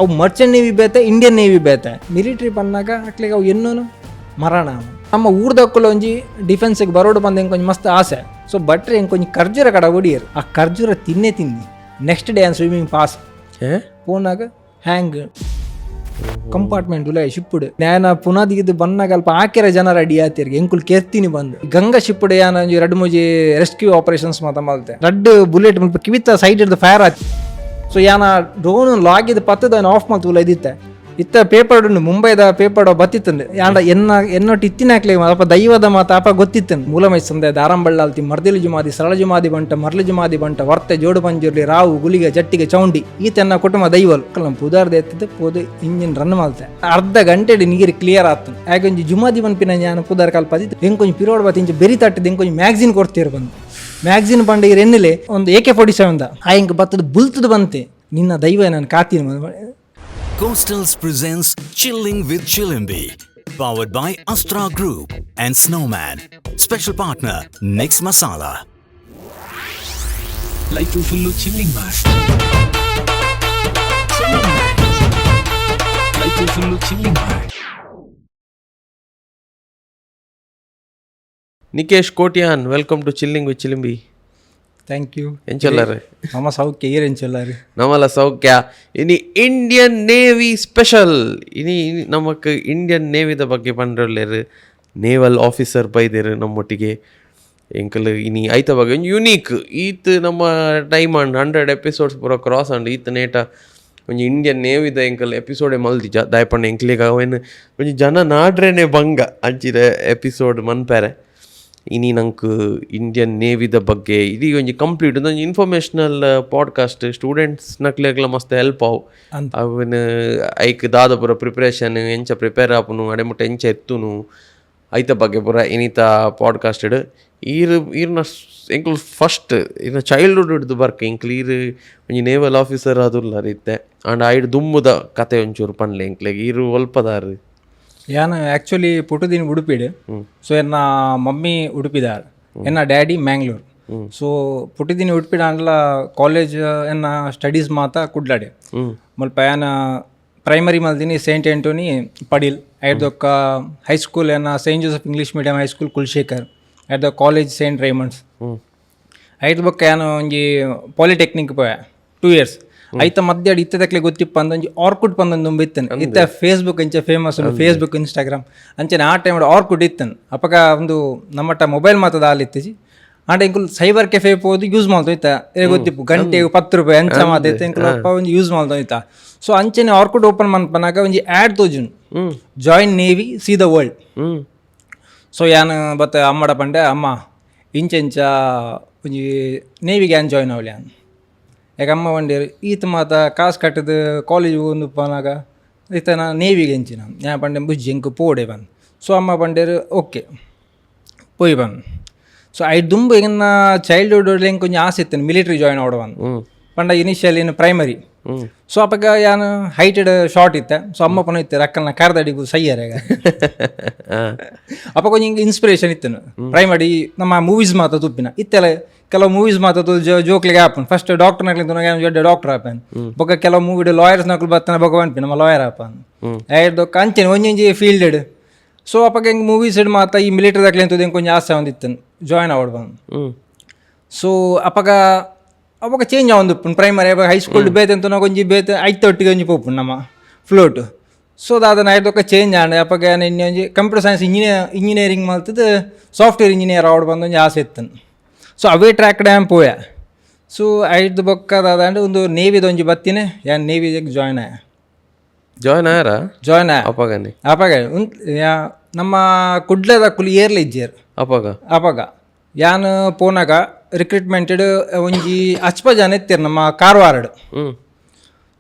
ಅವು merchant navy ಬೇತೆ, Indian navy ಬೇತೆ. ಮಿಲಿಟ್ರಿ ಬಂದಾಗ ಹಾಕ್ಲಿಕ್ಕೆ ಅವು ಎನ್ನೋನು ಮರಣ. ನಮ್ಮ ಊರ್ದಕ್ಕಲು ಒಂಜಿ ಡಿಫೆನ್ಸಿಗೆ ಬರೋಡು ಬಂದು ಹೆಂಗೆ ಕೊಂಚ ಮಸ್ತ್ ಆಸೆ. ಸೊ ಬಟ್ರೆ ಹೆಂಗೆ ಕೊಂಚ ಖರ್ಜೂರ ಕಡೆ ಹೊಡಿಯರು. ಆ ಖರ್ಜೂರ ತಿನ್ನಿ next day on swimming pass ಪೋನಾಗ ಹ್ಯಾಂಗ್ ಕಂಪಾರ್ಟ್ಮೆಂಟ್ ಉಲ್ಲ ಶಿಪ್ಪುಡು ನ್ಯಾನ ಪುನದಿದ್ದು ಬಂದಾಗ ಅಲ್ಪ ಆಕೆರ ಜನ ರೆಡಿ ಆತಿರ್ಗೆ ಎಂಕುಲ್ ಕೆರ್ತೀನಿ ಬಂದು ಗಂಗಾ ಶಿಪ್ಪುಡು ಯಾನ ಎರಡು ಮೂಜಿ ರೆಸ್ಕ್ಯೂ ಆಪರೇಷನ್ಸ್ ಮಾತ ಮಲ್ತೆ ರಡ್ ಬುಲೆಟ್ ಮುಲ್ಪ ಕಿವಿತ್ತ ಸೈಡ್ ಹಿಡ್ದು ಫೈರ್ ಆತಿ. ಸೊ ಯಾನ ಡ್ರೋನ್ ಲಾಗಿದ್ದು ಪತ್ತದ ಆಫ್ ಮಾಡ್ತು ಉಲ್ಲ ಇದಿತ್ತೆ ಇತ್ತ ಪೇಪರ್ ಉಂಡು ಮುಂಬೈದ ಪೇಪರ್ ಬತ್ತಿತ್ತಂದು ಯಾಂಡ ಎನ್ನೊಟ್ಟು ಇತ್ತಿನ ಹಾಕ್ಲಿ ಅಪ್ಪ ದೈವದ ಮಾತ ಅಪ್ಪ ಗೊತ್ತಿತ್ತಂದು ಮೂಲ ಮೈಸಂದೆ ದಾರಂಬಳ್ಳಾಲ್ತಿ ಮರ್ದಿಲು ಜುಮಾದಿ ಸರಳ ಜುಮಾದಿ ಬಂಟ ಮರ್ಲು ಜುಮಾದಿ ಬಂಟ ವರ್ತೆ ಜೋಡು ಪಂಜುರ್ಲಿ ರಾವು ಗುಳಿಗೆ ಜಟ್ಟಿಗೆ ಚೌಂಡಿ ಈತೆನ್ನ ಕುಟುಂಬ ದೈವಲ್ ನಮ್ಮ ಪುದಾರ್ದ ಎತ್ತಿದ್ದು ಪೋದು ಇಂಜಿನ್ ರನ್ ಮಾಡ್ತೆ ಅರ್ಧ ಗಂಟೆ ನೀರು ಕ್ಲಿಯರ್ ಆಗ್ತದೆ. ಯಾಕೆ ಒಂಜಿ ಜುಮಾದಿ ಬನ್ಪಿನ ನಾನು ಪುದಾರ್ ಕಲ್ಪದಿತ್ತು ಹೆಂಗೆ ಕೊಂಚ ಪಿರೋಡ್ ಬತ್ತಿ ಇಂಚ ಬೆರಿ ತಟ್ಟದ ಹೆಂಗೆ ಕೊಂಚ ಮ್ಯಾಗ್ಝಿನ್ ಕೊಡ್ತೀರ ಬಂದು ಮ್ಯಾಗ್ಝಿನ್ ಬಂಡ ಇರು ಎನ್ನಲೆ ಒಂದು AK-47 ಆ ಹೆಂಗೆ ಬತ್ತದ ಬುಲ್ತದ ಬಂತೆ ನಿನ್ನ ದೈವ ನಾನು ಕಾತೀನಿ. Coastals presents Chilling with Chilimbi, powered by Astra Group and Snowman. Special partner Nix Masala. Life full chilling mat. Life full chilling mat. Nikesh Kotian, welcome to Chilling with Chilimbi. Thank you. ಎಂಚೊಲ್ಲಾರೆ ನಮ್ಮ ಸೌಖ್ಯ ಏರು ಎಂಚೊಲ್ಲಾರೆ ನಮ್ಮಲ್ಲ ಸೌಖ್ಯ. ಇನಿ Indian navy special ಇನಿ ನಮಕ್ Indian ನೇವಿದ ಬಗ್ಗೆ ಪಂಡ್ರಲ್ಲೇರು naval officer ಬೈದೇರು ನಮ್ಮೊಟ್ಟಿಗೆ ಎಂಕಲ್ ಇನಿ ಐತ ಬಗ್ಗೆ ಒಂದು ಯುನೀಕ್ ಈತ್ ನಮ್ಮ ಟೈಮ್ ಅಂಡ್ 100 ಎಪಿಸೋಡ್ಸ್ ಪೂರ ಕ್ರಾಸ್ ಅಂಡ್ ಈತ್ ನೇಟ ಒಂಜಿ ಇಂಡಿಯನ್ ನೇವಿದ ಎಂಕಲ್ ಎಪಿಸೋಡೆ ಮಲ್ತಿಜ ದಾಯಪಂಡ ಎಂಕ್ಲಿಗೆ ಅವೇನು ಒಂಜಿ ಜನ ನಾಡ್ರೇನೆ ಬಂಗ ಅಂಚಿದ ಎಪಿಸೋಡ್ ಮನ್ಪೇರೆ. ಇನಿ ನಂಗೆ ಇಂಡಿಯನ್ ನೇವಿದ ಬಗ್ಗೆ ಇದು ಒಂಜಿ ಕಂಪ್ಲೀಟ್ ಒಂದೊಂದು ಇನ್ಫಾರ್ಮೇಷನಲ್ ಪಾಡ್ಕಾಸ್ಟ್ ಸ್ಟೂಡೆಂಟ್ಸ್ ನಕ್ಲೆಗ್ಲ ಮಸ್ತ್ ಹೆಲ್ಪ್ ಅವು ಅವನು ಐಕ್ ದಾದ ಪೂರ ಪ್ರಿಪ್ರೇಷನ್ ಎಂಚ ಪ್ರಿಪೇರ್ ಆಪುನು ಅಡೆಮುಟ್ಟ ಎಂಚ ಎತ್ತುನು ಐತ ಬಗ್ಗೆ ಪೂರ ಇನಿತ ಪಾಡ್ಕಾಸ್ಟ್ ಇಡು ಈರ್ನ ಎಂಕ್ಲು ಫಸ್ಟ್ ಇನ್ನು ಚೈಲ್ಡ್ಹುಡ್ ಹಿಡ್ದು ಬರ್ಕ ಎಂಕ್ಲು ಒಂಜಿ ನೇವಲ್ ಆಫೀಸರ್ ಅದುಲ್ಲ ರೀತೆ ಆಂಡ್ ಐಡ್ ದುಮ್ಮುದ ಕತೆ ಒಂಚೂರು ಪನ್ಲೆ ಎಂಕ್ಲೆಗೆ ಈರು ಒಲ್ಪದಾರು. ಯಾನು ಆ್ಯಕ್ಚುಲಿ ಪುಟ್ಟದಿನ ಉಡುಪಿಡು. ಸೊ ಎನ್ನ ಮಮ್ಮಿ ಉಡುಪಿದಾರ್ ಎನ್ನ ಡ್ಯಾಡಿ ಮ್ಯಾಂಗ್ಳೂರ್. ಸೊ ಪುಟ್ಟದಿನ ಉಡುಪಿಡ ಅಂಡ್ಲ ಕಾಲೇಜ್ ಎನ್ನ ಸ್ಟಡೀಸ್ ಮಾತ ಕುಡ್ಲಾಡೆ ಮಲ್ಪ ಯಾನ ಪ್ರೈಮರಿ ಮಲ್ದಿನಿ ಸೇಂಟ್ ಆಂಟೋನಿ ಪಡೀಲ್ ಐದೊಕ್ಕ ಹೈಸ್ಕೂಲ್ ಎನ್ನ saint Joseph English medium high school Kulshekar ಐದ ಕಾಲೇಜ್ ಸೇಂಟ್ ರೈಮಂಡ್ಸ್ ಐದು ಬೊಕ್ಕ ಯಾನು ಒಂಜಿ ಪಾಲಿಟೆಕ್ನಿಕ್ ಪೋಯ 2 years ಐತ ಮಧ್ಯ ಇತ್ತದಕ್ಲೆ ಗೊತ್ತಿಪ್ಪ ಅಂದೊಂಜಿ ಆರ್ಕುಡ್ ಪಂದೊಂದು ಇತ್ತನು ಇತ್ತ ಫೇಸ್ಬುಕ್ ಅಂಚೆ ಫೇಮಸ್ ಉಂಡು ಫೇಸ್ಬುಕ್ ಇನ್ಸ್ಟಾಗ್ರಾಮ್ ಅಂಚೆನೆ ಆ ಟೈಮ್ ಆರ್ಕುಡ್ ಇತ್ತನು ಅಪ್ಪಗ ಒಂದು ನಮ್ಮಟ್ಟ ಮೊಬೈಲ್ ಮಾತದ ಆಲಿತ್ತಿಜಿ ಆಟ ಇಂಕುಲ್ ಸೈಬರ್ ಕೆಫೆ ಹೋದು ಯೂಸ್ ಮಾಡ್ತೋಯ್ತ ಗೊತ್ತಿಪ್ಪು ಗಂಟೆಗೆ 10 ರೂಪಾಯಿ ಅಂಚ ಮಾತೈತೆ ಇಂಕುಲ್ ಅಪ್ಪ ಒಂದು ಯೂಸ್ ಮಾಡ್ತೋಯ್ತ. ಸೊ ಅಂಚೆನೆ ಆರ್ಕುಡ್ ಓಪನ್ ಮನ್ಪನಾಗ ಒಂಜಿ ಆ್ಯಡ್ ತೋಜುನ್ join navy see the world. So ಯಾನು ಬತ್ತ ಅಮ್ಮಡ ಪಂಡೆ ಅಮ್ಮ ಇಂಚೆಂಚ ಒಂಜಿ ನೇವಿಗೆ ಯಾನ್ ಜಾಯಿನ್ ಅವಳಿ ಅನ್ ಯಾಕೆ ಅಮ್ಮ ಬಂಡೇರು ಈತ ಮಾತ ಕಾಸು ಕಟ್ಟದು ಕಾಲೇಜ್ ಒಂದು ಪನಾಗ ಈತನ ನೇವಿಗೆ ಹೆಂಚಿನ ಯಾ ಪಂಡೆ ಬುಜ್ಜಿ ಎಂಕು ಪೋಡೆ ಬಂದು. ಸೊ ಅಮ್ಮ ಬಂಡೇರು ಓಕೆ ಪೋಯ್ ಬಂದು. ಸೊ ಐದು ದುಂಬು ಹೆಂಗನ್ನ ಚೈಲ್ಡ್ಹುಡ್ ಹೆಂಗೆ ಕೊಂಚ ಆಸೆ ಇತ್ತೇನೆ ಮಿಲಿಟ್ರಿ ಜಾಯಿನ್ ಆವಡ ಬಂದು ಪಂಡ ಇನಿಷಿಯಲ್ ಇನ್ನು ಪ್ರೈಮರಿ. ಸೊ ಅಪ್ಪಗ ಯಾನು ಹೈಟೆಡ್ ಶಾರ್ಟ್ ಇತ್ತೆ. ಸೊ ಅಮ್ಮ ಪನ ಇತ್ತೆ ರಕ್ಕಲ್ನ ಕರ್ದಡಿಗೂ ಸಯ್ಯರ ಅಪ್ಪ ಕೊಂಚ ಹಿಂಗೆ ಇನ್ಸ್ಪಿರೇಷನ್ ಇತ್ತನು ಪ್ರೈಮರಿ ನಮ್ಮ ಮೂವೀಸ್ ಮಾತ ತುಪ್ಪಿನ ಇತ್ತೆಲ್ಲ ಕೆಲವು ಮೂವೀಸ್ ಮಾತದ್ದು ಜೋಕ್ಲಿಗೆ ಆಪನ್ ಫಸ್ಟ್ ಡಾಕ್ಟರ್ ನಕ್ಲಿ ಡಾಕ್ಟರ್ ಆಪನ್ ಬೊಕ್ಕ ಕೆಲವು ಮೂವಿ ಲಾಯರ್ಸ್ ನಕ್ಲು ಬರ್ತಾನೆ ಭಗವಾನ್ ಪಿ ನಮ್ಮ ಲಾಯರ್ ಆಪನ್ ಐದು ಕಂಚೆನೆ ಒಂಜೊಂಜಿ ಫೀಲ್ಡೆಡ್. ಸೊ ಅಪ್ಪಗೆ ಹೆಂಗೆ ಮೂವೀಸ್ ಹಿಡ್ ಮಾತ ಈ ಮಿಲಿಟರಿದಾಗ್ಲಿ ಅಂತದ್ದು ಹೆಂಗೆ ಕೊಂಚ ಆಸೆ ಒಂದಿತ್ತನು ಜಾಯಿನ್ ಆವಡ್ ಬಂದು. ಸೊ ಅಪ್ಪಗ ಅವಾಗ ಚೇಂಜ್ ಆವೊಂದು ಪ್ರೈಮರಿ ಹೈಸ್ಕೂಲ್ ಬೇತೆ ಅಂತ ನಾವು ಒಂಜಿ ಬೇತೆ ಐತೊಟ್ಟಿಗೆ ಒಂಜಿ ಪೋಪು ನಮ್ಮ ಫ್ಲೋಟ್. ಸೊ ಅದನ್ನ ಐದೊಕ್ಕ ಚೇಂಜ್ ಆಂಡೆ ಅಪ್ಪಗೆ ಇನ್ನೊಂಜಿ ಕಂಪ್ಯೂಟರ್ ಸೈನ್ಸ್ ಇಂಜಿನಿಯರಿಂಗ್ ಮಾಡ್ತದ್ದು ಸಾಫ್ಟ್ವೇರ್ ಇಂಜಿನಿಯರ್ ಆವಡ್ ಬಂದು ಒಂಜಿ ಆಸೆ ಇತ್ತನು. ಸೊ ಅವೇ ಟ್ರ್ಯಾಕ್ ಡ್ಯಾಮ್ ಪೋಯ. ಸೊ ಐದು ಬೊಕ್ಕದಾಂಡು ಒಂದು ನೇವಿದ ಒಂಜಿ ಬತ್ತಿನೇ ಯಾನ್ ನೇವಿಗೆ ಜಾಯ್ನ್ ಆಯ ಅಪಗ ನಮ್ಮ ಕುಡ್ಲದ ಕುಲಿ ಏರ್ಲ ಇಜ್ಜೇರು ಅಪಗ ಯಾನ್ ಪೋನಾಗ ರಿಕ್ರೂಟ್ಮೆಂಟೆಡ್ ಒಂಜಿ 80 ಜನ ಇತ್ತೀರು ನಮ್ಮ ಕಾರವಾರಡ್.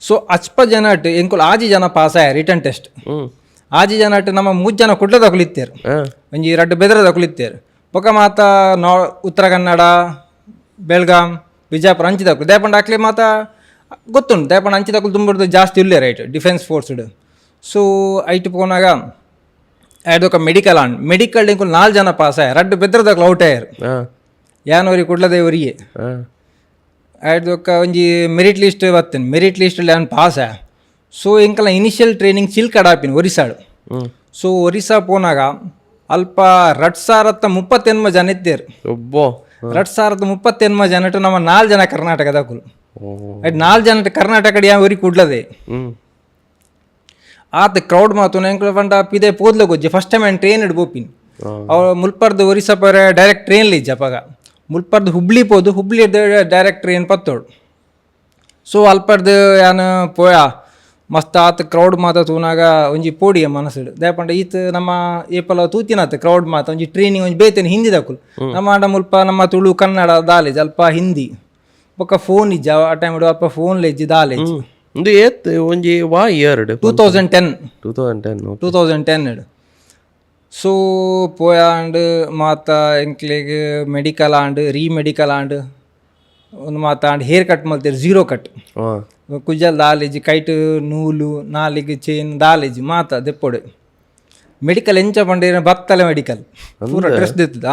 ಸೊ 80 ಜನ ಅಟ್ ಎಂಕುಲ್ 6 ಜನ ಪಾಸ್ ಆಯ ರಿಟರ್ನ್ ಟೆಸ್ಟ್ 6 ಜನ ಅಟ್ ನಮ್ಮ 3 ಜನ ಕುಡ್ಲದ ಕುಲಿತ್ತೇರು ಒಂಜಿ 2 ಬೆದರದ ಕುಲಿತ್ತೇರು ಬೊಕ್ಕ ಮಾತ ಉತ್ತರ ಕನ್ನಡ ಬೆಳಗಾಂ ವಿಜಯಪುರ ಅಂಚಿದಕ್ಕಲು ದೇಪಂಡ ಹಾಕ್ಲಿ ಮಾತ ಗೊತ್ತುಂಟು ದೇಪಂಡ ಅಂಚಿದಕ್ಕಲು ತುಂಬ ಜಾಸ್ತಿ ಇಲ್ಲೇ ರೈಟ್ ಡಿಫೆನ್ಸ್ ಫೋರ್ಸ್ಡ್. ಸೊ ಐಟ್ ಪೋನಾಗ ಐದೊಕ್ಕ ಮೆಡಿಕಲ್ ಎಂಕುಲ್ 4 ಜನ ಪಾಸ್ ಆಯ 2 ಬೆದರದಕ್ಕಲು ಔಟ್ ಆಯ್ಯಾರು ಯಾನವರಿಗೆ ಕುಡ್ಲದೇವರಿಗೆ ಐದೊಕ್ಕ ಒಂಜಿ ಮೆರಿಟ್ ಲಿಸ್ಟ್ ಬರ್ತೇನೆ ಮೆರಿಟ್ ಲಿಸ್ಟಲ್ಲಿ ಯಾನು ಪಾಸ್ ಆಯ. ಸೊ ಇಂಕಲ ಇನಿಷಿಯಲ್ ಟ್ರೈನಿಂಗ್ ಚಿಲ್ಕಡ್ ಆಪಿನ ಒರಿಸಾಡು. ಸೊ ಒರಿಸ್ಸಾ ಪೋನಾಗ ಅಲ್ಪ 2,038 ಜನ ಇದ್ದೇರು. ಒಬ್ಬೋ 2,038 ಜನ ನಮ್ಮ 4 ಜನ ಕರ್ನಾಟಕದಾಕುಲು. ಅದು 4 ಜನ ಕರ್ನಾಟಕದ ಯಾವ ಒರಿ ಕೂಡ್ಲದೆ ಆತ ಕ್ರೌಡ್ ಮಾತು ನಂಗೆ ಪಂಡ ಪಿದೆ ಪೋದ್ಲ ಗೊಜ್ಜೆ ಫಸ್ಟ್ ಟೈಮ್ ಆ್ಯಂಡ್ ಟ್ರೈನ್ ಇಡ್ ಬೋಪಿನ್ ಅವ ಮುಲ್ಪರ್ದು ಒರಿಸ್ಸಾ ಪರ ಡೈರೆಕ್ಟ್ ಟ್ರೈನ್ಲಿ ಇಜ್ಜಪ್ಪಾಗ ಮುಲ್ಪರ್ದು ಹುಬ್ಳಿ ಪೋದು ಹುಬ್ಳಿ ಡೈರೆಕ್ಟ್ ಟ್ರೈನ್ ಪತ್ತೋಡು. ಸೊ ಅಲ್ಪರ್ದು ಯಾನು ಪೋಯ ಮಸ್ತ್ ಆತ ಕ್ರೌಡ್ ಮಾತ ತೂನಾಗ ಒಂಜಿ ಪೋಡಿಯ ಮನಸ್ಸಿಡು ದೇಪಂಡ ಈತ ನಮ್ಮ ಏಪಲ ತೂತಿನಾತ ಕ್ರೌಡ್ ಮಾತ ಒಂಜಿ ಟ್ರೈನಿಂಗ್ ಒಂಜಿ ಬೇತೇನೆ ಹಿಂದಿ ದಕ್ಕುಲು ನಮ್ಮ ಆಂಡ ಮುಲ್ಪ ನಮ್ಮ ತುಳು ಕನ್ನಡ ದಾಲೇಜ್ ಅಲ್ಪ ಹಿಂದಿ ಬೊಕ್ಕ ಫೋನ್ ಇಜ್ಜ ಆ ಟೈಮ್ ಅಲ್ಪ ಫೋನ್ಲೆ ಇಜ್ಜಿ ದಾಲೇಜ್ ಒಂದು ಏತ್ ಒಂಜಿ ವಾ ಇಯರ್ 2010 ಸೊ ಪೋಯಾಂಡ್ ಮಾತ ಎಂಕ್ಲೆಗ್ ಮೆಡಿಕಲ್ ಆಂಡ್ ಮೆಡಿಕಲ್ ಆಂಡ್ ಒಂದು ಮಾತಾಂಡ್ ಹೇರ್ ಕಟ್ ಮಲ್ತೇರು 0 ಕಟ್ ಕುಜಲ್ ದಾಲೇಜಿ ಕೈಟ್ ನೂಲು ನಾಲಿಗೆ ಚೈನ್ ದಾಲೇಜಿ ಮಾತ ದೆಪ್ಪೊಡೆ ಮೆಡಿಕಲ್ ಎಂಚ ಪಂಡ ಬತ್ತಲೆ ಮೆಡಿಕಲ್ ಪೂರ ಡ್ರೆಸ್ ದಿತ್ತದ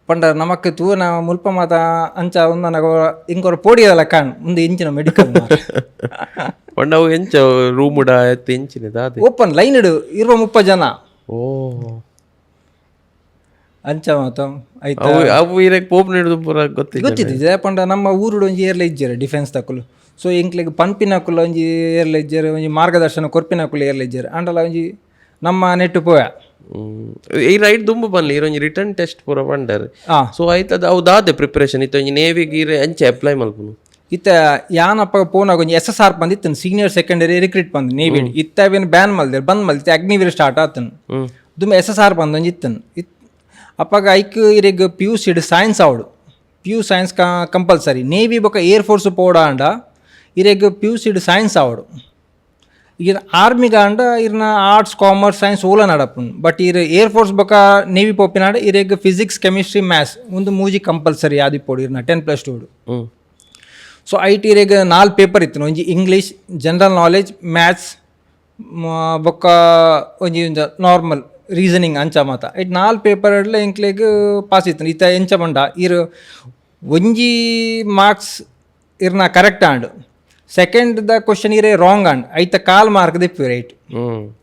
ಪಂಡ ನಮಕ್ ತೂನ ಮುಲ್ಪ ಮಾತ ಅಂಚ ಒಂದು ಇಂಕೊರ ಪೋಡಿಯದಲ್ಲ ಕಾಣ್ ಮುಂದೆ ಇಂಚಿನ ಮೆಡಿಕಲ್ ಪಂಡವು ಎಂಚ ರೂಮುಡ ಎತ್ತ ಎಂಚಿನ ಓಪನ್ ಲೈನ್ ಇಡು 20-30 ಜನ ಓ ಅಂಚ ಮಾತ ಆಯ್ತಾ ಅವು ಇರಕ್ ಪೋಪ್ ನೀಡುದು ಪೂರ ಗೊತ್ತಿದ್ದೆ ಪಂಡ ನಮ್ಮ ಊರುಡು ಒಂಜಿ ಏರ್ಲ ಇಜ್ಜೇರೆ ಡಿಫೆನ್ಸ್ ತಕ್ಕಲು. ಸೊ ಇಂಕ್ಲೆಗ್ ಪನ್ಪಿನಕುಲ್ಲ ಒಂಜಿ ಏರ್ಲ ಇಜ್ಜೇರೆ ಒಂಜಿ ಮಾರ್ಗದರ್ಶನ ಕೊರ್ಪಿನಕುಲ್ಲ ಏರ್ಲ ಇಜ್ಜೇರೆ ಅಂಡಲ ಒಂಜಿ ನಮ್ಮ ನೆಟ್ಟು ಪೋಯ ಈ ರೈಟ್ ದುಂಬು ಬನ್ಲಿ ಇರೊಂಜಿ ರಿಟರ್ನ್ ಟೆಸ್ಟ್ ಪೂರ ಬಂಡರ್. ಸೊ ಆಯ್ತದ ಅವು ದಾದೆ ಪ್ರಿಪರೇಷನ್ ಇತ್ತು ಒಂಜಿ ನೇವಿಗೆ ಅಂಚೆ ಅಪ್ಲೈ ಮಲ್ಪುನು ಇತ್ತ ಯಾನಪ್ಪ ಪೋನಾಗ ಒಂಜಿ SSR ಬಂದಿತ್ತು ಸೀನಿಯರ್ ಸೆಕೆಂಡರಿ ರಿಕ್ರೂಟ್ ಬಂದು ನೇವಿ ಇತ್ತವೇನು ಬ್ಯಾನ್ ಮಲ್ದೇರು ಬಂದ್ ಮಲ್ತಿ ಅಗ್ನಿವೀರ್ ಸ್ಟಾರ್ಟ್ ಆತನು ದುಂಬ SSR ಬಂದೊಂಜಿ ಇತ್ತನು ಅಪ್ಪಾಗ ಐಕ್ ಇರೆಗ್ PUC ಸೈನ್ಸ್ ಆವಡು PU ಸೈನ್ಸ್ ಕಂಪಲ್ಸರಿ ನೇವಿ ಬೊಕ್ಕ ಏರ್ ಫೋರ್ಸ್ ಪೋಡ ಅಂಡ ಇರೆಗ್ PUC ಸೈನ್ಸ್ ಆವಡು. ಈಗ ಆರ್ಮಿಗ ಅಂಡ ಇರ್ನ ಆರ್ಟ್ಸ್ ಕಾಮರ್ಸ್ ಸೈನ್ಸ್ ಓಲ ನಡಪುನ್ ಬಟ್ ಇರ್ ಏರ್ ಫೋರ್ಸ್ ಬೊಕ್ಕ ನೇವಿ ಪೋಪಿನಾಡ ಇರೆಗ್ ಫಿಸಿಕ್ಸ್ ಕೆಮಿಸ್ಟ್ರಿ ಮ್ಯಾಥ್ಸ್ ಒಂದು ಮೂಜಿ ಕಂಪಲ್ಸರಿ ಆದಿ ಪೋಡು ಇರ್ನ 10+2. ಸೊ IT ಇರೆಗ್ 4 ಪೇಪರ್ ಇತ್ತು ಒಂಜಿ ಇಂಗ್ಲೀಷ್ ಜನರಲ್ ನಾಲೆಜ್ ಮ್ಯಾಥ್ಸ್ ಬೊಕ್ಕ ಒಂಜಿ ನಾರ್ಮಲ್ ರೀಸನಿಂಗ್ ಅಂಚ ಮಾತ ಇಟ್ 4 ಪೇಪರ್ ಎಂಕ್ಲೆಗ್ ಪಾಸ್ ಇತ್ತು ಇತ್ತ ಎಂಚ ಬಂಡ ಇರು ಒಂಜಿ ಮಾರ್ಕ್ಸ್ ಇರ್ನ ಕರೆಕ್ಟ್ ಆಂಡ್ ಸೆಕೆಂಡ್ ದ ಕ್ವಶನ್ ಇರೇ ರಾಂಗ್ ಆಂಡ್ ಐತ ಕಾಲ್ ಮಾರ್ಕ್ ದಿಪ್ಪು ರೈಟ್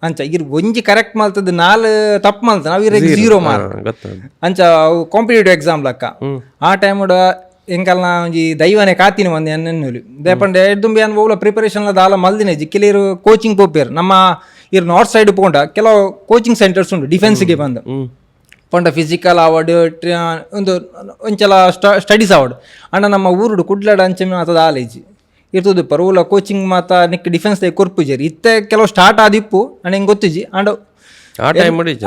ಅಂಚ ಇರ್ ಒಂಜಿ ಕರೆಕ್ಟ್ ಮಲ್ತದ 4 ತಪ್ಪು ಮಲ್ತ ನಾವು ಇರ 0 ಮಾರ್ಕ್ ಅಂಚ ಕಾಂಪಿಟೇಟಿವ್ ಎಕ್ಸಾಮ್ ಲಕ್ಕ ಆ ಟೈಮ್ ಎಂಕಲ್ನ ಒಂಜಿ ದೈವನೆ ಕಾತಿನ ಒಂದ್ ಎನ್ನೆಲ್ಲಿ ದೇಪಂಡೆ ಎಡ್ದುಂಬಿ ಅನ್ ಓಲ ಪ್ರಿಪರೇಷನ್ ದಾಲ ಮಲ್ದಿನ ಜಿಕ್ಕಿಲಿರು ಕೋಚಿಂಗ್ ಪೋಪೇರು ನಮ್ಮ ಇರ್ ನಾರ್ತ್ ಸೈಡ್ ಪೋಂಡ ಕೆಲವು ಕೋಚಿಂಗ್ ಸೆಂಟರ್ಸ್ ಉಂಟು ಡಿಫೆನ್ಸ್ಗೆ ಬಂದು ಪಂಡ ಫಿಸಿಕಲ್ ಅವಾರ್ಡ್ ಒಂದು ಒಂಚಲ ಸ್ಟಡೀಸ್ ಅವಾರ್ಡ್ ಅಂಡ ನಮ್ಮ ಊರುಡು ಕುಡ್ಲಾಡ ಅಂಚೆ ಮಾತದ ಆಲೇಜಿ ಇರ್ತದೆ ಪರವುಲ ಕೋಚಿಂಗ್ ಮಾತ ನಿಕ್ ಡಿಫೆನ್ಸ್ ದೇ ಕೊರ್ಪುಜೇರಿ ಇತ್ತೆ ಕೆಲವು ಸ್ಟಾರ್ಟ್ ಆದಿಪ್ಪು ಅಂಡ್ ಹೆಂಗೆ ಗೊತ್ತಿಜ್ಜಿ ಅಂಡ್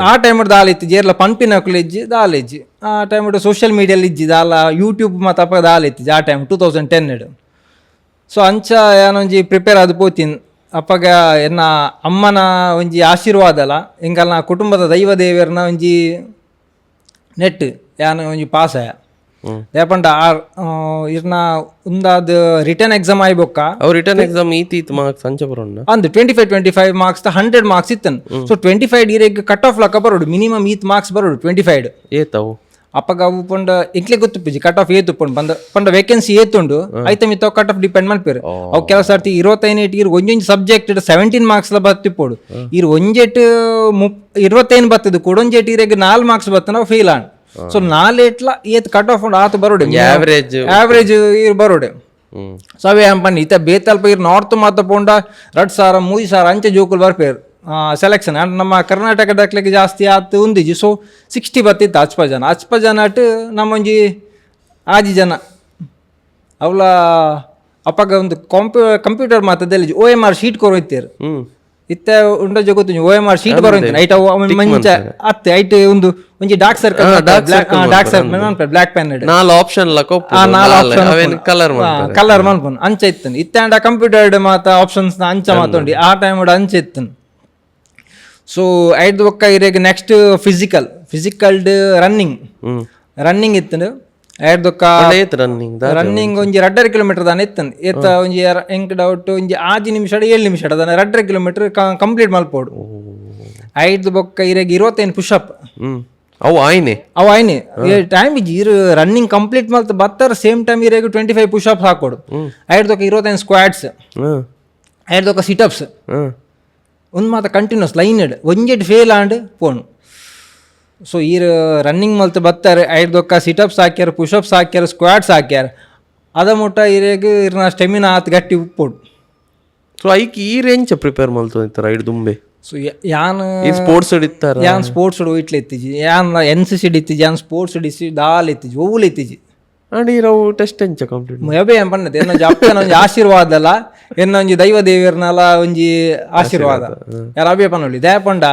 ಆ ಟೈಮ್ ದಾಲಿತ್ತು ಜೇರ್ಲ ಪನ್ಪಿನಕುಲು ಇಜ್ಜಿ ದಾಲಿಜ್ಜಿ ಆ ಟೈಮ್ ಸೋಷಿಯಲ್ ಮೀಡಿಯಲ್ಲಿ ಇಜ್ಜಿ ದಾಲ ಯೂಟ್ಯೂಬ್ ಮಾತ ಅಪ್ಪ ದಾಲಿತ್ತಿಜ್ಜಿ ಆ ಟೈಮ್ 2010 ಸೊ ಅಂಚ ಏನೊಂಜಿ ಪ್ರಿಪೇರ್ ಆದ್ ಪೋತಿನ್ ಅಪ್ಪಗ ಎನ್ನ ಅಮ್ಮನ ಒಂಜಿ ಆಶೀರ್ವಾದ ಅಲ್ಲ ಎಂಕಲ್ನ ಕುಟುಂಬದ ದೈವ ದೇವರನ ಒಂಜಿ ನೆಟ್ ಯಾನ ಒಂಜಿ ಪಾಸ್ ಆಯ ದೇಪಂಡ ಇರ್ನ ಉಂದಾದ ರಿಟರ್ನ್ ಎಕ್ಸಾಮ್ ಆಯ್ಬೊಕ್ಕ ಅವು ರಿಟರ್ನ್ ಎಕ್ಸಾಮ್ ಈತ್ ಮಾರ್ಕ್ಸ್ ಅಂಚ ಬರೋಣ ಅಂದ್ 25 ಮಾರ್ಕ್ಸ್ 100 ಮಾರ್ಕ್ಸ್ ಇತ್ತನ್ ಸೊ 25 ಇರೆಗ್ ಕಟ್ ಆಫ್ ಲಕ್ಕ ಬರೋಡು ಮಿನಿಮಮ್ ಈತ್ ಮಾರ್ಕ್ಸ್ ಬರೋಡು 25 ಏತವು ಅಪ್ಪಗ ಅವು ಪಂಡ ಎಂಕ್ಲೆ ಗೊತ್ತುಪ್ಪಿಜಿ ಕಟ್ ಆಫ್ ಏತು ಪಂಡ ವೇಕೆನ್ಸಿ ಏತುಂಡು ಐತ ಮಿತ್ತ ಕಟ್ ಆಫ್ ಡಿಪೆಂಡ್ ಮಲ್ಪೇರು ಅವು ಕೆಲವು ಸರ್ತಿ 25 ಇರ್ ಒಂಜೊಂಜಿ ಸಬ್ಜೆಕ್ಟ್ 17 ಮಾರ್ಕ್ಸ್ ಲ ಬತ್ತಿಪ್ಪೋಡು ಇರ್ ಒಂಜೆಟ್ 25 ಬತ್ತದು ಕೊಡೊಂಜೆಟ್ ಇರೆಗ್ 4 ಮಾರ್ಕ್ಸ್ ಬತ್ತ ನಾವು fail on so 4 eight cut off ಆತು ಬರೋಡೆ ಆವರೇಜ್ ಇರ್ ಬರೋಡೆ ಸೊ ಅವೇ ಪನ್ನಿ ಇತ್ತ ಬೇತಲ್ಪ ಇರ್ ನಾರ್ತ್ ಮಾತ ಪೋಂಡ 2,000-3,000 ಅಂಚೆ ಜೋಕುಲು ಬರ್ಪೇರು ಸೆಲೆಕ್ಷನ್ ಅಂಡ್ ನಮ್ಮ ಕರ್ನಾಟಕದಕ್ಲೆಗೆ ಜಾಸ್ತಿ ಆತು ಉಂದಿಜಿ ಸೊ 60 ಬತ್ತಿತ್ತು ಅಚ್ಪ ಜನ ಅಟ್ ನಮ್ಮೊಂಜಿ ಆಜಿ ಜನ ಅವಳ ಅಪ್ಪಗ ಒಂದು ಕಂಪ್ಯೂಟರ್ ಮಾತದಲ್ಲಿ OMR ಶೀಟ್ ಕೊರೋಯ್ತೇರು ಇತ್ತೆ ಉಂಡ ಜೊತೆ OMR ಶೀಟ್ ಬರೋಯ್ತು ಐಟ್ ಮಂಚ ಅತ್ತೆ ಐಟ್ ಒಂದು ಒಂಜಿ dark circle black pen 4 option colour ಮಲ್ಪನ್ ಅಂಚ ಇತ್ತನ್ ಇತ್ತೆ ಅಂಡ ಕಂಪ್ಯೂಟರ್ಡ್ ಮಾತ ಆಪ್ಷನ್ಸ್ ಅಂಚ ಮಾತೊಂಡಿ ಆ ಟೈಮ್ ಅಂಚ ಇತ್ತನ್. ಸೊ ಐದು ಒಕ್ಕ ಇರೆಗ್ ನೆಕ್ಸ್ಟ್ ಫಿಸಿಕಲ್ ರನ್ನಿಂಗ್ ಇತ್ತನು ಐದೊಕ್ಕ ರನ್ನಿಂಗ್ ಒಂಜಿ 2.5 ಕಿಲೋಮೀಟರ್ ದಾನ ಇತ್ತನ್ ಏತ ಒಂಜಿ ಎಂಕ್ ಡೌಟ್ ಒಂಜಿ 6 ನಿಮಿಷ 7 ನಿಮಿಷ ಅದಾನ 2.5 ಕಿಲೋಮೀಟರ್ ಕಂಪ್ಲೀಟ್ ಮಲ್ಪೋಡು. ಐದು ಬೊಕ್ಕ ಇರೆಗ್ 25 ಪುಷಪ್ ಅವು ಆಯ್ನೆ ಟೈಮ್ ಇಜ್ಜಿ ಇರು ರನ್ನಿಂಗ್ ಕಂಪ್ಲೀಟ್ ಮಲ್ತ ಬತ್ತಾರ ಸೇಮ್ ಟೈಮ್ ಇರೆಗ್ 25 ಪುಷಪ್ ಹಾಕೋಡು. ಐದೊಕ್ಕ 25 ಸ್ಕ್ವಾಡ್ಸ್ ಐಡ್ದೊಕ್ಕ ಸಿಟಪ್ಸ್ ಹಾಂ ಒಂದು ಮಾತ ಕಂಟಿನ್ಯೂಸ್ ಲೈನ್ ಒಂಜೆಡ್ ಫೇಲ್ ಆಂಡ್ ಪೋಣು. ಸೊ ಈರ್ ರನ್ನಿಂಗ್ ಮಲ್ತು ಬರ್ತಾರೆ ಐಡ್ದೊಕ್ಕ ಸಿಟಪ್ಸ್ ಹಾಕ್ಯಾರ, ಪುಷಪ್ಸ್ ಹಾಕ್ಯಾರ, ಸ್ಕ್ವಾಡ್ಸ್ ಹಾಕ್ಯಾರ, ಅದ ಮುಟ್ಟ ಇರೇಗ ಇರ್ನ ಸ್ಟೆಮಿನಾ ಆತ್ ಗಟ್ಟಿ ಉಪ್ಪೋಡು. ಸೊ ಐಕ್ ಈ ರೇಂಜ್ ಪ್ರಿಪೇರ್ ಮಲ್ತು ಐಡ್ ದುಂಬೆ. ಸೊ ಯಾನ್ ಸ್ಪೋರ್ಟ್ಸ್ ಇಡ್ತಾರ, ಯಾನ್ ಸ್ಪೋರ್ಟ್ಸ್ ಹೋಯ್ಟ್ಲ ಎತ್ತಿಜಿ, ಯಾನ್ NCC ಇತ್ತಿಜಿ, ಯಾನ್ ಸ್ಪೋರ್ಟ್ಸ್ ಡಿಸಿ ದಾಲ್ ಎತ್ತಿಜಿ, ಒವ್ವುಲ್ ಎತ್ತಿಜಿ. ಅಂಡ್ ಇರವು ಟೆಸ್ಟ್ ಎಂಚ ಕಂಪ್ಲೀಟ್ ಎಬೆ ಏನ್ ಪಣ್ಣತೆ ಎನ್ನೊಂಜಿ ಅಪ್ಪನ ಒಂಜಿ ಆಶೀರ್ವಾದ ಅಲ್ಲ, ಎನ್ನೊಂಜಿ ದೈವ ದೇವಿಯರ್ನಲ ಒಂಜಿ ಆಶೀರ್ವಾದ ಯಾರ ಅಬೆ ಪನ್ನೊಳ್ಳಿ ದಯ ಪಂಡ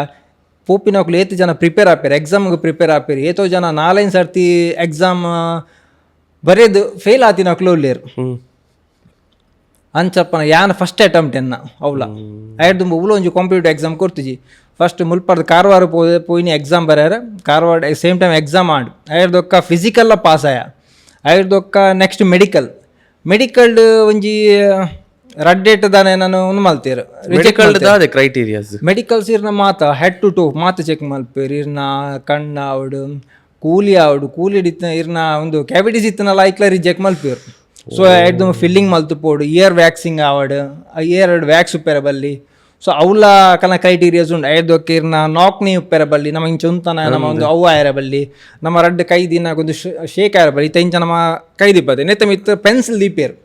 ಪೋಪಿನಕ್ಲು ಏತು ಜನ ಪ್ರಿಪೇರ್ ಆಪೇರು, ಎಕ್ಸಾಮ್ಗೆ ಪ್ರಿಪೇರ್ ಆಪೇರು. ಏತೋ ಜನ 4 ಸರ್ತಿ ಎಕ್ಸಾಮ್ ಬರೆದು ಫೇಲ್ ಆತಿನಕ್ಲು ಒಳ್ಳೆರು. ಅಂಚಪ್ಪನ ಯಾನ್ ಫಸ್ಟ್ ಅಟೆಂಪ್ಟ್ ಎನ್ನ ಅವಳ ಐಡ್ ತುಂಬ ಉಲ್ಲ ಒಂಜಿ ಕಾಂಪಿಟೇಟಿವ್ ಎಕ್ಸಾಮ್ ಕೊಡ್ತಿಜಿ. ಫಸ್ಟ್ ಮುಲ್ಪರ್ದು ಕಾರವಾರ ಪೋಯಿನಿ ಎಕ್ಸಾಮ್ ಬರ್ಯಾರ, ಕಾರವಾರ ಸೇಮ್ ಟೈಮ್ ಎಕ್ಸಾಮ್ ಆಡು ಐಡ್ದೊಕ್ಕ ಫಿಸಿಕಲ್ಲ ಪಾಸ್ ಆಯ, ಐಡ್ದೊಕ್ಕ ನೆಕ್ಸ್ಟ್ ಮೆಡಿಕಲ್ ಒಂಜಿ ರಡ್ಡೇಟ್ ದಾನೆ ನಾನು ಒಂದು ಮಲ್ತೀರು ಮೆಡಿಕಲ್ ಕ್ರೈಟೀರಿಯಾಸ್. ಮೆಡಿಕಲ್ಸ್ ಇರ್ನ ಮಾತ ಹೆಡ್ ಟು ಟು ಮಾತು ಚೆಕ್ ಮಲ್ಪೇರು. ಇರ್ನ ಕಣ್ಣು ಆವಡು, ಕೂಲಿ ಹಿಡಿತ ಇರ್ನ ಒಂದು ಕ್ಯಾವಿಟೀಸ್ ಇತ್ತನಲ್ಲ ಐಕ್ಲ ರಿಜೆಕ್ಟ್ ಮಲ್ಪೇರು. ಸೊ ಎಡ್ದು ಫಿಲ್ಲಿಂಗ್ ಮಲ್ತು ಪೋಡು, ಇಯರ್ ವ್ಯಾಕ್ಸಿಂಗ್ ಆವಡು, ಇಯರ್ ವ್ಯಾಕ್ಸ್ ಉಪ್ಪೆರ ಬಲ್ಲಿ. ಸೊ ಅವಳ ಕಲ ಕ್ರೈಟೀರಿಯಾಸ್ ಉಂಡು. ಐದಕ್ಕೆ ಇರ್ನ ನಾಕ್ನಿ ಉಪ್ಪೆರ ಬಲ್ಲಿ, ನಮ್ಮ ಇಂಚ ಉಂತನ ನಮ್ಮ ಒಂದು ಅವ್ವ ಆಯರ ಬಲ್ಲಿ, ನಮ್ಮ ರಡ್ಡು ಕೈ ದಿನ ಒಂದು ಶೇಕ್ ಆಯರ ಬಲ್ಲಿ, ಇತ್ತ ಇಂಚ ನಮ್ಮ ಕೈ ದಿಪ್ಪದೆ ನೆತ್ತ ಮಿತ್ತ ಪೆನ್ಸಿಲ್ ದೀಪೇರು.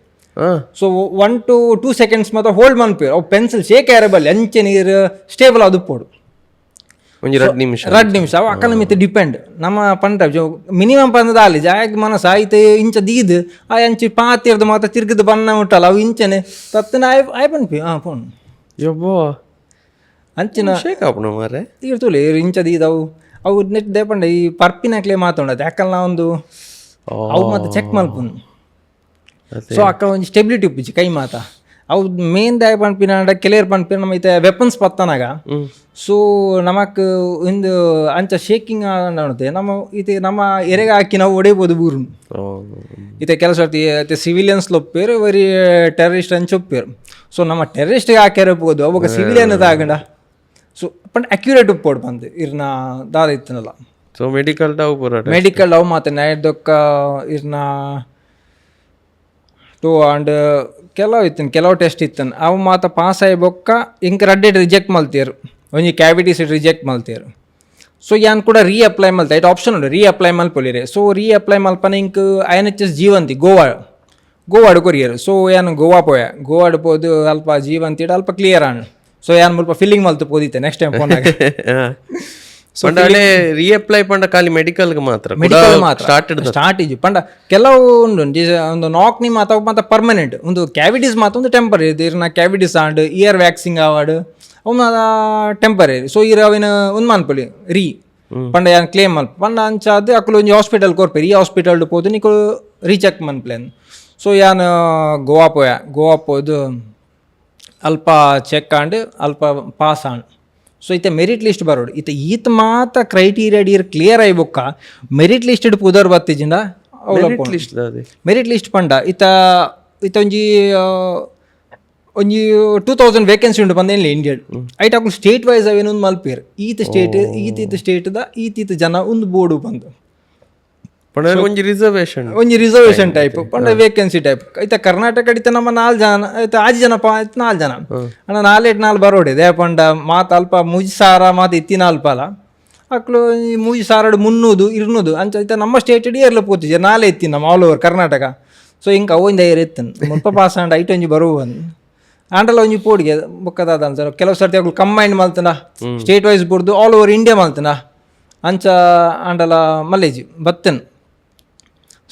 ಸೊ 1 to 2 seconds ಮಾತ್ರ ಹೋಲ್ಡ್ ಮನ್ಪೇರು. ಅವು ಪೆನ್ಸಿಲ್ ಶೇಕ್ ಆಯರ ಬಲ್ಲಿ ಅಂಚೆ ನೀರು ಸ್ಟೇಬಲ್ ಅದು ಪೋಡು ಒಂಜಿ 2 ನಿಮಿಷ ಅವು ಅಕ್ಕನ ಮಿತ್ತ ಡಿಪೆಂಡ್ ನಮ್ಮ ಪಂಡ ಮಿನಿಮಮ್ ಪಂದದ ಅಲ್ಲಿ ಜಾಗ ಮನಸ್ಸು ಆಯ್ತು ಇಂಚ ದೀದ್ ಆ ಅಂಚಿ ಪಾತಿರ್ದು ಮಾತ್ರ ತಿರ್ಗಿದ್ದು ಬಣ್ಣ ಉಂಟಲ್ಲ ಅವು ಇಂಚನೆ ತತ್ತನ ಆಯ್ ಪನ್ಪಿ ಫೋನ್ ಯಬ್ಬೋ ಅಂಚಿನ ಶೇಕ್ ಆಪಣ ಮಾರೆ ಇರ್ತೂಲೆ ಇಂಚ ದೀದ್ ಅವು ನೆಟ್ ದೇಪಂಡ ಈ ಪರ್ಪಿನಕ್ಲೆ ಮಾತಾಡೋದು ಯಾಕಲ್ಲ ಒಂದು ಅವು ಮತ್ತೆ ಚೆಕ್ ಮಲ್ಪುನು. ಸೊ ಅಕ್ಕ ಒಂದು ಸ್ಟೆಬಿಲಿಟಿ ಉಪ್ಪಿಜಿ ಕೈ ಮಾತ ಅವು ಮೇನ್ ದಾಯ ಪನ್ಪಿನ ಕೆಲೇರ್ ಪನ್ಪಿನ ನಮ್ಮ ಇತ್ತೆ ವೆಪನ್ಸ್ ಪತ್ತನಾಗ. ಸೊ ನಮಕ್ ಒಂದು ಅಂಚ ಶೇಕಿಂಗ್ ಅನ್ನೋದೆ ನಮ್ಮ ಇದು ನಮ್ಮ ಎರೆಗ ಹಾಕಿ ನಾವು ಹೊಡೆಯಬೋದು ಬೂರು ಇತ್ತೆ ಕೆಲಸ ಇತ್ತೆ ಸಿವಿಲಿಯನ್ಸ್ ಒಪ್ಪೇರು ಬರೀ ಟೆರರಿಸ್ಟ್ ಅಂಚ ಒಪ್ಪೇರು. ಸೊ ನಮ್ಮ ಟೆರರಿಸ್ಟ್ಗೆ ಹಾಕ್ಯಾರಬಹುದು ಅವಾಗ ಸಿವಿಲಿಯನ್ ತಾಗಂಡ. ಸೊ ಪಂಡ್ ಅಕ್ಯುರೇಟ್ ಉಪ್ಪೋಡು ಬಂದು ಇರ್ನ ದಾದ ಇತ್ತನಲ್ಲ. ಸೊ ಮೆಡಿಕಲ್ ಅವು ಮಾತ ನೈಡ್ದೊಕ್ಕ ಇರ್ನ ಟು ಆ್ಯಂಡ್ ಕೆಲವು ಇತ್ತನು ಕೆಲವು ಟೆಸ್ಟ್ ಇತ್ತನು ಅವು ಮಾತ ಪಾಸ್ ಆಗಿ ಬೊಕ್ಕ ಇಂಕ ರಡ್ಡೇಟ್ ರಿಜೆಕ್ಟ್ ಮಲ್ತೀರು, ಒಂಜಿ ಕ್ಯಾವಿಟೀಸ್ ರಿಜೆಕ್ಟ್ ಮಲ್ತೀರು. ಸೊ ಯಾನ್ ಕೂಡ ಅಪ್ಲೈ ಮಲ್ತ ಐಟ್ ಆಪ್ಷನ್ ಉಂಡು ಅಪ್ಲೈ ಮಲ್ಪೊಲಿರೆ. ಸೊ ಅಪ್ಲೈ ಮಲ್ಪನ ಇಂಕ್ INHS ಜೀವಂತಿ ಗೋವಾಡು ಕೊರಿಯರು. ಸೊ ಯಾನು ಗೋವಾಡು ಪೋದು ಅಲ್ಪ ಜೀವಂತಿ ಅಲ್ಪ ಕ್ಲಿಯರ್ ಆಣ್. ಸೊ ಯಾನ್ ಮುಲ್ಪ ಫಿಲ್ಲಿಂಗ್ ಮಲ್ತು ಪೋದಿತ್ತೆ ನೆಕ್ಸ್ಟ್ ಟೈಮ್ ಫೋನ್ ರೀಅಪ್ಲೈ ಪಂಡ ಖಾಲಿ ಮೆಡಿಕಲ್ ಮಾತ್ರ ಸ್ಟಾರ್ಟ್ ಇಜು ಪಂಡ ಕೆಲವು ಉಂಡು ಒಂದು ನಾಕ್ನಿ ಮಾತ ಮಾತ ಪರ್ಮನೆಂಟ್ ಒಂದು ಕ್ಯಾವಿಟೀಸ್ ಮಾತ ಒಂದು ಟೆಂಪರರಿ ಇರ್ನ ಕ್ಯಾವಿಟೀಸ್ ಆಂಡ್ ಇಯರ್ ವ್ಯಾಕ್ಸಿಂಗ್ ಆವಾಡು ಅವು ಟೆಂಪರರಿ. ಸೊ ಅವಿನ ಒಂದು ಮಾನ್ಪೊಲಿ ಪಂಡ ಯಾನ್ ಕ್ಲೇಮ್ ಮಲ್ಪ ಪಂಡ ಅಂಚ ಅದು ಅಕ್ಕಲು ಒಂಜಿ ಹಾಸ್ಪಿಟಲ್ ಕೊರ್ಪೇರಿ, ಈ ಹಾಸ್ಪಿಟಲ್ ಪೋದು ನಿಕು ರೀಚೆಕ್ ಮನ್ಪ್ಲೇನ್. ಸೊ ಯಾನ್ ಗೋವಾ ಪೋದು ಅಲ್ಪ ಚೆಕ್ ಆಂಡ್ ಅಲ್ಪ ಪಾಸ್ ಆಂಡ್. ಸೊ ಇತ್ತೆ ಮೆರಿಟ್ ಲಿಸ್ಟ್ ಬರೋಡು ಈತ ಮಾತ ಕ್ರೈಟೀರಿಯಾ ಡೀರ್ ಕ್ಲಿಯರ್ ಆಗಿ ಬೊಕ್ಕ ಮೆರಿಟ್ ಲಿಸ್ಟ್ ಪುದರ್ ಬತ್ತಿಜಿಂದ ಮೆರಿಟ್ ಲಿಸ್ಟ್ ಪಂಡ ಇತ್ತ ಒಂಜಿ 2000 ವೇಕೆನ್ಸಿ ಉಂಟು ಬಂದೇನಿಲ್ಲ ಇಂಡಿಯಾ ಐಟ್ ಹಾಕೊಂಡು ಸ್ಟೇಟ್ ವೈಸ್ ಅವೇನೊಂದು ಮಲ್ಪೇರು ಈತ ಸ್ಟೇಟ್ದ ಈತ ಜನ ಒಂದು ಬೋರ್ಡು ಬಂದು ಒಂಜಿ ರಿಸರ್ವೇಷನ್ ಟೈಪ್ ಪಂಡ ವೇಕೆನ್ಸಿ ಟೈಪ್ ಐತ ಕರ್ನಾಟಕ ಇತ್ತ ನಮ್ಮ 4 ಜನ ಐತ 6 ಜನ 4 ಜನ ಅಣ್ಣ 4 ಬರೋಡೆ ದೇ ಪಂಡ ಮಾತು ಅಲ್ಪ ಮುಜಿಸಾರ ಮಾತು ಇತ್ತಿನ ಅಲ್ಪಲ ಅಕ್ಲು ಮುಜಿಸಾರಡು 300-200 ಅಂಚ ಐತ ನಮ್ಮ ಸ್ಟೇಟ್ ಇಯರ್ಲ ಪೋತಿಜೆ 4 ಎತ್ತಿ ನಮ್ಮ ಆಲ್ ಓವರ್ ಕರ್ನಾಟಕ. ಸೊ ಹಿಂಗೆ ಅವೊಂದು ಎತ್ತನು ಮುಲ್ಪ ಪಾಸ್ ಆಂಡ ಐಟ್ ಒಂಜಿ ಬರುವ ಆಂಡಲ್ಲ ಒಂಜಿ ಪೋಡಿಗೆ ಬೊಕ್ಕದಾದ ಅನ್ಸ ಕೆಲವು ಸರ್ತಿ ಅಕ್ಲು ಕಂಬೈಂಡ್ ಮಲ್ತನ ಸ್ಟೇಟ್ ವೈಸ್ ಬೋರ್ದು ಆಲ್ ಓವರ್ ಇಂಡಿಯಾ ಮಲ್ತನ ಅಂಚ ಆಂಡಲ ಮಲ್ಲೇಜಿ ಬತ್ತನು.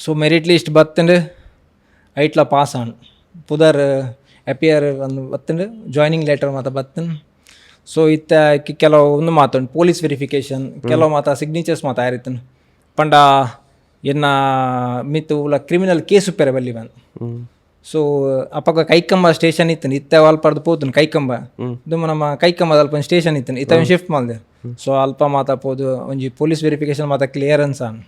ಸೊ ಮೆರಿಟ್ ಲಿಸ್ಟ್ ಬತ್ತಂಡು ಐಟ್ಲ ಪಾಸ್ ಆಣ್ ಪುದರ್ ಅಪಿಯರ್ ಒಂದು ಬತ್ತಂಡು ಜಾಯ್ನಿಂಗ್ ಲೆಟರ್ ಮಾತ ಬತ್ತನ್. ಸೊ ಇತ್ತ ಕೆಲವು ಒಂದು ಮಾತುಂಡು ಪೊಲೀಸ್ ವೆರಿಫಿಕೇಷನ್ ಕೆಲವು ಮಾತ ಸಿಗ್ನೇಚರ್ಸ್ ಮಾತ ಆರಿತ್ತನು ಪಂಡ ಎನ್ನ ಮಿತ್ತು ಕ್ರಿಮಿನಲ್ ಕೇಸು ಪೆರೆ ಬಲ್ಲಿ ಬಂದು. ಸೊ ಅಪ್ಪಗ ಕೈಕಂಬ ಸ್ಟೇಷನ್ ಇತ್ತನು ಇತ್ತ ಅಲ್ಪರ್ದು ಪೋತನು ಕೈಕಂಬ ಇದು ನಮ್ಮ ಕೈಕಂಬದ ಅಲ್ಪ ಸ್ಟೇಷನ್ ಇತ್ತನು ಇತ್ತ ಶಿಫ್ಟ್ ಮಾಡಿದೆ. ಸೊ ಅಲ್ಪ ಮಾತ ಪೋದು ಒಂಜಿ ಪೊಲೀಸ್ ವೆರಿಫಿಕೇಷನ್ ಮಾತ ಕ್ಲಿಯರೆನ್ಸ್ ಆನ್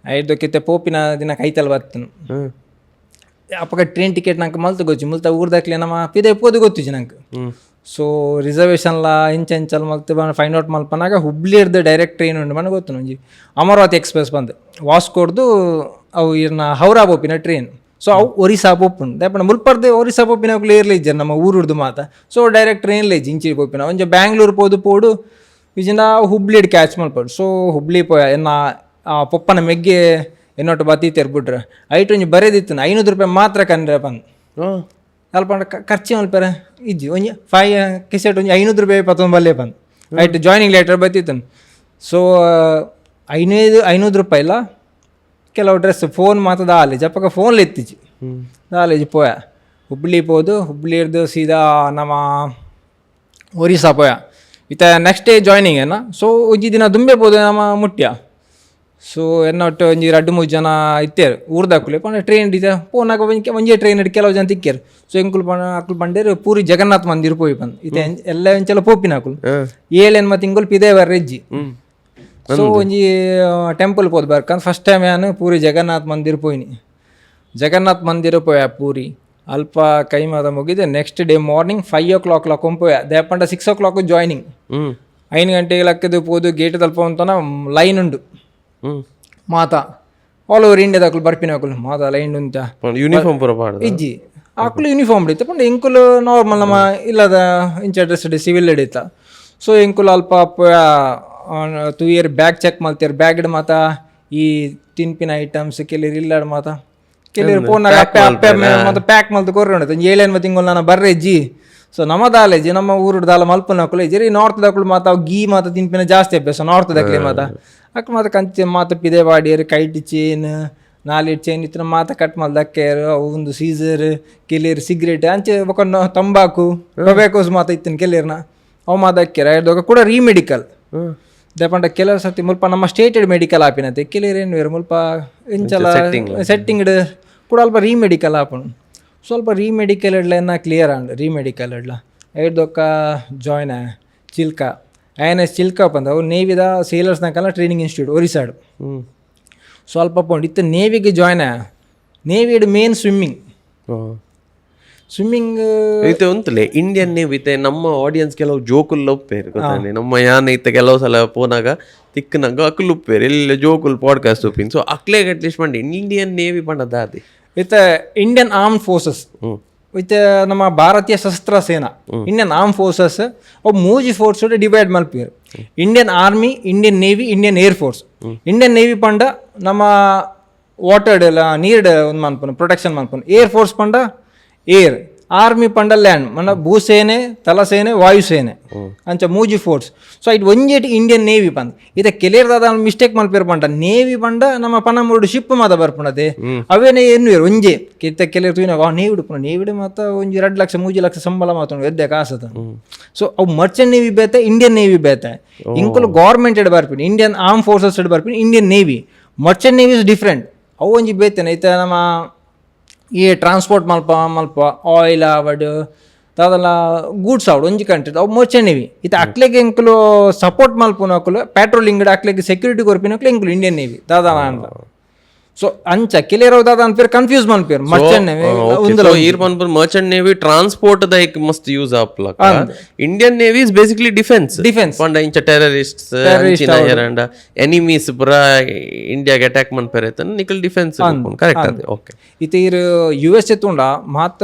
ಐದಕ್ಕಿತ್ತೆ ಪೋಪಿನ ದಿನ ಕೈತಲ್ ಬರ್ತನು ಅಪ್ಪಗ ಟ್ರೈನ್ ಟಿಕೆಟ್ ನಂಗೆ ಮಲ್ತು ಗೊಚ್ಚು ಮುಲ್ತ ಊರ್ದಾಕ್ಲೆ ನಮ್ಮ ಪಿದೆ ಪೋದು ಗೊತ್ತಿಜಿ ನಂಗೆ. So ರಿಸರ್ವೇಷನ್ಲ ಇಂಚಲ್ ಮಲ್ತು find out ಮಲ್ಪನಾಗ ಹುಬ್ಳಿರ್ದು direct train ಉಂಡು ಮನೆ ಗೊತ್ತು ನಂಜಿ ಅಮರಾವತಿ ಎಕ್ಸ್ಪ್ರೆಸ್ ಬಂದು ವಾಸ್ಕೋಡ್ದು ಅವು ಇರ್ನ ಹೌರಾ ಬೋಪಿನ ಟ್ರೈನ್. ಸೊ ಅವು ಒರಿಸ್ಸಾ ಪೋಪುಂಡು ದಾಯಪಂಡ ಮುಲ್ಪರ್ದು ಒರಿಸ್ಸಾ ಪೋಪಿನಕುಲು ಏರ್ಲ ಇಜ್ಜರು ನಮ್ಮ ಊರುಡ್ದು ಮಾತ ಸೊ ಡೈರೆಕ್ಟ್ ಟ್ರೈನ್ಲ ಇಜ್ಜಿ ಇಂಚಿ ಪೋಪಿನ ಒಂಜ ಬ್ಯಾಂಗ್ಳೂರು ಪೋಡು ಇಜಿಂದ ಹುಬ್ಳಿಡ್ ಕ್ಯಾಚ್ ಮಲ್ಪಡು ಸೊ ಹುಬ್ಳಿ ಪೋಯ ಎನ್ನ ಪೊಪ್ಪನ ಮೆಗ್ಗೆ ಎನ್ನೊಟ್ಟು ಬತ್ತೀತೇರು ಬಿಟ್ರೆ ಐಟ್ ಒಂಜಿ ಬರೆದಿತ್ತು 500 ರೂಪಾಯಿ ಮಾತ್ರ ಕಂಡ್ರೆ ಬಂದು ಅಲ್ಪ ಖರ್ಚು ಮಲ್ಪರ ಇಜ್ಜಿ ಒಂಜಿ 5 ಕಿಸೆಟ್ ಒಂಜಿ 500 ರೂಪಾಯಿ ಪತ್ತೊಂದು ಬಲ್ಲೆ ಬಂದು ಐಟ್ ಜಾಯ್ನಿಂಗ್ ಲೆಟರ್ ಬತ್ತಿತ್ತು ಸೊ 500 ರೂಪಾಯಿ ಇಲ್ಲ ಕೆಲವು ಡ್ರೆಸ್ ಫೋನ್ ಮಾತ್ರ ದಾಲೆ ಜಪ್ಪಕ ಫೋನ್ಲಿ ಎತ್ತಿಜಿ ದಾಲೇಜಿ ಪೋಯ ಹುಬ್ಳಿ ಪೋದು ಹುಬ್ಳಿ ಹಿಡ್ದು ಸೀದಾ ನಮ್ಮ ಒರಿಸ್ಸಾ ಪೋಯ ಇತ್ತ ನೆಕ್ಸ್ಟ್ ಡೇ ಜಾಯ್ನಿಂಗ್ ಏನ ಸೊ ಒಂಜಿ ದಿನ ದುಂಬೆ ಪೋದು ನಮ್ಮ ಮುಟ್ಟ್ಯ ಸೊ ಎನ್ನೊಟ್ಟು ಒಂಜಿ 2-3 ಜನ ಇತ್ತೇರು ಊರ್ದಾಕುಲೆ ಪಂಡ ಟ್ರೈನ್ ಹಿಡಿದ ಪೋನಾಗ ಒಂಜೇ ಟ್ರೈನ್ ಹಿಡಿ ಕೆಲವು ಜನ ತಿಕ್ಕೇರು ಸೊ ಎಂಕುಲು ಅಕುಲು ಪಂಡೇರು ಪೂರಿ ಜಗನ್ನಾಥ್ ಮಂದಿರ ಪೋಯಿ ಬಂದು ಇತ್ತ ಎಲ್ಲ ಎಂಚೆಲ್ಲ ಪೋಪಿನಾಕುಲು 7 ತಿಂಗಳು ಪಿದೇವರ ರೆಜ್ಜಿ ಸೊ ಒಂಜಿ ಟೆಂಪಲ್ ಪೋದು ಬರ್ಕಂದ್ ಫಸ್ಟ್ ಟೈಮ್ ಯಾನು ಪೂರಿ ಜಗನ್ನಾಥ್ ಮಂದಿರ ಪೋಯ್ನಿ ಜಗನ್ನಾಥ್ ಮಂದಿರ ಪೋಯ ಪೂರಿ ಅಲ್ಪ ಕೈಮಾದ ಮುಗಿದು next day morning 5 o'clock ಕೊಂಪೋಯ ದೇಪಂಡ 6 o'clock joining 5 ಗಂಟೆಗೆ ಲಕ್ಕದು ಪೋದು ಗೇಟ್ ತಲ್ಪ ಅಂತನ ಲೈನ್ ಉಂಡು ಮಾತ ಆಲ್ ಓವರ್ ಇಂಡಿಯಾದಾಕುಲು ಬರ್ಪಿನಾಕುಲು ಮಾತ ಲೈನ್ ಉಂಟ ಯೂನಿಫಾರ್ಮ್ ಪೂರ ಪಾಡ್ದ ಇಜ್ಜಿ ಆಕುಲು ಯೂನಿಫಾರ್ಮ್ ಹಿಡಿತ ಪಂಡ ಎಂಕುಲು ನಾರ್ಮಲ್ ನಮ್ಮ ಇಲ್ಲದ ಇಂಚ ಡ್ರೆಸ್ ಹಿಡಿ ಸಿವಿಲ್ ಹಿಡಿತ ಸೊ ಎಂಕುಲು ಅಲ್ಪ 2 year ಬ್ಯಾಗ್ ಚೆಕ್ ಮಾಡ್ತಾರೆ ಬ್ಯಾಗ್ ಹಿಡ್ ಮಾತ ಈ ತಿನ್ಪಿನ ಐಟಮ್ಸ್ ಕೆಲರು ಇಲ್ಲಾಡ ಮಾತ ಕೆಲವರು ಫೋನ್ನಾಗ ಮತ್ತೆ ಪ್ಯಾಕ್ ಮಲ್ತು ಕೊರ್ರೆ ಉಂಟು 7 ತಿಂಗಳು ನಾನು ಬರ್ರೆ ಜಿ ಸೊ ನಮ್ಮ ದಾಲೇಜಿ ನಮ್ಮ ಊರು ದಾಲ ಮಲ್ಪನಾಕುಲು ಇಜ್ಜಿ ನಾರ್ತ್ ದಾಕುಲು ಮಾತ ಅವು ಗೀ ಮಾತ ತಿನ್ಪಿನ ಜಾಸ್ತಿ ಅಭ್ಯಾಸ ನಾರ್ತ್ ದಾಕ್ಲೆ ಮಾತ ಅಕ್ಕ ಮಾತ ಕಂಚೆ ಮಾತ ಪಿದೆ ಬಾಡಿಯರು ಕೈಟ್ ಚೈನ್ 4 ಚೈನ್ ಇತ್ತು ಮಾತ ಕಟ್ ಮಲ್ದಕ್ಕೆರು ಅವು ಒಂದು ಸೀಸರ್ ಕೆಲರು ಸಿಗರೇಟ್ ಅಂಚೆ ಬೊಕ್ಕ ತಂಬಾಕು ಟೊಬ್ಯಾಕೋಸ್ ಮಾತ ಇತ್ತಿನ ಕೆಲರ್ನ ಅವು ಮಾತಕ್ಕೆರ ಇರ್ದಾಗ ಕೂಡ ರೀಮೆಡಿಕಲ್ ದೇಪಂಡ ಕೆಲವು ಸರ್ತಿ ಮುಲ್ಪ ನಮ್ಮ ಸ್ಟೇಟೆಡ್ ಮೆಡಿಕಲ್ ಆಪಿನತೆ ಕೆಲರು ಏನು ಬೇರೆ ಮುಲ್ಪ ಇಂಚಲ ಸೆಟ್ಟಿಂಗ್ ಕೂಡ ಅಲ್ಪ ರೀಮೆಡಿಕಲ್ ಆಪುಂಡು ಸ್ವಲ್ಪ ರೀಮೆಡಿಕಲ್ ಇಡ್ಲ clear and ರೀಮೆಡಿಕಲ್ idli ಐದೊಕ್ಕ ಜಾಯ್ನ Chilika INS ಚಿಲ್ಕ ಬಂದ ಅವು ನೇವಿದ ಸೇಲರ್ಸ್ನಾಕಲ್ಲ ಟ್ರೈನಿಂಗ್ ಇನ್ಸ್ಟಿಟ್ಯೂಟ್ ಒರಿಸ್ಸಾಡು ಸ್ವಲ್ಪ ಪೌಂಡ್ ಇತ್ತು ನೇವಿಗೆ ಜಾಯ್ನ ನೇವಿಡ್ ಮೇನ್ ಸ್ವಿಮ್ಮಿಂಗ್ ಐತೆ ಉಂತಲೆ ಇಂಡಿಯನ್ ನೇವಿ ಐತೆ ನಮ್ಮ ಆಡಿಯನ್ಸ್ ಕೆಲವು ಜೋಕುಲ್ ಒಪ್ಪೇರು ಗೊತ್ತಾನೆ ನಮ್ಮ ಯಾನ ಐತೆ ಕೆಲವು ಸಲ ಪೋನಾಗ ತಿಕ್ಕನಾಗ ಅಕ್ಲು ಉಪ್ಪೇರು ಎಲ್ಲ ಜೋಕುಲ್ ಪಾಡ್ಕಾಸ್ಟ್ ಒಪ್ಪಿನ ಸೊ ಅಕ್ಲೇಗೆ ಅಟ್ಲೀಸ್ಟ್ ಮಾಡಿ ಇಂಡಿಯನ್ ನೇವಿ ಪಂಡದ ಅದೇ with Indian arm forces with ನಮ್ಮ ಭಾರತೀಯ ಸಶಸ್ತ್ರ ಸೇನಾ ಇಂಡಿಯನ್ ಆರ್ಮ್ ಫೋರ್ಸಸ್ ಅವು 3 ಫೋರ್ಸ್ ಡಿವೈಡ್ ಮಲ್ಪೇರು Indian army Indian navy Indian air force Indian navy ಪಂಡ ನಮ್ಮ ವಾಟರ್ಡ್ ಎಲ್ಲ ನೀರ್ಡ್ ಒಂದು ಮನ್ಪನು ಪ್ರೊಟೆಕ್ಷನ್ ಮನ್ಪನು ಏರ್ ಫೋರ್ಸ್ ಪಂಡ ಏರ್ ಆರ್ಮಿ ಪಂಡ ಲ್ಯಾಂಡ್ మన ಭೂಸೇನೆ ತಲಸೇನೆ ವಾಯುಸೇನೆ ಅಂಚ 3 ಫೋರ್ಸ್ ಸೊ ಇಟ್ ಒಂಜೇಟ್ ಇಂಡಿಯನ್ ನೇವಿ ಪಂದ್ ಇದ ಕೆಲೇರ್ದಾದ ಮಿಸ್ಟೇಕ್ ಮಲ್ಪೇರು ಪಂಡ ನೇವಿ ಪಂಡ ನಮ್ಮ ಪನಮೂರು ಶಿಪ್ ಮಾತ ಬರ್ಪುಣದೆ ಅವೇನೇ ಏನು ಒಂಜೆ ಕೆತ್ತ ಕೆಲರು ತೂನ ನೇವಿಡು ಪುಣ ನೇವಿಡು ಮಾತ ಒಂಜಿ 2 ಲಕ್ಷ 3 ಲಕ್ಷ ಸಂಬಳ ಮಾತು ಎದ್ದೆ ಕಾಸದ ಸೊ ಅವು ಮರ್ಚೆಂಟ್ ನೇವಿ ಬೇತೆ ಇಂಡಿಯನ್ ನೇವಿ ಬೇತೆ ಇಂಕುಲು ಗೌರ್ಮೆಂಟ್ ಎಡ್ ಬರ್ಪಿನಿ ಇಂಡಿಯನ್ ಆರ್ಮ್ ಫೋರ್ಸಸ್ ಎಡ್ ಬರ್ಪಿನಿ Indian navy merchant navy is different ಅವು ಒಂಜಿ ಬೇತೇನೆ ಐತೆ ನಮ್ಮ ಈ ಟ್ರಾನ್ಸ್ಪೋರ್ಟ್ ಮಲ್ಪ ಆಯಿಲ್ ಆವಡು ಅದೆಲ್ಲ ಗೂಡ್ಸ್ ಆವಡು ಒಂಜಿ ಕಂಟ್ರಿ ಅವು ಮರ್ಚೆಂಟ್ ನೇವಿ ಇದು ಅಕ್ಲೆಗೆ ಎಂಕುಲು ಸಪೋರ್ಟ್ ಮಲ್ಪುನಕುಲು ಪೆಟ್ರೋಲಿಂಗ್ ಅಕ್ಲೆಗೆ ಸೆಕ್ಯೂರಿಟಿ ಕೊರ್ಪಿನಕುಲು ಎಂಕುಲು ಇಂಡಿಯನ್ ನೇವಿ ದಾದ ಅಂಡ ಸೊ ಅಂಚ ಕೆಲರು ದಾದ ಅನ್ಪೇರು ಕನ್ಫ್ಯೂಸ್ ಮಲ್ಪೇರು merchant navy merchant navy transport ದೈಕ್ ಮಸ್ತ್ ಯೂಸ್ ಆಪ್ಲಕ Indian navy is basically defence ಪಂಡ ಇಂಚ ಟೆರರಿಸ್ಟ್ಸ್ ಅಂಡ ಎನಿಮೀಸ್ ಪುರ ಇಂಡಿಯಾಗೆ ಅಟ್ಯಾಕ್ ಮನ್ಪೇರೆ ನಿಕಲ್ ಡಿಫೆನ್ಸ್ ಕರೆಕ್ಟ್ ಅದೇ ಓಕೆ ಇತೀರು USA ತುಂಡ ಮಾತ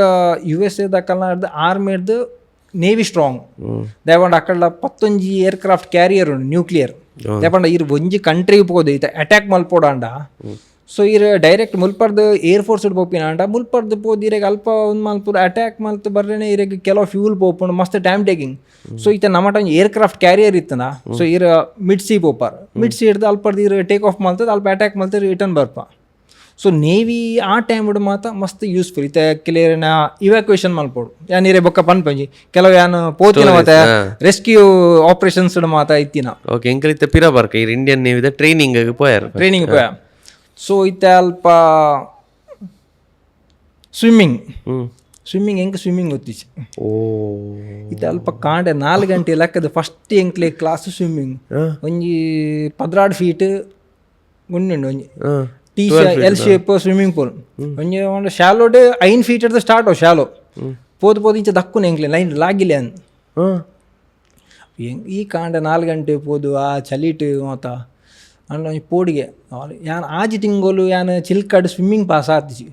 USA ದಕ್ಕಲ್ಲ ಆರ್ಮಿ ಹಿಡ್ದು ನೇವಿ ಸ್ಟ್ರಾಂಗ್ ದೇಪಂಡ ಅಕ್ಕಡ 11 ಏರ್ಕ್ರಾಫ್ಟ್ ಕ್ಯಾರಿಯರ್ ಉಂಡು ನ್ಯೂಕ್ಲಿಯರ್ ದೇಪಂಡ ಇರು ಒಂಜಿ ಕಂಟ್ರಿ ಪೋದು ಈತ ಅಟ್ಯಾಕ್ ಮಲ್ಪೋಡಾಂಡ ಸೊ ಇರು ಡೈರೆಕ್ಟ್ ಮುಲ್ಪರ್ದು ಏರ್ ಫೋರ್ಸ್ ಪೋಪಿನ ಅಂಡ ಮುಲ್ಪರ್ದು ಪೋದು ಇರೆಗೆ ಅಲ್ಪ ಒಂದು ಮಲ್ಪುರ ಅಟ್ಯಾಕ್ ಮಲ್ತು ಬರ್ರೇನೆ ಇರೆಗೆ ಕೆಲವು ಫ್ಯೂಲ್ ಪೋಪುಂಡು ಮಸ್ತ್ ಟೈಮ್ ಟೇಕಿಂಗ್ ಸೊ ಈತ ನಮ್ಮ ಟೈಮ್ ಏರ್ಕ್ರಾಫ್ಟ್ ಕ್ಯಾರಿಯರ್ ಇತ್ತನ ಸೊ ಇರು ಮಿಡ್ ಸಿ ಪೋಪಾರ್ ಮಿಡ್ ಸಿ ಹಿಡ್ದು ಅಲ್ಪರ್ದು ಇರು ಟೇಕ್ ಆಫ್ ಮಲ್ತದ ಅಲ್ಪ ಅಟ್ಯಾಕ್ ಮಲ್ತು ರಿಟರ್ನ್ ಬರ್ಪ ಸೊ ನೇವಿ ಆ ಟೈಮ್ ಹಿಡು ಮಾತ ಮಸ್ತ್ ಯೂಸ್ಫುಲ್ ಇತ್ತ ಕೆಲೇರನ ಇವ್ಯಾಕ್ಯುಯೇಷನ್ ಮಲ್ಪೋಡು ಯಾನಿರೆ ಬೊಕ್ಕ ಪನ್ಪಂಜಿ ಕೆಲವು ಯಾನು ಪೋತಿನ ಮತ್ತೆ ರೆಸ್ಕ್ಯೂ ಆಪರೇಷನ್ಸ್ ಮಾತ ಇತ್ತಿನ ಓಕೆ ಎಂಕಲಿತ್ತ ಪಿರ ಬರ್ಕ ಈ ಇಂಡಿಯನ್ ನೇವಿದ ಟ್ರೈನಿಂಗ್ ಟ್ರೈನಿಂಗ್ ಪೋಯ ಸೊ ಇತ್ತ ಅಲ್ಪ ಸ್ವಿಮ್ಮಿಂಗ್ ಹೆಂಗೆ ಸ್ವಿಮ್ಮಿಂಗ್ ಗೊತ್ತಿச்சு ಇದು ಅಲ್ಪ ಕಾಂಡೆ 4 ಗಂಟೆ ಲೆಕ್ಕದ ಫಸ್ಟ್ ಎಂಕ್ಲೆ ಕ್ಲಾಸ್ ಸ್ವಿಮ್ಮಿಂಗ್ ಒಂಜಿ 16 ಫೀಟ್ ಗುಂಡುಂಡು ಒಂಜಿ ಎಲ್ ಶೇಪ್ ಸ್ವಿಮ್ಮಿಂಗ್ ಪೂಲ್ ಒಂಜಿ ಒಂದು ಶಾಲೋಡ್ 5 ಫೀಟ್ ಹಿಡ್ದು ಸ್ಟಾರ್ಟ್ ಶಾಲೋ ಪೋದು ಇಂಚ ದಕ್ಕುನ ಎಂಕ್ಲೆ ಲೈನ್ ಲಾಗಿಲ್ಲ ಅಂದ್ ಈ ಕಾಂಡೆ 4 ಗಂಟೆ ಪೋದು ಆ ಚಲಿಟ್ ಮಾತ ಅಂಡ್ ಒಂಜಿ ಪೋಡಿಗೆ ಯಾನ್ ಆಜಿ ತಿಂಗೋಲು ಯಾನ್ ಚಿಲ್ಕಡ್ ಸ್ವಿಮ್ಮಿಂಗ್ ಪಾಸ್ ಆತಿಜಿ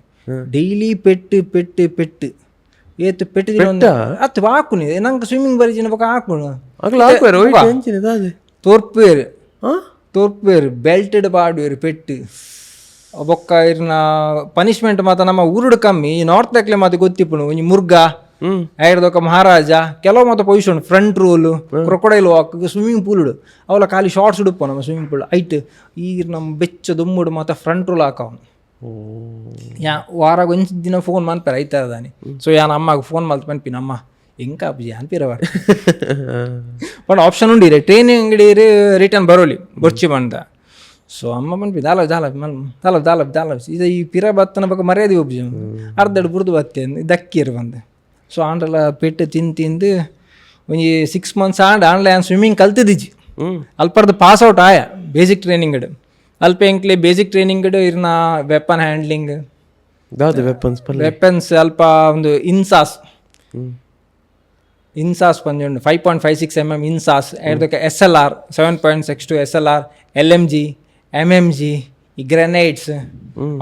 ಡೈಲಿ ಪೆಟ್ಟು ಏತು ಪೆಟ್ಟು ಅತ್ತು ಹಾಕುನಿ ನಂಗೆ ಸ್ವಿಮ್ಮಿಂಗ್ ಬರೀಜಿನ ಪಕ್ಕ ಹಾಕುನು ತೋರ್ಪೇರು ಬೆಲ್ಟೆಡ್ ಪಾಡುವೇರು ಪೆಟ್ಟು ಬೊಕ್ಕ ಇರ್ನ ಪನಿಷ್ಮೆಂಟ್ ಮಾತ ನಮ್ಮ ಊರುಡು ಕಮ್ಮಿ ಈ ನಾರ್ತ್ ಲೆಕ್ಲೆ ಮಾತು ಗೊತ್ತಿಪ್ಪುನು ಒಂಜಿ ಮುರ್ಗ ಐಡ್ದೊಕ್ಕ ಮಹಾರಾಜ ಕೆಲವು ಮಾತ position front roll crocodile walk swimming pool ಅವಲ ಖಾಲಿ ಶಾರ್ಟ್ಸ್ ಉಡುಪ ನಮ್ಮ ಸ್ವಿಮ್ಮಿಂಗ್ ಪೂಲ್ ಐಟ್ ಈಗ ನಮ್ಮ ಬೆಚ್ಚ ದುಮ್ಮುಡು ಮಾತ ಫ್ರಂಟ್ ರೋಲ್ ಹಾಕವನು ವಾರಾಗ ಒಂದ್ ದಿನ ಫೋನ್ ಮನ್ಪೇರ ಐತಾರ ದಾನಿ ಸೊ ಯಾನ ಅಮ್ಮಗೆ ಫೋನ್ ಮಲ್ತು ಮನ್ಪಿನ ಅಮ್ಮ ಹೆಂಗ ಅಪ್ಜಿ ಅನ್ಪಿರವ ಬಟ್ ಆಪ್ಷನ್ ಉಂಡಿರಿ ಟ್ರೈನಿಂಗ್ ಅಂಗಡಿ ರಿಟರ್ನ್ ಬರೋಲಿ ಬೊರ್ಚಿ ಬಂದ ಸೊ ಅಮ್ಮ ಮನ್ಪಿ ದಾಲಬ್ ಇದು ಈ ಪಿರ ಬತ್ತನ ಬಗ್ಗೆ ಮರ್ಯಾದೆ ಒಬ್ಬ ಅರ್ಧಡ್ ಬುರ್ದು ಬತ್ತೆ ದಕ್ಕಿರು ಬಂದೆ ಸೊ ಆಂಡ್ರೆಲ್ಲ ಪೆಟ್ಟು ತಿಂದು ಒಂಜಿ 6 months ಆನ್ಲೈನ್ ಸ್ವಿಮ್ಮಿಂಗ್ ಕಲ್ತಿದ್ದಿಜ್ಜಿ ಅಲ್ಪರ್ದು ಪಾಸ್ ಔಟ್ ಆಯ ಬೇಸಿಕ್ ಟ್ರೈನಿಂಗ್ ಅಲ್ಪ ಎಂಕ್ಲೆ ಬೇಸಿಕ್ ಟ್ರೈನಿಂಗ್ ಇರ್ನ ವೆಪನ್ ಹ್ಯಾಂಡ್ಲಿಂಗ್ ವೆಪನ್ಸ್ ಅಲ್ಪ ಒಂದು ಇನ್ಸಾಸ್ ಬಂದು 5.56 mm ಇನ್ಸಾಸ್ ಅದಕ್ಕೆ SLR 7.62 SLR LMG MMG ಈ ಗ್ರೆನೇಡ್ಸ್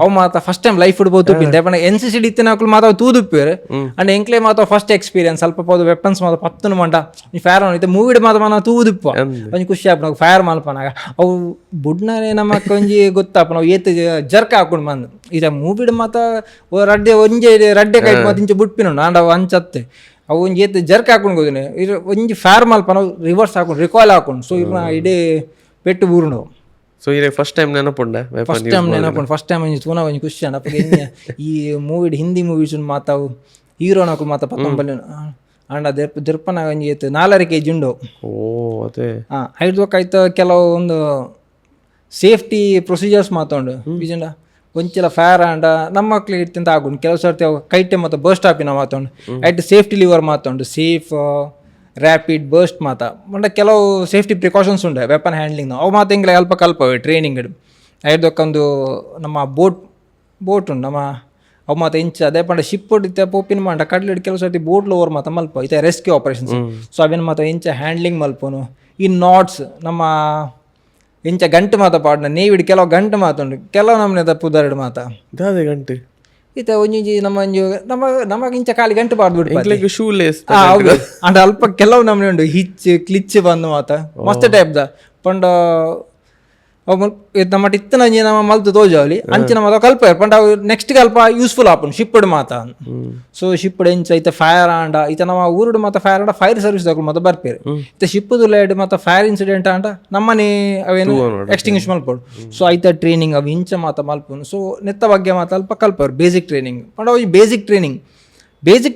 ಅವು ಮಾತ ಫಸ್ಟ್ ಟೈಮ್ ಲೈಫ್ ಇಡ್ಬೋದು ತುಪ್ಪಿಂದ NCC ಇತ್ತಿನ ಹಾಕಲು ಮಾತಾವ ತೂದುಪ್ಪೇರು ಅಂಡ್ ಎಂಕ್ಲೆ ಮಾತಾವ ಫಸ್ಟ್ ಎಕ್ಸ್ಪೀರಿಯನ್ಸ್ ಸ್ವಲ್ಪ ಪೋದು ವೆಪನ್ಸ್ ಮಾತ ಪತ್ತನ ಮಂಟ ಈ ಫೈರ್ ಆನ್ ಮೂವಿಡ್ ಮಾತ ಮನ ತೂದುಪ್ಪ ಒಂಜಿ ಖುಷಿ ಆಪ ನಾವು ಫೈರ್ ಮಲ್ಪನಾಗ ಅವು ಬುಡ್ನಾರೆ ನಮ್ಮ ಒಂಜಿ ಗೊತ್ತಾಪ ನಾವು ಏತ್ ಜರ್ಕ ಹಾಕೊಂಡು ಬಂದು ಈಗ ಮೂವಿಡ್ ಮಾತ ರಡ್ಡೆ ಕೈ ಮಾತ ಇಂಚೆ ಬುಟ್ಪಿನ ಆಂಡ ಅವು ಅಂಚತ್ತೆ ಅವು ಒಂಜಿ ಏತ್ ಜರ್ಕ ಹಾಕೊಂಡು ಹೋದಿನಿ ಇದು ಒಂಜಿ ಫೈರ್ ಮಲ್ಪ ನಾವು ರಿವರ್ಸ್ ಹಾಕೊಂಡು ರಿಕಾಲ್ ಹಾಕೊಂಡು ಸೊ ಇವ್ನ ಇಡೀ ಪೆಟ್ಟು ಬೂರ್ಣು ಸೊ ಇರೇ ಫಸ್ಟ್ ಟೈಮ್ ನೆನಪುಂಡ ಫಸ್ಟ್ ಟೈಮ್ ಒಂಜಿ ತೂನ ಒಂಜಿ ಖುಷಿ ಅನಪ್ಪ ಈ ಮೂವಿ ಹಿಂದಿ ಮೂವೀಸ್ ಮಾತಾವು ಹೀರೋನಕು ಮಾತ ಪತ್ತೊಂಬಲ್ಲಿ ಅಂಡ ದರ್ಪನ ಒಂಜಿ ಏತ್ 4 kg ಉಂಡು ಅದೇ ಐದು ಕೆಲವು ಒಂದು ಸೇಫ್ಟಿ ಪ್ರೊಸೀಜರ್ಸ್ ಮಾತಾಡು ಬೀಜಂಡ ಒಂಚಲ ಫೈರ್ ಆಂಡ ನಮ್ಮ ಮಕ್ಳಿಗೆ ಇರ್ತಿಂತ ಆಗುಂಡು ಕೆಲವು ಸರ್ತಿ ಕೈಟೆ ಮತ್ತು ಬರ್ಸ್ಟ್ ಆಪಿನ ಮಾತಾಡು ಐಟ್ ಸೇಫ್ಟಿ ಲಿವರ್ ಮಾತಾಡು ಸೇಫ್ ರ್ಯಾಪಿಡ್ ಬರ್ಸ್ಟ್ ಮಾತ ಮಂಡ ಕೆಲವು ಸೇಫ್ಟಿ ಪ್ರಿಕಾಷನ್ಸ್ ಉಂಡೆ ವೆಪನ್ ಹ್ಯಾಂಡ್ಲಿಂಗ್ ಅವು ಮಾತು ಹಿಂಗೆ ಅಲ್ಪ ಕಲ್ಪವೆ ಟ್ರೈನಿಂಗ್ ಐದಕ್ಕೊಂದು ನಮ್ಮ ಬೋಟ್ ಉಂಡು ನಮ್ಮ ಅವು ಮಾತು ಇಂಚ ಅದೇ ಪಂಡ ಶಿಪ್ ಇತ್ತೆ ಪೋಪಿನ ಮಾಡ ಕಡ್ಲಿಡ್ ಕೆಲವು ಸರ್ತಿ ಬೋಟ್ಲು ಓವರ್ ಮಾತ ಮಲ್ಪ ಇತ್ತೆ ರೆಸ್ಕ್ಯೂ ಆಪರೇಷನ್ಸ್ ಸೊ ಅವೇನು ಮಾತ ಇಂಚ ಹ್ಯಾಂಡ್ಲಿಂಗ್ ಮಲ್ಪನು ಈ ನಾಟ್ಸ್ ನಮ್ಮ ಇಂಚ ಗಂಟು ಮಾತ ಪಾಡ್ನ ನೇವಿಡ್ ಕೆಲವು ಗಂಟು ಮಾತುಂಡು ಕೆಲವು ನಮ್ಮನೆ ತಪ್ಪುದಾರಡು ಮಾತ ಗಂಟು ಈತ ಒಂಜಿ ನಮಗೆ ಇಂಚ ಕಾಲಿ ಗಂಟು ಪಾಡ್ಬಿಟ್ಟು ಶೂಲೇಸ್ ಅಂಡ್ ಅಲ್ಪ ಕೆಲವು ನಮ್ಮನೆ ಉಂಡು ಹಿಚ್ ಕ್ಲಿಚ್ ಬಂದು ಮಾತ ಮಸ್ತ್ ಟೈಪ್ ದ ಪಂಡ ನಮ್ಮ ಇತ್ತನ ನಮ್ಮ ಮಲ್ತು ತೋಜಾವಲಿ ಅಂಚಿನ ಮಾತ ಕಲ್ಪ ಪಂಡ ನೆಕ್ಸ್ಟ್ ಅಲ್ಪ ಯೂಸ್ಫುಲ್ ಆಪನ್ ಶಿಪ್ಪಡ್ ಮಾತ ಸೊ ಶಿಪ್ಪಡ್ ಎಂಚ ಈತ ಫೈರ್ ಆಂಡ ಈತ ನಮ್ಮ ಊರುಡು ಮಾತ ಫೈರ್ ಆಂಡ ಫೈರ್ ಸರ್ವಿಸ್ ತಗೊಂಡು ಮಾತ ಬರ್ಪೇರು ಈತ ಶಿಪ್ಪದು ಲೈಡ್ ಮಾತ ಫೈರ್ ಇನ್ಸಿಡೆಂಟ್ ಆಂಡ ನಮ್ಮನೆ ಅವೇನು ಎಕ್ಸ್ಟಿಂಗ್ವಿಷ್ ಮಲ್ಪಡು ಸೊ ಐತ ಟ್ರೈನಿಂಗ್ ಅವು ಇಂಚ ಮಾತ ಮಲ್ಪನು ಸೊ ನೆತ್ತ ಬಗ್ಗೆ ಮಾತ ಅಲ್ಪ ಕಲ್ಪರು ಬೇಸಿಕ್ ಟ್ರೈನಿಂಗ್ ಪಂಡ ಈ ಬೇಸಿಕ್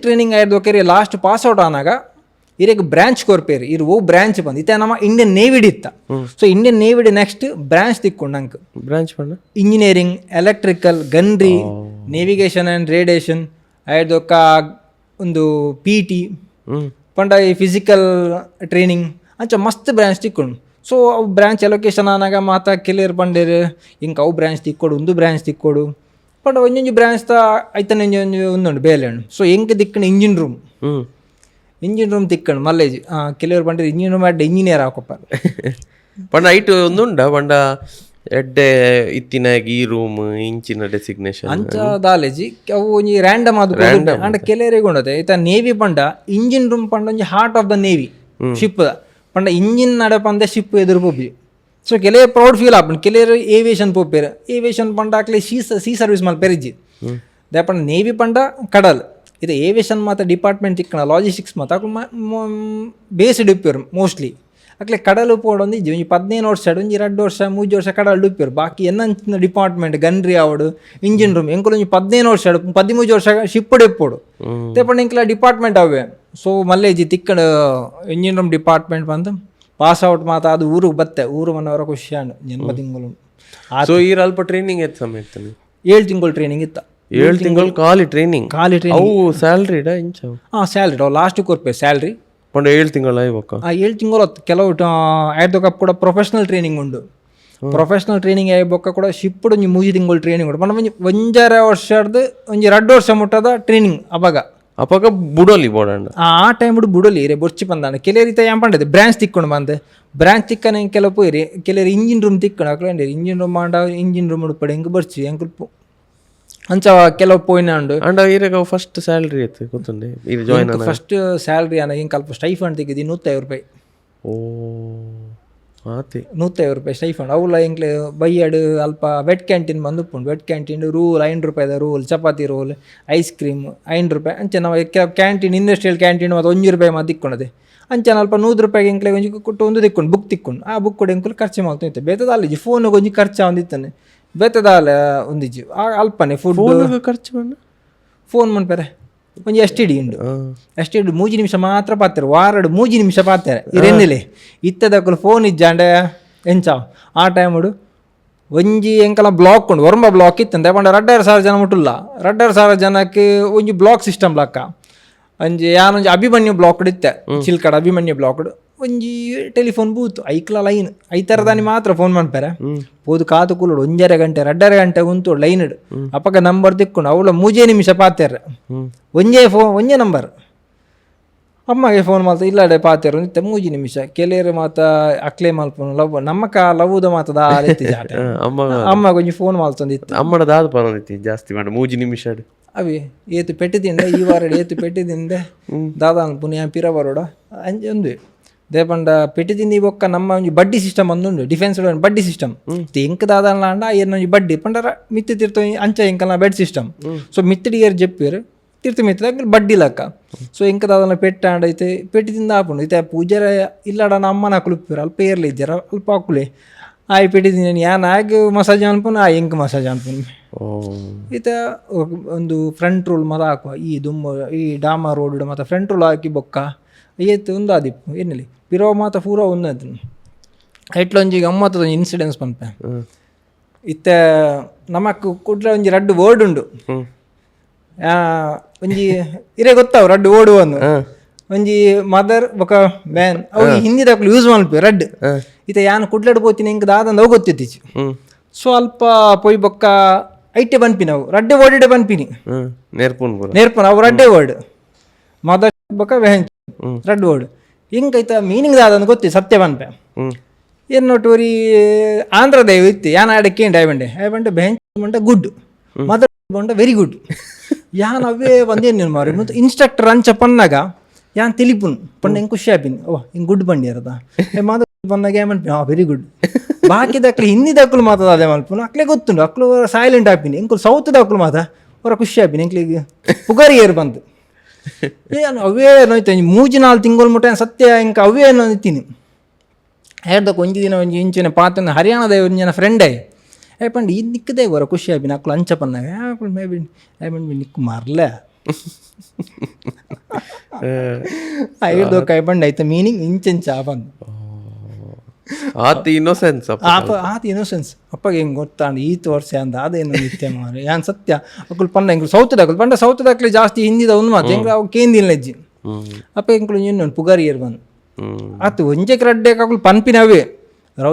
ಟ್ರೈನಿಂಗ್ ಆಯ್ದು ಲಾಸ್ಟ್ ಪಾಸ್ ಔಟ್ ಆನಾಗ ಇರಕ್ಕೆ ಬ್ರಾಂಚ್ ಕೊರ್ಪೇರು ಇರು ಬ್ರಾಂಚ್ ಬಂದು ಇತ್ತ ನಮ್ಮ ಇಂಡಿಯನ್ ನೇವಿಡ್ ಇತ್ತ ಸೊ ಇಂಡಿಯನ್ ನೇವಿಡ್ ನೆಕ್ಸ್ಟ್ ಬ್ರಾಂಚ್ ತಿಕ್ಕೊಂಡು ಅಂಕ ಬ್ರಾಂಚ್ ಪಂಡ engineering electrical gunnery navigation and radiation ಆಯ್ದೊಕ್ಕ ಒಂದು PT ಪಂಡ ಈ ಫಿಸಿಕಲ್ ಟ್ರೈನಿಂಗ್ ಅಂಚ ಮಸ್ತ್ ಬ್ರಾಂಚ್ ತಿಕ್ಕೊಂಡು ಸೊ ಅವು ಬ್ರಾಂಚ್ ಅಲೊಕೇಶನ್ ಆನಾಗ ಮಾತಾ ಕೆಲರು ಬಂಡೇರು ಹಿಂಗೆ ಅವು ಬ್ರಾಂಚ್ ತಿಕ್ಕೊಡು ಒಂದು ಬ್ರಾಂಚ್ ತಿಕ್ಕೊಡು ಬಟ್ ಒಂದೊಂದು ಬ್ರಾಂಚ್ ಐತನ ಒಂದುಂಡು ಬೇಲೆ ಸೊ ಹೆಂಗೆ ದಿಕ್ಕಣ ಇಂಜಿನ್ ರೂಮ್ ತಿಕ್ಕಂಡು ಮಲ್ಲೇಜ್ ಕೆಲವರು ಬಂದ್ರೆ ಇಂಜಿನ್ ರೂಮ್ ಅಡ್ಡ ಇಂಜಿನಿಯರ್ ಹಾಕೊಪ್ಪ ಪಂಡ ಐಟ್ ಒಂದುಂಡ ಪಂಡ ಎಡ್ಡೆ ಇತ್ತಿನ ಈ ರೂಮ್ ಇಂಚಿನ ಡೆಸಿಗ್ನೇಷನ್ ಅಂಚ ದಾಲೇಜಿ ಅವು ಒಂಜಿ ರ್ಯಾಂಡಮ್ ಆದ ಅಂಡ ಕೆಲವರಿಗೆ ಉಂಡತೆ ಈತ ನೇವಿ ಪಂಡ ಇಂಜಿನ್ ರೂಮ್ ಪಂಡ ಒಂಜಿ heart of the navy ship ಪಂಡ ಇಂಜಿನ್ ನಡೆ ಪಂದೆ ಶಿಪ್ ಎದುರು ಪೋಪಿ ಸೊ ಕೆಲವೇ ಪ್ರೌಡ್ ಫೀಲ್ ಆಪನ್ ಕೆಲವರು ಏವಿಯೇಷನ್ ಪೋಪೇರು ಏವಿಯೇಷನ್ ಪಂಡ ಹಾಕ್ಲಿ ಸೀ ಸರ್ವಿಸ್ ಮಲ್ಪೇರಿಜ್ಜಿ ದೇ ಪಂಡ ನೇವಿ ಪಂಡ ಕಡಲ್ ಇದು ಏವಿಯೇಷನ್ ಮಾತ್ರ ಡಿಪಾರ್ಟ್ಮೆಂಟ್ ತಿಕ್ಕಣ ಲಾಜಿಸ್ಟಿಕ್ಸ್ ಮಾತ್ರ ಬೇಸ್ಡ್ ಇಪ್ಪೇರು ಮೋಸ್ಟ್ಲಿ ಅಕ್ಲೆ ಕಡಲು ಪೋಡೊಂದು ಒಂಜಿ 15 ವರ್ಷ ಒಂಜಿ 2 ವರ್ಷ 3 ವರ್ಷ ಕಡಲು ಇಪ್ಪೇರು ಬಾಕಿ ಎನ್ನಂಚಿನ ಡಿಪಾರ್ಟ್ಮೆಂಟ್ ಗನ್ರಿ ಆವಡು ಇಂಜಿನ್ ರೂಮ್ ಎಂಕುಲೊಂಜಿ 15 ವರ್ಷ 13 ವರ್ಷ ಶಿಪ್ಪಡು ಎಪ್ಪೋಡು ತೇಪಂಡ ಎಂಕ್ಲ ಡಿಪಾರ್ಟ್ಮೆಂಟ್ ಅವೇ ಸೊ ಮಲ್ಲೇಜಿ ತಿಕ್ಕಡ ಇಂಜಿನ್ ರೂಮ್ ಡಿಪಾರ್ಟ್ಮೆಂಟ್ ಬಂದು ಪಾಸ್ ಔಟ್ ಮಾತಾ ಅದು ಊರಿಗೆ ಬತ್ತೆ ಊರು ಮನವರ ಖುಷಿ ಆಂಡು ಜನ್ಮ ತಿಂಗಳು ಸೊ ಈ ಅಲ್ಪ ಟ್ರೈನಿಂಗ್ ಎತ್ತು ಸಮಯ 7 ತಿಂಗಳು ಟ್ರೈನಿಂಗ್ ಇತ್ತ 7 ತಿಂಗಳು ಖಾಲಿ ಟ್ರೈನಿಂಗ್ ಅವು ಸ್ಯಾಲ್ರಿಡ ಇಂಚ ಸ್ಯಾಲ್ರಿ ಅವು ಲಾಸ್ಟ್ ಕೊರ್ಪೆ ಸ್ಯಾಲ್ರಿ ಪಂಡ 7 ತಿಂಗಳು ಆಯ್ಬಕ್ಕ 7 ತಿಂಗಳು ಕೆಲವು ಆಯ್ತು ಕಪ್ ಕೂಡ ಪ್ರೊಫೆಷನಲ್ ಟ್ರೈನಿಂಗ್ ಉಂಡು ಪ್ರೊಫೆಷನಲ್ ಟ್ರೈನಿಂಗ್ ಆಯ್ಬೊಕ್ಕ ಕೂಡ ಶಿಪ್ಪಡು ಒಂಜಿ 3 ತಿಂಗಳು ಟ್ರೈನಿಂಗ್ ಉಂಟು ಪಂಡ ಒಂಜರ ವರ್ಷದ ಒಂಜಿ 2 ವರ್ಷ ಮುಟ್ಟದ ಟ್ರೈನಿಂಗ್ ಅವಾಗ ಬುಡಲಿ ಬೋಡಂಡ ಆ ಟೈಮ್ ಬುಡಲಿ ರೇ ಬೊರ್ಚಿ ಬಂದಾಂಡ ಕೆಲವರು ಈತ ಏನ್ ಪಂಡದೆ ಬ್ರಾಂಚ್ ತಿಕ್ಕೊಂಡು ಬಂದೆ ಬ್ರಾಂಚ್ ತಿಕ್ಕನ ಕೆಲವು ಪೋಯ್ರಿ ಕೆಲವರು ಇಂಜಿನ್ ರೂಮ್ ತಿಕ್ಕೊಂಡು ಹಾಕೊಂಡೆ ಇಂಜಿನ್ ರೂಮ್ ಮಾಡ ಇಂಜಿನ್ ರೂಮ್ ಉಡ್ಪಡೆ ಹೆಂಗೆ ಬರ್ಚಿ ಹೆಂಗೆ ಅಂಚ ಕೆಲವು ಪೋಯ್ನ ಉಂಡು. ಅಂಡ ಇರಾಗ ಫಸ್ಟ್ ಸ್ಯಾಲ್ರಿ ಐತೆ ಗೊತ್ತುಂಡೆ ಇದು ಜಾಯ್ನ್ ಫಸ್ಟ್ ಸ್ಯಾಲ್ರಿ ಅನ್ನ ಹಿಂಗೆ ಅಲ್ಪ ಸ್ಟೈಫಂಡ್ ತೆಗೆದು 150 ರೂಪಾಯಿ. ಓ ಆತಿ 150 ರೂಪಾಯಿ ಸ್ಟೈಫಂಡ್. ಅವಲ್ಲ ಎಂಕ್ಲೆ ಬೈಯಡು ಅಲ್ಪ ವೆಟ್ ಕ್ಯಾಂಟೀನ್ ಬಂದುಪ್ಪುಂಡು. ವೆಟ್ ಕ್ಯಾಂಟೀನ್ ರೂಲ್ 5 ರೂಪಾಯಿದ roll, chapati roll, ice cream 5 ರೂಪಾಯಿ ಅಂಚೆ. ನಾವು ಕೆಲವು ಕ್ಯಾಂಟೀನ್ ಇಂಡಸ್ಟ್ರಿಯಲ್ ಕ್ಯಾಂಟೀನ್ ಮತ್ತು 1 ರೂಪಾಯಿ ಮಾತು ತಿಕ್ಕೊಂಡದೆ ಅಂಚೆ. ಅಲ್ಪ 100 ರೂಪಾಯಿಗೆ ಎಂಕ್ಲೆ ಒಂಜಿ ಕೊಟ್ಟು ಒಂದು ತಿಕ್ಕೊಂಡು ಬುಕ್ ತಿಕ್ಕೊಂಡು ಆ ಬುಕ್ ಕೊಡಿ ಎಂಕುಲು ಖರ್ಚು ಮಾಡ್ತಾ ಬೇತದ ಅಲ್ಲಿಜಿ ಫೋನಿಗೆ ಒಂಜಿ ಖರ್ಚು ಒಂದಿತ್ತಾನೆ ಬೇತದಾಲ ಒಂದಿಜ್ಜಿ ಅಲ್ಪನೆ ಫುಡ್ ಖರ್ಚು ಮಾಡ ಫೋನ್ ಮನ್ಪೇರೆ ಒಂಜಿ STD ಉಂಡು. STD 3 ನಿಮಿಷ ಮಾತ್ರ ಪಾತ್ರೆ ವಾರಡು 3 ನಿಮಿಷ ಪಾತ್ರೆ ಇರೆನ್ನಿಲೆ ಇತ್ತದಕ್ಕಲು ಫೋನ್ ಇಜ್ಜಾಂಡೆ ಎಂಚಾವ್ ಆ ಟೈಮ್ ಉಡು ಒಂಜಿ ಎಂಕಲ ಬ್ಲಾಕ್ ಉಂಡು. ಒರಂಬ ಬ್ಲಾಕ್ ಇತ್ತಂತೆ ಪಂಡ 2,500 ಜನ ಮುಟ್ಟುಲ್ಲ. 2,500 ಜನಕ್ಕೆ ಒಂಜಿ ಬ್ಲಾಕ್ ಸಿಸ್ಟಮ್ ಲಕ್ಕ ಒಂಜಿ ಯಾನೊಂಜಿ ಅಭಿಮನ್ಯು ಬ್ಲಾಕ್ ಇತ್ತೆ ಚಿಲ್ಕಡ ಅಭಿಮನ್ಯು ಬ್ಲಾಕ್ ಒಂಜಿ ಟೆಲಿಫೋನ್ ಬೂತ್ ಐಕ್ಲ ಲೈನ್ ಐತರದಾನಿ ಮಾತ್ರ ಫೋನ್ ಮಾಡ್ತಾರೆ ಪೋದು ಕಾತು ಕೂಲೋಡು 1.5 ಗಂಟೆ 2.5 ಗಂಟೆ ಉಂಟು ಲೈನ್ ಅಪ್ಪಗ ನಂಬರ್ ತಿಕ್ಕೊಂಡು ಅವಳ 3 ನಿಮಿಷ ಪಾತೇರ ಒಂಜೇ ನಂಬರ್ ಅಮ್ಮಗೆ ಫೋನ್ ಮಾಡ್ತಾ ಇಲ್ಲಡೆ ಪಾತೇರು ನಿತ್ಯ 3 ನಿಮಿಷ ಕೆಲೇರು ಮಾತ ಅಕ್ಲೆ ಮಲ್ಪನು ಲವ್ ನಮ್ಮಕ ಲವ್ದ ಮಾತದ ಅಮ್ಮ ಕೊಂಚ ಫೋನ್ ಮಾಡ್ತಂದಿತ್ತು ಅಮ್ಮಡ ದಾದ ಪರೊಂದಿತ್ತು ಜಾಸ್ತಿ ಮಾಡ 3 ನಿಮಿಷ ಅವಿ ಏತು ಪೆಟ್ಟಿದಿಂದ ಈ ವಾರ ಏತು ಪೆಟ್ಟಿದಿಂದ ದಾದಾ ಪುಣ್ಯ ಪಿರ ಬರೋಡ ಅಂಜೆ ಒಂದು ದೇಪಂಡ ಪೆಟ್ಟಿದಿಂದ ಬೊಕ್ಕ ನಮ್ಮ ಒಂಜಿ ಬಡ್ಡಿ ಸಿಸ್ಟಮ್ ಒಂದುಂಡು ಡಿಫೆನ್ಸ್ ಬಡ್ಡಿ ಸಿಸ್ಟಮ್ ಎಂಕ್ ದಾದಾನ ಅಂಡ ಏನೊಂಜಿ ಬಡ್ಡಿ ಪಂಡರ ಮಿತ್ತಿ ತಿರ್ತ ಅಂಚ ಎಂಕಲ್ನ ಬೆಡ್ ಸಿಸ್ಟಮ್. ಸೊ ಮಿತ್ತಡಿಯರ್ ಜಪ್ಪಿರು ತಿರ್ತು ಮಿತ್ತದ ಬಡ್ಡಿ ಲಕ್ಕ. ಸೊ ಎಂಕ ದಾದನ ಪೆಟ್ಟ ಆಂಡೈತೆ ಪೆಟ್ಟಿದಿಂದ ಹಾಕೊಂಡು ಇತ್ತೆ ಪೂಜಾರ ಇಲ್ಲಡ ಅಮ್ಮನ ಕುಲುಪ್ಪಿರು ಅಲ್ಪ ಏರ್ಲಿ ಇದ್ದಾರ ಅಲ್ಪ ಹಾಕುಲೆ ಆಯ್ ಪೆಟ್ಟಿದ್ದೀನಿ ಯಾನ್ ಆಗ ಮಸಾಜ್ ಅನ್ಪುನು ಆ ಎಂಕ್ ಮಸಾಜ್ ಅನ್ಪುನು ಈತ ಒಂದು ಫ್ರಂಟ್ ರೂಲ್ ಮತ ಹಾಕುವ ಈ ದುಮ್ಮ ಈ ಡಾಮಾ ರೋಡ್ ಮತ್ತು ಫ್ರಂಟ್ ರೂಲ್ ಹಾಕಿ ಬೊಕ್ಕ ಏತು ಒಂದು ಆದಿಪ್ಪು ಏನಿಲ್ಲ ಪಿರೋ ಮಾತ ಪೂರ ಒಂದು ಅದು ಐಟ್ಲೊಂಜಿ ಗಮ್ಮತ್ತದ ಇನ್ಸಿಡೆನ್ಸ್ ಪಂಪೆ ಇತ್ತ ನಮಕ್ ಕುಡ್ಲ ಒಂಜಿ 2 ವರ್ಡ್ ಉಂಡು ಒಂಜಿ ಇರೇ ಗೊತ್ತಾವು 2 ವರ್ಡ್ ಒಂದು ಒಂಜಿ ಮದರ್ ಬೊಕ ಮ್ಯಾನ್ ಅವು ಹಿಂದಿದಾಗ್ಲು ಯೂಸ್ ಮಲ್ಪಿ ರೆಡ್ ಇತ್ತ ಯಾನ್ ಕುಡ್ಲಾಡ್ ಪೋತೀನಿ ಹಿಂಗೆ ದಾದಂದ ಅವು ಗೊತ್ತಿತ್ತೀಚು. ಸೊ ಅಲ್ಪ ಪೊಯ್ ಬೊಕ್ಕ ಐಟೆ ಬನ್ಪಿ ನಾವು 2 ವರ್ಡ್ ಬನ್ಪಿನಿ ನೇರ್ಪುನ್ ಅವು 2 ವರ್ಡ್ ಮದರ್ ಬೊಕ ವೆಹನ್ 2 ವರ್ಡ್ ಹಿಂಗೈತ ಮೀನಿಂಗ್ ದಾದಂದು ಗೊತ್ತಿ ಸತ್ಯ ಬನ್ಪೆ ಏನು ನೋಟೂರಿ ಆಂಧ್ರದೇವ್ ಇತ್ತು ಯಾನ್ ಆಡಕ್ಕೆ ಡೈಬಂಡೆ ಐಬಂಡೆ ಬೆಹೆಂಚ್ ಬಂಡೆ ಗುಡ್ ಮದರ್ ಬಂಡೆ ವೆರಿ ಗುಡ್ ಯಾನ್ ಅವೇ ಬಂದೇನು ನೀನು ಮಾರಿ ಮತ್ತು ಇನ್ಸ್ಟ್ರಕ್ಟರ್ ಅಂಚ ಪನ್ನಾಗ ಯಾನ್ ತಿಳಿಪುನ್ ಪಂಡ ಹೆಂಗೆ ಖುಷಿ ಆಪಿನಿ ಓ ಹಿಂಗೆ ಗುಡ್ ಬಂಡಿ ಅರದ ಮದರ್ ಬಂದಾಗ ಏಮನ್ಪಿ ವೆರಿ ಗುಡ್ ಬಾಕಿದಕ್ಲು ಹಿಂದಿದಕ್ಲು ಮಾತದ ಅದೇ ಮಲ್ಪುನು ಅಕ್ಲೆ ಗೊತ್ತುಂಡು ಅಕ್ಲು ಸೈಲೆಂಟ್ ಆಪಿನಿ ಎಂಕುಲು ಸೌತ್ದಕ್ಲು ಮಾತ ಅವರ ಖುಷಿ ಆಪಿನಿ ಎಂಕ್ಲಿಗೆ ಪುಗಾರಿ ಏರು ಬಂತು ಏನು ಅವೇ ನೋಯ್ತು 3-4 ತಿಂಗಳು ಮುಟ್ಟ ಸತ್ಯ ಇಂಕ ಅವೇ ನೋಯ್ತೀನಿ ಹೇಳ್ದಕ್ಕೆ ಒಂಜಿ ದಿನ ಒಂಜಿ ಇಂಚಿನ ಪಾತನ ಹರಿಯಾಣದ ಒಂಜಿನ ಫ್ರೆಂಡೇ ಏಪಂಡು ಇದು ನಿಕ್ಕದೇ ಬರ ಖುಷಿ ಆಪಿ ನಕ್ಲು ಅಂಚ ಪನ್ನಾಗ ಮೇ ಬಿ ಐಬಂಡು ನಿಕ್ಕು ಮಾರ್ಲೆ ಐದೋಕೆ ಐಬಂಡು ಆಯ್ತು ಮೀನಿಂಗ್ ಇಂಚೆಂಚ ಬಂದು ಆತ ಇನ್ನೋಸೆನ್ಸ್ ಅಪ್ಪಗೆ ಹೆಂಗೆ ಗೊತ್ತಾಂಡು ಈತ ವರ್ಷ ಅಂದ ಅದೇನು ನಿತ್ಯ ಮಾರು ಯಾನ್ ಸತ್ಯ ಅಕ್ಕಳು ಪನ್ನ ಹೆಂಗ್ಳು ಸೌತದಾಕಲು ಪಂಡ ಸೌತದಾಕ್ಲೆ ಜಾಸ್ತಿ ಹಿಂದಿದ ಒಂದು ಮಾತು ಹೆಂಗ್ಳು ಅವು ಕೇಂದಿಲ್ಲ ಹೆಜ್ಜಿ ಅಪ್ಪ ಹೆಂಗ್ಳು ಇನ್ನೊಂದು ಪುಗಾರಿ ಏರ್ ಬಂದು ಆತು ಒಂಜೆಗೆ ರಡ್ಡೆ ಕಾಕಲು ಪನ್ಪಿನವೇ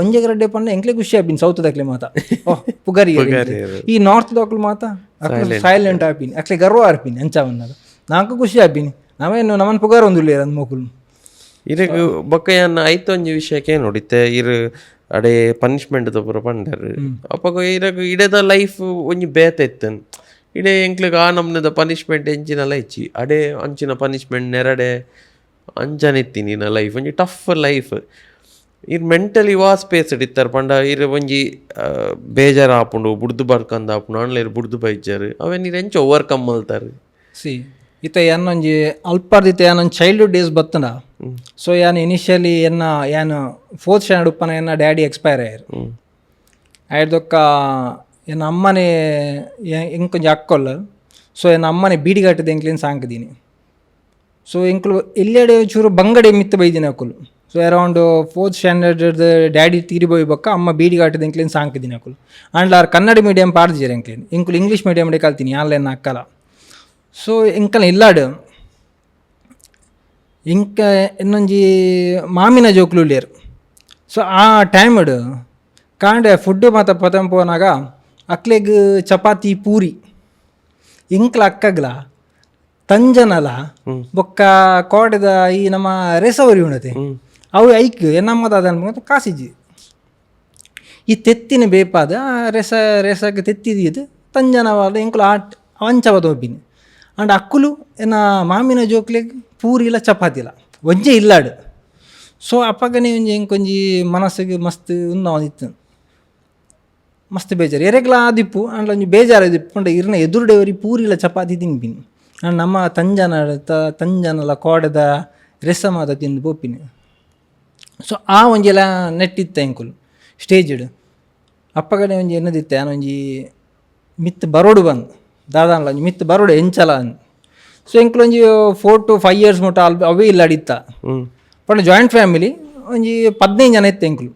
ಒಂಜೆಗೆ ರಡ್ಡೆ ಪನ್ನ ಎಂಕ್ಲೆ ಖುಷಿ ಆಪಿನಿ ಸೌತದಾಕ್ಲೆ ಮಾತ ಓಹ್ ಪುಗಾರಿ ಈ ನಾರ್ತ್ ದಾಕ್ಲು ಮಾತ ಅಕ್ಳು ಸೈಲೆಂಟ್ ಆಪಿನಿ ಅಕ್ಲೆ ಗರ್ವ ಆರ್ಪಿನಿ ಅಂಚ ಬಂದಾಗ ನಾಲ್ಕು ಖುಷಿ ಆಪಿನಿ ನಾವೇನು ನಮ್ಮನ್ನು ಪುಗಾರ ಒಂದು ಅಂದ್ ಮಕ್ಕಳು ಇರಗ ಬೊಕ್ಕ ಏನ್ ಐತ ಒಂಜಿ ವಿಷಯಕ್ಕೆ ನೋಡಿತ್ತೆ ಇರು ಅಡೆ ಪನಿಷ್ಮೆಂಟ್ ತಪುರ ಪಂಡರು ಅಪ್ಪಗ ಇರಗ ಇಡೆದ ಲೈಫ್ ಒಂಜಿ ಬೇತ ಇತ್ತನ್ ಇಡೆ ಎಂಕ್ಲಿಗೆ ಆ ನಮ್ನದ ಪನಿಷ್ಮೆಂಟ್ ಎಂಚಿನಲ್ಲ ಹೆಚ್ಚಿ ಅಡೆ ಅಂಚಿನ ಪನಿಷ್ಮೆಂಟ್ ನೆರಡೆ ಅಂಚನೆತ್ತೀನಿ ಲೈಫ್ ಒಂಜಿ ಟಫ್ ಲೈಫ್ ಇರ್ ಮೆಂಟಲಿ ವಾ ಸ್ಪೇಸ್ ಇಡಿತ್ತಾರ ಪಂಡ ಇರು ಒಂಜಿ ಬೇಜಾರ ಆಪುಂಡು ಬುಡ್ದು ಬರ್ಕಂದ ಆಪುಂಡು ಆನ್ಲೈನ್ ಬುಡ್ದು ಬೈಜಾರು ಅವೇನ್ ಇರು ಎಂಚ ಓವರ್ಕಮ್ ಮಲ್ತಾರ ಸಿ ಇತ್ತ ಏನೊಂಜಿ ಅಲ್ಪರ್ದಿತ್ತ ಏನೊಂದು ಚೈಲ್ಡ್ಹುಡ್ ಡೇಸ್ ಬತ್ತಂಡ. ಸೊ ಯಾನು ಇನಿಷಿಯಲಿ ಏನು 4th ಸ್ಟ್ಯಾಂಡರ್ಡ್ ಉಪ್ಪನ ಏನ ಡ್ಯಾಡಿ ಎಕ್ಸ್ಪೈರ್ ಆಯ್ರು ಆಯ್ದೊಕ್ಕ ಏನ ಅಮ್ಮನೇ ಎಂಕೊಂಜಿ ಅಕ್ಕೊಲ್ಲ. ಸೊ ಏನ ಅಮ್ಮನೇ ಬೀಡಿಗಟ್ಟದ ಎಂಕ್ಲೇನು ಸಾಂಕದೀನಿ. ಸೊ ಎಂಕ್ಲು ಎಲ್ಲೆಡೆ ಚೂರು ಬಂಗಡೆ ಮಿತ್ತು ಬೈದಿನ ಅಕ್ಕಲು. So around 4th standard daddy ತೀರಿ ಬೋಯ್ ಬೊಕ್ಕ ಅಮ್ಮ ಬೀಡಿಗಟ್ಟದ ಎಂಕ್ಲೇನು ಸಾಂಕದೀನಿ ಅಕ್ಕಲು ಆಂಡ್ಲ ಆರು ಕನ್ನಡ ಮೀಡಿಯಂ ಪಾಡ್ದಿರ ಎಂಕ್ಲೇನು ಎಂಕ್ಲು ಇಂಗ್ಲೀಷ್ ಮೀಡಿಯಂ ಕಲ್ತೀನಿ ಆನ್ಲೈನ್ ಅಕ್ಕಲ್ಲ. ಸೊ ಎಂಕಲ್ ಇಲ್ಲಾಡು ಇಂಕ ಇನ್ನೊಂಜಿ ಮಾಮಿನ ಜೋಕ್ಲುಲ್ಲೇರು. ಸೊ ಆ ಟೈಮಡು ಕಾಂಡೆ ಫುಡ್ಡು ಮತ್ತು ಪತಂ ಪೋನಾಗ ಅಕ್ಲೆಗ್ ಚಪಾತಿ ಪೂರಿ ಇಂಕ್ಲ ಅಕ್ಕಗ್ಲ ತಂಜನಲ ಬೊಕ್ಕ ಕೋಟೆದ ಈ ನಮ್ಮ ರೆಸವರಿ ಉಣತೆ ಅವು ಐಕ್ ನಮ್ಮದ ಅದನ್ನು ಕಾಸಿಜಿ ಈ ತೆತ್ತಿನ ಬೇಪಾದ ರೆಸಕ್ಕೆ ತೆತ್ತಿದ್ದು ತಂಜನ వాళ్ళు ఇంకులు అవంచవ తోపిని అండ్ అక్కులు ఏనా మామిన జోక్లేగ్ పూరిల చపాతీల వజ్జೆ ఇల్లాడు ಸೊ ಅಪ್ಪಗನೇ ಒಂಜಿ ಇಂಕೊಂಜಿ ಮನಸ್ಸಿಗೆ ಮಸ್ತ್ ಉಂದಿತ್ತು ಮಸ್ತ್ ಬೇಜಾರು ಎರೆಗ್ಲ ಆದಿಪ್ಪು ಅಂಡ್ ಒಂಜಿ ಬೇಜಾರು ಆದಿಪ್ಪು ಅಂಡ್ ಇರ್ನ ಎದುರುಡೆವರಿ ಪೂರಿಲ ಚಪಾತಿ ತಿನ್ಪಿನಿ ಅಂಡ್ ನಮ್ಮ ತಂಜನಲ ಕೋಡದ ರೆಸಮಾದ ತಿಂದು ಪೋಪಿನಿ. ಸೊ ಆ ಒಂಜೆಲ ನೆಟ್ಟಿತ್ತ ಎಂಕುಲು ಸ್ಟೇಜ್ಡ್ ಅಪ್ಪಗನೇ ಒಂಜಿ ಎನ್ನದಿತ್ತೆ ಒಂಜಿ ಮಿತ್ ಬರೋಡು ಬಂದು ದಾದಾನ್ಲ ಒಂಜಿ ಮಿತ್ ಬರೋಡು ಎಂಚಲ ಅಂದು. ಸೊ ಎಂಕುಲು ಒಂಜಿ 4 to 5 years ಮುಟ್ಟ ಅವೇ ಇಲ್ಲ ಅಡಿತ್ತ ಪಂಡ ಜಾಯಿಂಟ್ ಫ್ಯಾಮಿಲಿ ಒಂಜಿ 15 ಜನ ಇತ್ತು ಎಂಕುಲು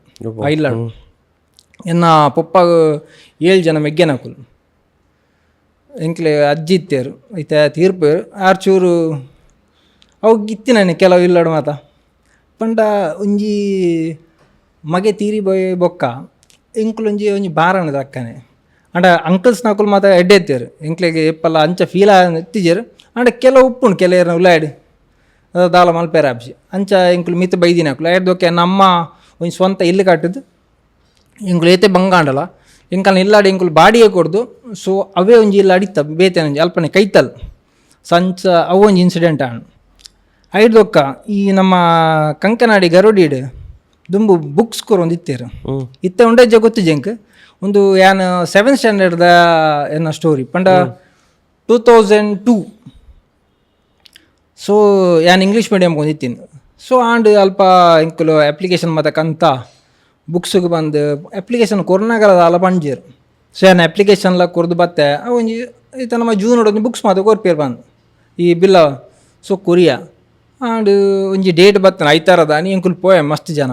ಇಲ್ಲಾಡು ಎನ್ನ ಪೊಪ್ಪಾಗ 7 ಜನ ಮೆಗ್ಗೆನಕುಲು ಎಂಕ್ಲೆ ಅಜ್ಜಿ ಇತ್ತೇರು ಐತ ತೀರ್ಪೇರು ಆರ್ಚೂರು ಅವು ಇತ್ತಿನ ಕೆಲವು ಇಲ್ಲಾಡು ಮಾತ ಪಂಡ ಒಂಜಿ ಮಗೆ ತೀರಿ ಬೊಕ್ಕ ಎಂಕುಲು ಒಂಜಿ ಬಾರಣದ ಅಕ್ಕನೆ ಅಂಡ ಅಂಕಲ್ಸ್ ನಾಕುಲು ಮಾತ ಎಡ್ಡೆ ಎತ್ತೇರು ಎಂಕ್ಲೆಗೆ ಎಪ್ಪಲ್ಲ ಅಂಚ ಫೀಲ್ ಎತ್ತಿಜೇರು ಅಂಡ ಕೆಲವು ಉಪ್ಪುಂಡು ಕೆಲವ್ರನ್ನ ಉಲ್ಲಾಡಿ ದಾಲ ಮಲ್ಪೇರ ಆಪ್ಸಿ ಅಂಚ ಎಂಕುಲು ಮಿತ್ ಬೈದಿನ ಹಾಕುಲು ಐದೋಕೆ ನಮ್ಮ ಒಂಜಿ ಸ್ವಂತ ಇಲ್ಲು ಕಟ್ಟಿದ್ದು ಎಂಕುಲು ಏತೆ ಬಂಗಾಂಡಲ್ಲ ಎಂಕಲ್ನ ಇಲ್ಲಾಡಿ ಎಂಕುಲು ಬಾಡಿಗೆ ಕೊಡ್ದು. ಸೊ ಅವೇ ಒಂಜಿ ಇಲ್ಲ ಅಡಿತ ಬೇತೆ ಒಂಜಿ ಅಲ್ಪನೆ ಕೈತಲ್ ಸಂಚ ಅವು ಒಂಜಿ ಇನ್ಸಿಡೆಂಟ್ ಆಣ್ ಐದೊಕ್ಕ ಈ ನಮ್ಮ ಕಂಕನಾಡಿ ಗರುಡಿಡ್ ದುಂಬು ಬುಕ್ಸ್ ಕೊರು ಒಂದು ಇತ್ತೇರು ಇತ್ತ ಉಂಡಜ್ಜ ಗೊತ್ತು ಜಂಕ್ ಒಂದು ಯಾನ್ 7th standard ಏನ ಸ್ಟೋರಿ ಪಂಡ 2002. ಸೊ ಯಾನ್ ಇಂಗ್ಲೀಷ್ ಮೀಡಿಯಮ್ ಬಂದಿತ್ತೀನಿ. ಸೊ ಆಂಡ್ ಅಲ್ಪ ಇಂಕುಲು ಅಪ್ಲಿಕೇಶನ್ ಮತ್ತು ಕಂತ ಬುಕ್ಸಿಗೆ ಬಂದು ಅಪ್ಲಿಕೇಶನ್ ಕೊರೋನಾಗಲದ ಅಲ್ಲ ಪಂಜೀರು. ಸೊ ಯಾನ್ ಅಪ್ಲಿಕೇಶನ್ಲ ಕೊರ್ದು ಬತ್ತೆ ಒಂಜಿ ಈತ ನಮ್ಮ ಜೂನ್ ಒಂದು ಬುಕ್ಸ್ ಮಾತು ಕೊರ್ಪೇರು ಬಂದು ಈ ಬಿಲ್ಲ. ಸೊ ಕೊರಿಯಾ ಆಂಡ್ ಒಂಜಿ ಡೇಟ್ ಬತ್ತನ ಐತಾರದ ನೀ ಇಂಕುಲು ಪೋಯೆ ಮಸ್ತ್ ಜನ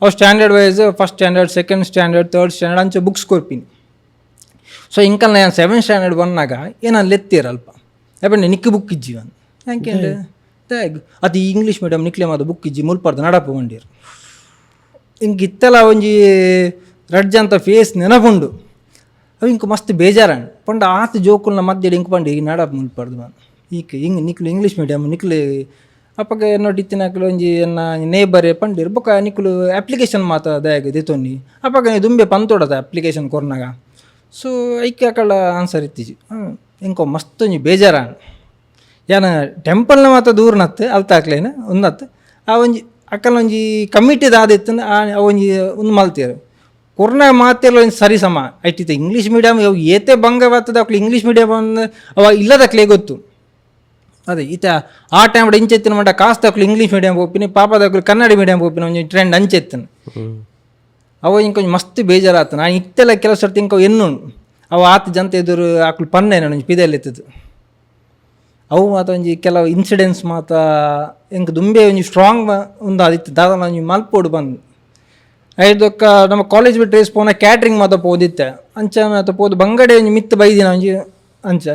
ಅವು standard wise 1st standard 2nd standard 3rd standard ಅಂಚೆ ಬುಕ್ಸ್ ಕೊರ್ಪಿನಿ. ಸೊ ಇಂಕಲ್ನ ನಾನು 7th standard ಬಂದಾಗ ಏನಾನು ಲೆತ್ತೀರ ಅಲ್ಪ ಯಾಪಂಡೆ ನಿಕ್ಕು ಬುಕ್ ಇಜ್ಜಿ ಒಂದು ಯಾಕೆ ತ್ಯಾಗ್ ಅದು ಇಂಗ್ಲೀಷ್ ಮೀಡಿಯಮ್ ನಿಕ್ಲೆ ಮಾತು ಬುಕ್ ಇಜ್ಜಿ ಮುಲ್ಪರ್ದು ನಡಪು ಬಂದಿರು ಹಿಂಗೆ ಇತ್ತಲ್ಲ ಒಂಜಿ ರಡ್ಜ್ ಅಂತ ಫೇಸ್ ನೆನಪುಂಡು ಅವು ಇಂಕ ಮಸ್ತ್ ಬೇಜಾರಾಣ್ ಪಂಡ ಆತ ಜೋಕುಲ್ನ ಮಧ್ಯೆ ಇಂಕ ಪಂಡು ಈಗ ನಡಪು ಮುಲ್ಪರ್ದು ಬಂದು ಈಗ ಹಿಂಗೆ ನಿಕ್ಲು ಇಂಗ್ಲೀಷ್ ಮೀಡಿಯಮ್ ನಿಕ್ಲೆ ಅಪ್ಪಗೆ ನೋಡಿತ್ತಿನ ಹಾಕಲು ಒಂಜಿ ಎನ್ನ ನೇಬರೇ ಪಂಡಿರು ಬೊಕ್ಕ ನಿಕ್ಲು ಅಪ್ಲಿಕೇಶನ್ ಮಾತ ದಾಯಗ ದಿತೊಂಡಿ ಅಪ್ಪಗೆ ದುಂಬೆ ಪಂತೋಡದ ಅಪ್ಲಿಕೇಶನ್ ಕೊರ್ನಾಗ. ಸೊ ಐಕೆ ಅಕಳ ಆನ್ಸರ್ ಇತ್ತೀಜಿ ಇಂಕೊ ಮಸ್ತ್ ಒಂಜಿ ಬೇಜಾರಾಣ್ ಯಾನ ಟೆಂಪಲ್ನ ಮಾತ ದೂರನತ್ತು ಅಲ್ತಾಕ್ಲೇನು ಉನ್ನತ್ತು ಆ ಒಂಜಿ ಅಕ್ಕಲ ಒಂಜಿ ಕಮಿಟಿದ ಆದಿತ್ತು ಆ ಒಂಜಿ ಒಂದು ಮಲ್ತೀರು ಕೊರೋನಾ ಮಾತೆಲ್ಲ ಒಂದು ಸರಿ ಸಮ ಐಟಿತ ಇಂಗ್ಲೀಷ್ ಮೀಡಿಯಮ್ ಅವು ಏತೆ ಭಂಗ ಬರ್ತದೆ ಅಕ್ಳು ಇಂಗ್ಲೀಷ್ ಮೀಡಿಯಮ್ ಅವ ಇಲ್ಲದಕ್ಲೇ ಗೊತ್ತು ಅದೇ ಈತ ಆ ಟೈಮ್ ಇಂಚೆತ್ತಿನ ಮಟ್ಟ ಕಾಸು ತಕ್ಳು ಇಂಗ್ಲೀಷ್ ಮೀಡಿಯಮ್ ಹೋಗ್ತೀನಿ ಪಾಪದಕ್ಳು ಕನ್ನಡ ಮೀಡಿಯಮ್ ಹೋಗ್ತೀನಿ ಒಂಜಿ ಟ್ರೆಂಡ್ ಅಂಚೆತ್ತನು ಅವ ಇಂಕೊಂಚ ಮಸ್ತ್ ಬೇಜಾರಾತು ನಾನು ಇತ್ತೆಲ್ಲ ಕೆಲವು ಸರ್ತಿ ಇಂಕ ಎನ್ನು ಅವ ಆತ ಜಂತ ಎದುರು ಆಕ್ಳು ಪನ್ನೆ ನಾನು ಪಿದೆಯಲ್ಲಿ ಎತ್ತದು ಅವು ಮಾತ ಒಂಜಿ ಕೆಲವು ಇನ್ಸಿಡೆನ್ಸ್ ಮಾತ ಇಂಕ ದುಂಬೆ ಒಂಜಿ ಸ್ಟ್ರಾಂಗ್ ಒಂದು ಅದಿತ್ತು ದಾದ ಒಂಜಿ ಮಲ್ಪೋಡು ಬಂದು ಐದೊಕ್ಕ ನಮ್ಮ ಕಾಲೇಜ್ ಬಿಟ್ಟು ರೇಸ್ ಪೋನ ಕ್ಯಾಟ್ರಿಂಗ್ ಮಾತ ಪೋದಿತ್ತೆ ಅಂಚ ಮಾತ ಪೋದು ಬಂಗಡೆ ಒಂಜಿ ಮಿತ್ತು ಬೈದಿನ ಒಂಜಿ ಅಂಚ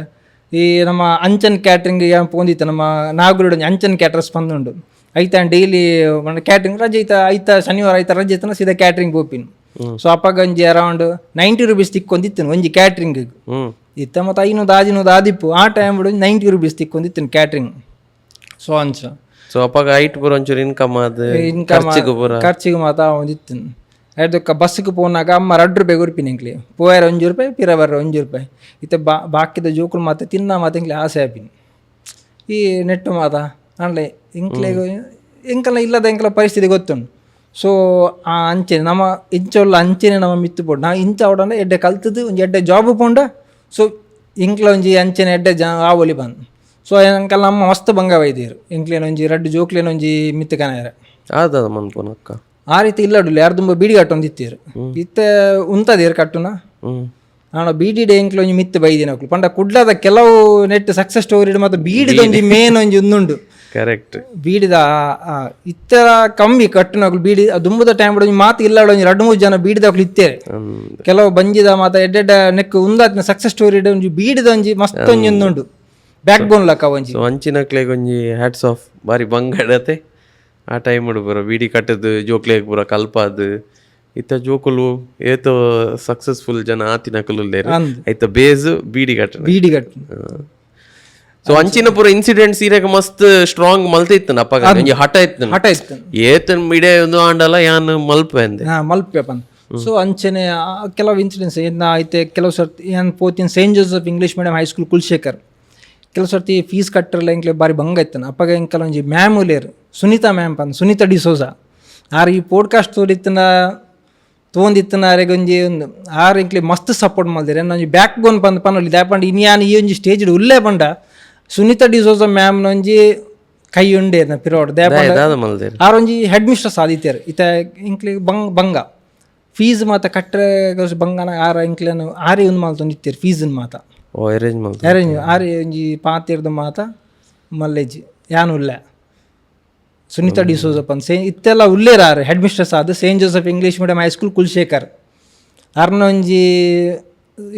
ಈ ನಮ್ಮ ಅಂಚನ್ ಕ್ಯಾಟ್ರಿಂಗ್ ಏನು ಪೋಂದಿತ್ತು ನಮ್ಮ ನಾಗೂರು ಒಂಜಿ ಅಂಚನ್ ಕ್ಯಾಟ್ರಸ್ ಬಂದುಂಡು ಐತ ಡೈಲಿ ಕ್ಯಾಟ್ರಿಂಗ್ ರಜೆ ಐತ ಶನಿವಾರ ಐತ ರಜೆ ಐತನ ಸೀದಾ ಕ್ಯಾಟ್ರಿಂಗ್ ಹೋಗ್ತೀನಿ. ಸೊ ಅಪ್ಪಗ ಒಂಜಿ ಅರೌಂಡ್ 90 rupees ತಿಕ್ಕೊಂದಿತ್ತೇನೆ ಒಂಜಿ ಕ್ಯಾಟ್ರಿಂಗ್ ಇತ್ತ ಮತ್ತು 500 ಆದಿಪ್ಪು ಆ ಟೈಮ್ ಬಿಡು 90 rupees ತಿಕ್ಕೊಂದಿತ್ತೇನೆ ಕ್ಯಾಟ್ರಿಂಗ್. ಸೊ ಅಂಚ ಸೊ ಅಪ್ಪಗ ಐಟ್ ಪೂರ ಒಂಚೂರು ಇನ್ಕಮ್ ಖರ್ಚಿಗೆ ಮಾತ ಒಂದಿತ್ತು ಅದಕ್ಕೆ ಬಸ್ಸಿಗೆ ಪೋನಾಗ ಅಮ್ಮ 2 ರೂಪಾಯಿ ಗುರ್ಪಿನ ಇಂಕ್ಲಿ ಪೋಯಾರ 1 ರೂಪಾಯಿ ಪಿರ ಬರ್ರ 1 ರೂಪಾಯಿ ಇತ್ತ ಬಾಕಿದ ಜೋಕುಲು ಮಾತ ತಿನ್ನ ಮಾತ ಇಂಕ್ಲಿ ಆಸೆ ಆಪಿನಿ ಈ ನೆಟ್ಟು ಮಾತ ಅನ್ಲೆ ಇಂಕ್ಲೆ ಇಂಕಲ್ಲ ಇಲ್ಲದ ಇಂಕಲ ಪರಿಸ್ಥಿತಿ ಗೊತ್ತುಂಡು. ಸೊ ಆ ಅಂಚೆನೆ ನಮ್ಮ ಇಂಚೊಲ್ಲ ಅಂಚೆನೆ ನಮ್ಮ ಮಿತ್ತು ಪೋಡು ನಾ ಇಂಚ ಅವಡಂಡ ಎಡ್ಡೆ ಕಲ್ತದ್ದು ಒಂಜಿ ಎಡ್ಡೆ ಜಾಬ್ ಪೋಂಡ. ಸೊ ಇಂಕ್ಲ ಒಂಜಿ ಅಂಚೆನೆ ಎಡ್ಡೆ ಆವೊಲಿ ಬಂದು ಸೊ ಅಂಕಲ್ ನಮ್ಮ ಮಸ್ತ್ ಬಂಗ ಬೈದಿರು ಇಂಕ್ಲೇನ ಒಂಜಿ 2 ಜೋಕ್ಲೇನ ಒಂಜಿ ಮಿತ್ತು ಕನಾಯರ ಆದ ಮನ್ಪೋನಕ್ಕ ಆ ರೀತಿ ಇಲ್ಲಡುಲ್ಲ ಯಾರು ತುಂಬ ಬೀಡಿ ಕಟ್ಟೊಂದು ಇತ್ತೀರು ಇತ್ತ ಉಂತದೇರು ಕಟ್ಟುನ ನಾನು ಬೀಡಿ ಡೇ ಇಂಕ್ಲ ಒಂಜಿ ಮಿತ್ತು ಬೈದಿನಕ್ಲು ಪಂಡ ಕುಡ್ಲದ ಕೆಲವು ನೆಟ್ ಸಕ್ಸಸ್ ಸ್ಟೋರಿ ಮತ್ತು ಬೀಡಿದ ಒಂಜಿ ಮೇನ್ ಒಂಜಿ ಒಂದುಂಡು ಕರೆಕ್ಟ್ ಬೀಡಿದ ಇತ್ತರ ಕಮ್ಮಿ ಕಟ್ಟುನಕ್ಲು ಬೀಡಿ ದುಂಬುದ ಟೈಮ್ ಒಂಜಿ ಮಾತು ಇಲ್ಲ ಒಂಜಿ 2-3 ಜನ ಬೀಡಿದಕ್ಲು ಇತ್ತೇರೆ ಕೆಲವು ಬಂಜಿದ ಮಾತ ಎಡ್ಡೆಡ್ಡ ನೆಕ್ ಉಂದಾತಿನ ಸಕ್ಸಸ್ ಸ್ಟೋರಿ ಒಂಜಿ ಬೀಡಿದ ಒಂಜಿ ಮಸ್ತ್ ಒಂಜಿ ಒಂದುಂಡು ಬ್ಯಾಕ್ ಬೋನ್ ಲಕ್ಕ ಒಂಜಿ ಅಂಚಿನಕ್ಲೆಗ್ ಒಂಜಿ ಹ್ಯಾಟ್ಸ್ ಆಫ್ ಬಾರಿ ಬಂಗಡತೆ ಆ ಟೈಮ್ ಪೂರ ಬೀಡಿ ಕಟ್ಟದು ಜೋಕ್ಲೆಗ್ ಪೂರ ಕಲ್ಪದು ಇತ್ತ ಜೋಕುಲು ಏತೋ ಸಕ್ಸಸ್ಫುಲ್ ಜನ ಆತಿನಕಲು ಐತ ಬೇಸ್ ಬೀಡಿ ಕಟ್ಟ. ಸೊ ಅಂಚಿನ ಪೂರ ಇನ್ಸಿಡೆಂಟ್ಸ್ ಇರಾಗ ಮಸ್ತ್ ಸ್ಟ್ರಾಂಗ್ ಮಲ್ತ ಇತ್ತನ ಅಪ್ಪ ಹಠ ಇತ್ತು ಏತನ್ ಮಿಡೆ ಒಂದು ಆಂಡಲ ಯಾನ್ ಮಲ್ಪೆ ಅಂದೆ ಮಲ್ಪೆ ಬಂದು. ಸೊ ಅಂಚನೆ ಕೆಲವು ಇನ್ಸಿಡೆನ್ಸ್ ಏನು ಐತೆ ಕೆಲವು ಸರ್ತಿ ಏನು ಪೋತಿನ Saint Joseph English medium high school Kulshekar ಕೆಲವು ಸರ್ತಿ ಫೀಸ್ ಕಟ್ಟರಲ್ಲ ಇಂಕ್ಲೆ ಬಾರಿ ಭಂಗ ಇತ್ತಾನ ಅಪ್ಪಾಗ ಹಿಂಗೆ ಕೆಲವೊಂಜಿ ಮ್ಯಾಮ್ ಉಲೇರು ಸುನೀತಾ ಮ್ಯಾಮ್ ಪಂದ್ ಸುನೀತಾ ಡಿಸೋಜಾ ಆರು ಈ ಪೋಡ್ಕಾಸ್ಟ್ ತೋರಿತ್ತನ ತೊಗೊಂದಿತ್ತನ ಆರೆಗೆ ಒಂಜಿ ಒಂದು ಆರು ಇಂಕ್ಲೆ ಮಸ್ತ್ ಸಪೋರ್ಟ್ ಮಾಡಿದ್ರೆ ಒಂಜಿ ಬ್ಯಾಕ್ ಬೋನ್ ಪಂದ್ ಪನ್ನೊಲಿ ದಾಪಂಡ ಇನ್ಯಾನ್ ಈ ಒಂಜಿ ಸ್ಟೇಜ್ ಉಲ್ಲೇ ಪಂಡ ಸುನೀತಾ ಡಿಸೋಜಾ ಮ್ಯಾಮ್ನ ಒಂಜಿ ಕೈ ಉಂಡೆ ಪಿರೋಡ್ ದಾಪಂಡ ಆರೊಂಜಿ ಹೆಡ್ ಮಿಸ್ಟ್ರೆಸ್ ಆದಿತ್ಯರು ಈತ ಇಂಕ್ಲೆ ಭಂಗ ಫೀಸ್ ಮಾತ ಕಟ್ಟರೆ ಬಂಗನ ಆರ ಇಂಕ್ಲೇನು ಆರೇ ಒಂದು ಮಾಲ್ತೊಂದು ಇತ್ತೀರಿ ಫೀಸನ್ ಮಾತ ಅರೇಂಜ್ ಆರೇ ಒಂಜಿ ಪಾತಿರ್ದು ಮಾತ ಮಲ್ಲೇಜ್ ಯಾನು ಉಲ್ಲ ಸುನೀತಾ ಡಿಸೋಜಪ್ಪ ಅಂತ ಇತ್ತೆಲ್ಲ ಉಲ್ಲೇರ ಆರು ಹೆಡ್ ಮಿಸ್ಟ್ರೆಸ್ ಆದ Saint Joseph English medium high school Kulshekar ಅರ್ನೊಂಜಿ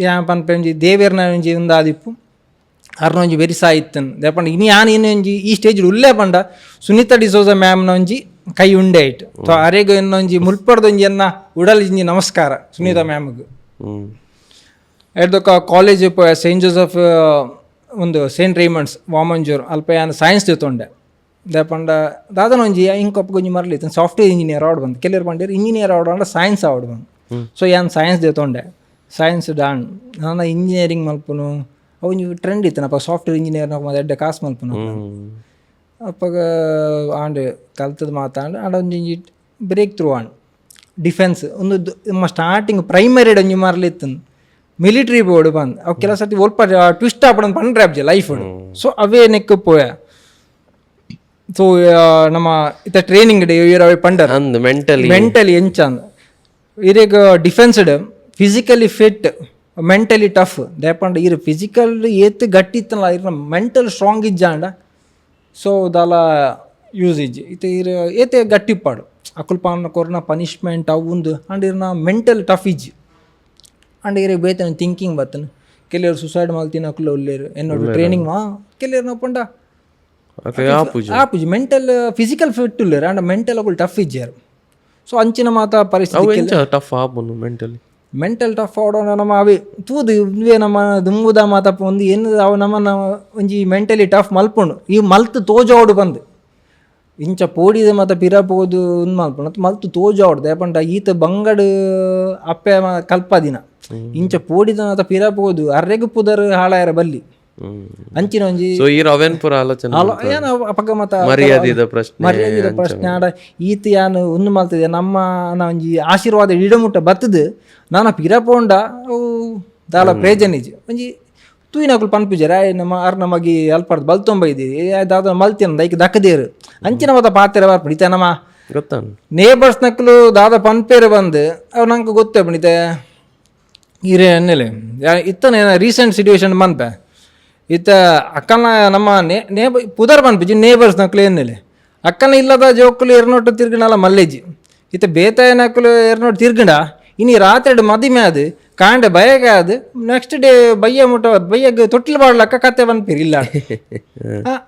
ಯಾಪನ್ಪ ಒಂಜಿ ದೇವೇರ್ನ ಒಂಜಿ ಒಂದು ಆದಿಪ್ಪು ಅರ್ನೊಂಜಿ ಬೆರಿಸಾ ಇತ್ತನ್ ದೇಪಂಡ ಇನ್ನು ಯಾನು ಇನ್ನೊಂಜಿ ಈ ಸ್ಟೇಜ್ ಉಲ್ಲೇ ಪಂಡ ಸುನೀತಾ ಡಿಸೋಜಾ ಮ್ಯಾಮ್ನ ಒಂಜಿ ಕೈ ಉಂಡೆ ಆಯ್ತು ಸೊ ಅರೆಗೂ ಇನ್ನೊಂಜಿ ಮುಲ್ಪಡ್ದೊಂಜಿ ಎನ್ನ ಉಡಲ್ ಇಂಜಿ ನಮಸ್ಕಾರ ಸುನೀತಾ ಮ್ಯಾಮ್ಗೆ ಎಡ್ದೊಕ್ಕ ಕಾಲೇಜ್ ಸೇಂಟ್ ಜೋಸೆಫ್ ಒಂದು ಸೇಂಟ್ ರೇಮಂಡ್ಸ್ ವಾಮಂಜೂರ್ ಅಲ್ಪ ಯಾನು ಸೈನ್ಸ್ ಜೊತೊಂಡೆ ದಾಪಂಡ ದಾದನ ಒಂಜಿ ಇಂಕೊಪ್ಪ ಒಂಜಿ ಮರಲಿತ್ತು ಸಾಫ್ಟ್ವೇರ್ ಇಂಜಿನಿಯರ್ ಆವಡ್ ಬಂದು ಕೆಲವರು ಪಂಡಿರು ಇಂಜಿನಿಯರ್ ಆವಡ್ ಬಂಡ ಸೈನ್ಸ್ ಆವಡ್ ಬಂದು ಸೊ ಯಾನು ಸೈನ್ಸ್ ಜೊತೊಂಡೆ ಸೈನ್ಸ್ ಡಾನ್ ನಾನು ಇಂಜಿನಿಯರಿಂಗ್ ಮಲ್ಪನು ಅವೊಂಜಿ ಟ್ರೆಂಡ್ ಇತ್ತು ನಪ್ಪ ಸಾಫ್ಟ್ವೇರ್ ಇಂಜಿನಿಯರ್ ನಾವು ಎಡ್ಡೆ ಕಾಸು ಮಲ್ಪನು ಅಪ್ಪಾಗ ಆಂಡ್ ಕಲ್ತದ ಮಾತಾಂಡು ಆಡ ಒಂಜಿ ಬ್ರೇಕ್ ಥ್ರೂ ಆಂಡ್ ಡಿಫೆನ್ಸ್ ಒಂದು ನಮ್ಮ ಸ್ಟಾರ್ಟಿಂಗ್ ಪ್ರೈಮರಿ ಒಂಜಿ ಮರಲಿತ್ತು ಮಿಲಿಟ್ರಿ ಬೋರ್ಡ್ ಬಂದು ಅವು ಕೆಲವು ಸರ್ತಿ ಒಲ್ಪ ಟ್ವಿಸ್ಟ್ ಆಪಡೊಂದು ಪಂಡ್ರೆ ಅಬ್ಜಿ ಲೈಫ್ ಸೊ ಅವೇ ನೆಕ್ ಪೋಯ ಸೊ ನಮ್ಮ ಇತ್ತ ಟ್ರೈನಿಂಗ್ ಡೇ ಇರವೆ ಪಂಡರ್ ಮೆಂಟಲಿ ಎಂಚಂದ ಇರೇಗ ಡಿಫೆನ್ಸ್ಡ್ ಫಿಸಿಕಲಿ ಫಿಟ್ ಮೆಂಟಲಿ ಟಫ್ ದೇಪಂಡ ಇರು ಫಿಸಿಕಲ್ ಏತ್ ಗಟ್ಟಿ ಇತ್ತಲ್ಲ ಇರ ಮೆಂಟಲ್ ಸ್ಟ್ರಾಂಗ್ ಇಜ್ಜಾಂಡ ಸೊ ದಾಲ ಯೂಸ್ ಇಜ್ಜಿ ಇತ್ತ ಇರು ಏತೆ ಗಟ್ಟಿಪ್ಪಾಡು ಅಕುಲ್ಪಾನ ಕೊರ್ನ ಪನಿಷ್ಮೆಂಟ್ ಅವು ಅಂಡ್ ಇರ್ನ ಮೆಂಟಲ್ ಟಫ್ ಇಜ್ಜಿ ಅಂಡ್ ಇರಿಗೆ ಬೇತನ ಥಿಂಕಿಂಗ್ ಬತ್ತನ ಕೆಲವರು ಸುಸೈಡ್ ಮಾಡ್ತೀನಿ ಅಕುಲ ಉಲ್ಲೇರು ಏನೋಡು ಟ್ರೈನಿಂಗ್ ಕೆಲವರು ನಾವು ಪಂಡ ಆಪುಜಿ ಮೆಂಟಲ್ ಫಿಸಿಕಲ್ ಫಿಟ್ ಉಲ್ಲೇರು ಅಂಡ್ ಮೆಂಟಲ್ ಅಕುಲ್ ಟಫ್ ಇಜ್ಜಾರು ಸೊ ಅಂಚಿನ ಮಾತ ಪರಿಸ್ಥಿತಿ ಟಫ್ ಆಪುನು ಮೆಂಟಲ್ ಟಫ್ ಆಡೋಣ ನಮ್ಮ ಅವೇ ತೂದು ಇವೇ ನಮ್ಮ ದುಂಬುದ ಮಾತಪ್ಪ ಒಂದು ಏನು ಅವು ನಮ್ಮನ್ನು ಒಂಜಿ ಮೆಂಟಲಿ ಟಫ್ ಮಲ್ಪುಂಡು ಈ ಮಲ್ತು ತೋಜಾವಡು ಬಂದು ಇಂಚ ಪೋಡಿದ ಮಾತ ಪಿರಪೋದು ಒಂದು ಮಲ್ಪುಂಡು ಮಲ್ತು ತೋಜಾವಡು ದೇಪಂಡ ಈತ ಬಂಗಡ್ ಅಪ್ಪೆ ಕಲ್ಪದಿನ ಇಂಚ ಪೋಡಿದ ಮಾತ ಪಿರಪೋದು ಅರ್ರೆಗು ಪುದರ್ ಹಾಳಾಯರ ಬಲ್ಲಿ ಅಂಚಿನ ಒಂಜಿ ಪಕ್ಕ ಮತ ಮರ್ಯಾದಿದ ಪ್ರಶ್ನೆ ಆಡ ಈತ ಯಾನು ಒಂದು ಮಲ್ತದೆ ನಮ್ಮ ಒಂಜಿ ಆಶೀರ್ವಾದ ಇಡಮುಟ್ಟ ಬತ್ತದು ನಾನು ಪಿರಪೋಂಡ ಅವು ದಾಲ ಪ್ರೇಜನಿಜ್ ಒಂಜಿ ತೂಯಿನಕುಲು ಪನ್ಪುಜರ ನಮ್ಮ ನಮಗೆ ಅಲ್ಪರ್ದು ಬಲ್ತೊಂಬೈದಿರಿ ದಾದ ಮಲ್ತಿನ ದೈಕ್ ದಕ್ಕದೇರು ಅಂಚಿನ ಮತ ಪಾತ್ರ ಬರ್ಪಡಿ ಇತ ನಮ್ಮ ಗೊತ್ತ ನೇಬರ್ಸ್ ನಕ್ಲು ದಾದ ಪನ್ಪೇರು ಬಂದು ಅವು ನಂಗೆ ಗೊತ್ತೇ ಬಣಿತೆ ಇರೇ ಅನ್ನಲೆ ಇತ್ತನ ರೀಸೆಂಟ್ ಸಿಚುವೇಶನ್ ಬಂದ್ಪೆ ಇತ್ತ ಅಕ್ಕನ ನಮ್ಮ ಪುದರ್ ಪನ್ಪಿಜಿ ನೇಬರ್ಸ್ ನಕ್ಲು ಏನಿಲ್ಲ ಅಕ್ಕನ ಇಲ್ಲದ ಜೋಕ್ಕಲು ಎರನೊಟ್ಟು ತಿರ್ಗಿಣಲ್ಲ ಮಲ್ಲೇಜಿ ಇತ್ತ ಬೇತಾಯ ನಕ್ಲು ಎರನೊಟ್ಟು ತಿರ್ಗಿಂಡ ಇನ್ನು ರಾತ್ರಿ ಮದಿಮೆ ಅದು ಕಾಂಡೆ ಬಯಗೆ ಅದು ನೆಕ್ಸ್ಟ್ ಡೇ ಬಯ್ಯ ಬಯ್ಯಗೆ ತೊಟ್ಟಿಲು ಬಾಡ್ಲಕ್ಕ ಕತೆ ಬಂದ್ಪೀರಿ ಇಲ್ಲ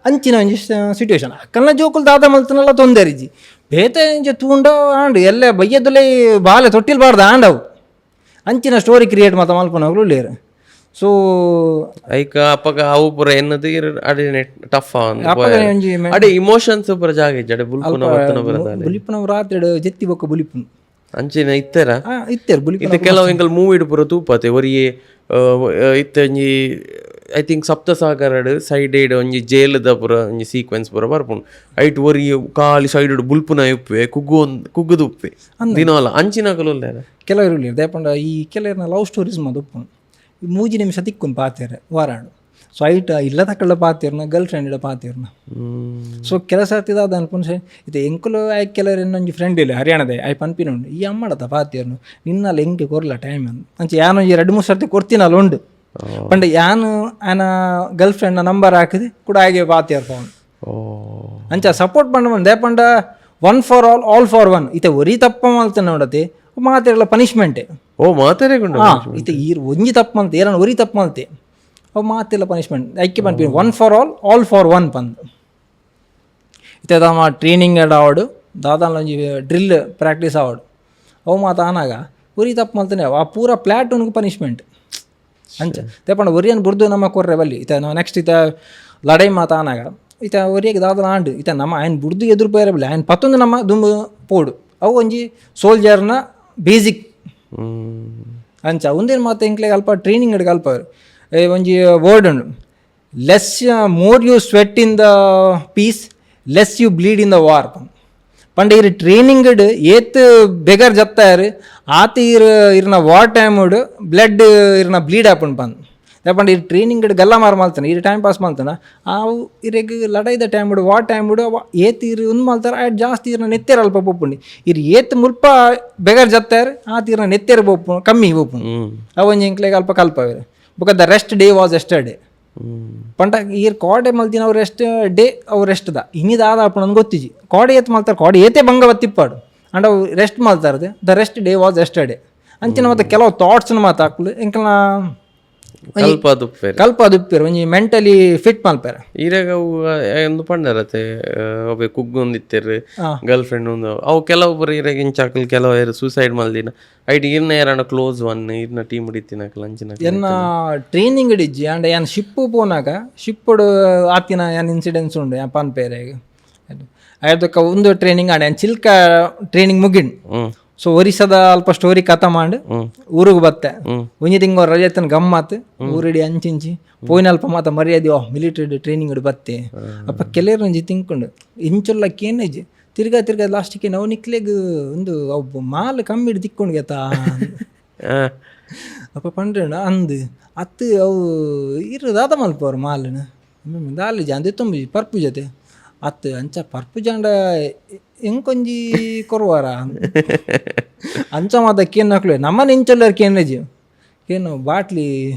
ಅಂಚಿನ ಒಂಜಿ ಸಿಚುವೇಶನ್ ಅಕ್ಕನ ಜೋಕುಲು ದಾದ ಮಲ್ತನೆಲ್ಲ ತೊಂದರಿಜಿ ಬೇತಾಯ ಇಂಚ ತೂಂಡೋ ಆಂಡು ಎಲ್ಲ ಬಯ್ಯದಲ್ಲೇ ಬಾಲೆ ತೊಟ್ಟಿಲು ಬಾರ್ದು ಆಂಡವು ಅಂಚಿನ ಸ್ಟೋರಿ ಕ್ರಿಯೇಟ್ ಮಾತ ಮಲ್ಪನವ್ರು ಲೇರು ಸೊ ಐಕ ಅಪ್ಪಗ ಅವು ಪುರ ಎನ್ನದು ಅಡೆ ಟಫ್ ಅಡೆ ಇಮೋಷನ್ಸ್ ಪುರ ಜಾಗ ಇಜ್ಜಡೆ ಬುಲ್ಪುನ ವರ್ತನ ಬರದಾಲೆ ಬುಲಿಪುನ ರಾತ್ರಿ ಜೆತ್ತಿ ಬೊಕ್ಕ ಬುಲಿಪುನ ಅಂಚಿನ ಇತ್ತೆರ ಬುಲಿಪುನ ಇತ್ತೆ ಕೆಲವು ಎಂಕಲ್ ಮೂವಿಡ್ ಪುರ ತೂಪತೆ ಒರಿಯೇ ಇತ್ತಂಜಿ ಐ ಥಿಂಕ್ ಸಪ್ತಸಾಗರಡ್ ಸೈಡ್ ಏಡ್ ಒಂಜಿ ಜೇಲದ ಪುರ ಒಂಜಿ ಸೀಕ್ವೆನ್ಸ್ ಪುರ ಬರ್ಪುಂಡು ಐಟ್ ಒರಿ ಕಾಲಿ ಸೈಡ್ ಬುಲ್ಪುನ ಉಪ್ಪೆ ಕುಗ್ಗುದು ಉಪ್ಪೆ ದಿನವಲ್ಲ ಅಂಚಿನ ಕಲುಲ್ಲೇರ ಕೆಲವರು ಇಲ್ಲ ದೇಪಂಡ ಈ ಕೆಲವ್ರನ್ನ ಲವ್ ಸ್ಟೋರೀಸ್ ಮದುಪ್ಪುಂಡು ಈ 3 ನಿಮಿಷ ತಿಕ್ಕೊಂಡು ಪಾತೇರೆ ವಾರಾಡು ಸೊ ಐಟ್ ಇಲ್ಲ ತಕ್ಕಳ್ಳ ಪಾತೇರ್ನ ಗರ್ಲ್ ಫ್ರೆಂಡ್ ಪಾತೇರ್ನ ಸೊ ಕೆಲಸ ಆಗ್ತಿದ್ದ ಅನ್ಪುನ್ಸೆ ಇದು ಎಂಕುಲು ಆಯ್ ಕೆಲವರು ಇನ್ನೊಂದು ಫ್ರೆಂಡ್ ಇಲ್ಲ ಹರಿಯಾಣದ ಆಯ್ ಪನ್ಪಿನುಂಡು ಈ ಅಮ್ಮಡದ ಪಾತೇರ್ನು ನಿನ್ನಲ್ಲಿ ಹೆಂಗೆ ಕೊರ್ಲ ಟೈಮ್ ಅಂತ ಅಂಚೆ ಯಾನು 2-3 ಸರ್ತಿ ಕೊಡ್ತೀನಲ್ಲ ಉಂಡು ಪಂಡ ಯಾನು ಆನ ಗರ್ಲ್ ಫ್ರೆಂಡ್ನ ನಂಬರ್ ಹಾಕಿದೆ ಕೂಡ ಹಾಗೆ ಪಾತೇರ್ ಫೋನ್ ಅಂಚ ಸಪೋರ್ಟ್ ಪಂಡ ಬಂದೆ ಪಂಡ 1 ಫಾರ್ ಆಲ್ ಫಾರ್ 1 ಇತ್ತೆ ಒರಿ ತಪ್ಪ ಮಲ್ತ ನೋಡತ್ತೆ ಮಾತೆಲ್ಲ ಪನಿಷ್ಮೆಂಟೇ ಮಾತಾಡಿಕೊಂಡು ಇತ್ತೆ ಈ ಒಂಜಿ ತಪ್ಪು ಮಲ್ತೆ ಏನ ಒರಿ ತಪ್ಪು ಮಲ್ತೆ ಅವು ಮಾತೆಲ್ಲ ಪನಿಷ್ಮೆಂಟ್ ಐಕ್ಯ ಪನ್ಪಿ 1 ಫಾರ್ ಆಲ್ ಫಾರ್ 1 ಪಂದು ಇತ್ತೆ ನಮ್ಮ ಟ್ರೈನಿಂಗ್ ಆವಡು ದಾದಾನ ಒಂಜಿ ಡ್ರಿಲ್ ಪ್ರಾಕ್ಟೀಸ್ ಆವಡು ಅವು ಮಾತ ಆನಾಗ ಒರಿ ತಪ್ಪು ಮಲ್ತಾನೆ ಆ ಪೂರ ಪ್ಲಾಟೂನ್ಗೆ ಪನಿಷ್ಮೆಂಟ್ ಅಂಚ ತೇಪಂಡ ಒರಿಯನ್ನು ಬುರ್ದು ನಮ್ಮ ಕೊರ್ರೆ ಬಲ್ಲಿ ಇತ್ತ ನಾವು ನೆಕ್ಸ್ಟ್ ಇತ್ತ ಲಡೈ ಮಾತ ಆನಾಗ ಇತ್ತ ಒರಿಯಾಗಿ ದಾದನ ಆಂಡು ಇತ್ತ ನಮ್ಮ ಆಯ್ನ ಬುಡ್ದು ಎದುರು ಪೇರೆ ಬಲ್ಲಿ ಆಯ್ನ ಪತ್ತೊಂದು ನಮ್ಮ ದುಂಬು ಪೋಡು ಅವು ಒಂಜಿ ಸೋಲ್ಜರ್ನ ಬೇಸಿಕ್ ಅಂಚ ಒಂದೇನು ಮಾತು ಎಂಕ್ಲೆಗೆ ಅಲ್ಪ ಟ್ರೈನಿಂಗ್ ಹಿಡ್ಗೆ ಅಲ್ಪ ಒಂಜಿ ವರ್ಡ್ ಉಂಡು, less more you sweat in the peace less you bleed in the war. ಪಂಡ ಇರು ಟ್ರೈನಿಂಗ್ ಏತ್ ಬೆಗರ್ ಜಪ್ತಾರು ಆತ ಇರ್ನ ವಾರ್ ಟೈಮ್ ಬ್ಲಡ್ ಇರ್ನ ಬ್ಲೀಡ್ ಆಪುಂಡು ಪಂದ್ ಯಾಪಂಡ ಇರು ಟ್ರೈನಿಂಗ್ ಗಲ್ಲ ಮಾರು ಮಾಡ್ತಾನೆ ಇರು ಟೈಮ್ ಪಾಸ್ ಮಾಡ್ತಾನೆ ಅವು ಇರೆಗ್ ಲಡೈದ ಟೈಮ್ ವಾರ್ ಟೈಮ್ ಏತ್ ಇರು ಒಂದು ಮಾಡ್ತಾರೆ ಆಯ್ತು ಜಾಸ್ತಿ ಇರ್ನ ನೆತ್ತೇರ ಅಲ್ಪ ಪೊಪ್ಪುಂಡು ಇರು ಏತ್ ಮುಲ್ಪ ಬೆಗರ್ ಜಪ್ತಾರು ಆತ ಇರ್ನ ನೆತ್ತೇರ ಪೊಪ್ಪು ಕಮ್ಮಿ ಪೊಪ್ಪುಂಡು ಅವೊಂಜಿ ಎಂಕ್ಲೆಗೆ ಅಲ್ಪ ಕಲ್ಪವೇರು because the rest day was yesterday ಪಂಡ ಈರ್ ಕಾಡೆ ಮಲ್ತಿನ ಅವ್ರು ರೆಸ್ಟ್ ಡೇ ಅವ್ರು ರೆಸ್ಟ್ದ ಇನ್ನಿದಾದ ಅಪ್ಪ ನನ್ಗೆ ಗೊತ್ತಿಜಿ ಕಾಡೆ ಏತ್ ಮಾಡ್ತಾರೆ ಕಾಡೆ ಏತೆ ಬಂಗ ಬತ್ತಿಪ್ಪಾಡು ಅಂಡ್ ಅವು ರೆಸ್ಟ್ ಮಾಡ್ತಾರದೆ the rest day was yesterday ಅಂಚಿನ ಮತ್ತೆ ಕೆಲವು ಥಾಟ್ಸ್ನ ಮಾತಾಕ್ಲು ಎಂಕಲ್ನ ಕಲ್ಪ ದುಪ್ಪೇರು ಒಂಜಿ ಮೆಂಟಲಿ ಫಿಟ್ ಮಲ್ಪೇರ ಈರಾಗ ಅವು ಒಂದು ಪಂಡರತೆ ಒಬ್ಬ ಕುಗ್ಗೊಂದಿತ್ತೇರು ಗರ್ಲ್ ಫ್ರೆಂಡ್ ಒಂದು ಅವು ಕೆಲವೊಬ್ಬರು ಈರಾಗ ಇಂಚಾಕಲ್ ಕೆಲವರು ಸೂಸೈಡ್ ಮಲ್ದಿನ ಐಟ್ ಇರ್ನ ಯಾರನ್ನ ಕ್ಲೋಸ್ ಒನ್ ಇರ್ನ ಟೀಮ್ ಹಿಡಿತಿನಕಲ್ ಅಂಚಿನ ಎನ್ನ ಟ್ರೈನಿಂಗ್ ಹಿಡಿಜ್ಜಿ ಅಂಡ್ ಏನ್ ಶಿಪ್ಪು ಪೋನಾಗ ಶಿಪ್ಪುಡು ಆತಿನ ಏನ್ ಇನ್ಸಿಡೆನ್ಸ್ ಉಂಡು ಏನ್ ಪಾನ್ಪೇರೆಗೆ ಅದಕ್ಕೆ ಒಂದು ಟ್ರೈನಿಂಗ್ ಆಡ ಏನ್ ಚಿಲ್ಕ ಟ್ರೈನಿಂಗ್ ಮುಗಿಂಡು ಸೊ ಒರಿಸದ ಅಲ್ಪ ಸ್ಟೋರಿ ಕಥ ಮಾಡಿ ಊರಿಗೆ ಬತ್ತೆ ಒಂಜಿ ತಿಂಗಳು ರಜೆ ಎತ್ತನ ಗಮ್ಮತ್ ಊರಿಡಿ ಅಂಚಿಂಚಿ ಪೋಯಿನ ಅಲ್ಪ ಮಾತ ಮರ್ಯಾದೆ ಮಿಲಿಟರಿ ಟ್ರೈನಿಂಗ್ ಬತ್ತೆ ಅಪ್ಪ ಕೆಲವರು ಒಂಜಿ ತಿಂಕೊಂಡು ಇಂಚುಲ್ಲಕ್ಕೆ ಏನೇಜಿ ತಿರ್ಗಾ ಲಾಸ್ಟಿಗೆ ನಾವು ನಿಕ್ಲೆಗ್ ಒಂದು ಒಬ್ಬ ಮಾಲ್ ಕಮ್ಮಿ ತಿಕ್ಕೊಂಡು ಗೆತಾ ಅಪ್ಪ ಪಂಡ್ರೇಣ ಅಂದು ಅತ್ತು ಅವು ಇರೋದಾದ ಮಲ್ಪ ಅವ್ರು ಮಾಲನ ದಾಲಿ ಅಂದೆ ತುಂಬಿ ಪರ್ಪು ಜೊತೆ ಅತ್ತು ಅಂಚ ಪರ್ಪು ಜಾಂಡ ಎಂಕೊಂಜಿ ಕೊರುವಾರ ಅಂಚ ಮಾತ ಕೇನ್ ಹಾಕ್ಲು ನಮ್ಮನೆ ಇಂಚಲ್ಲರ್ ಕೇನಜಿ ಕೇನು ಬಾಟ್ಲಿ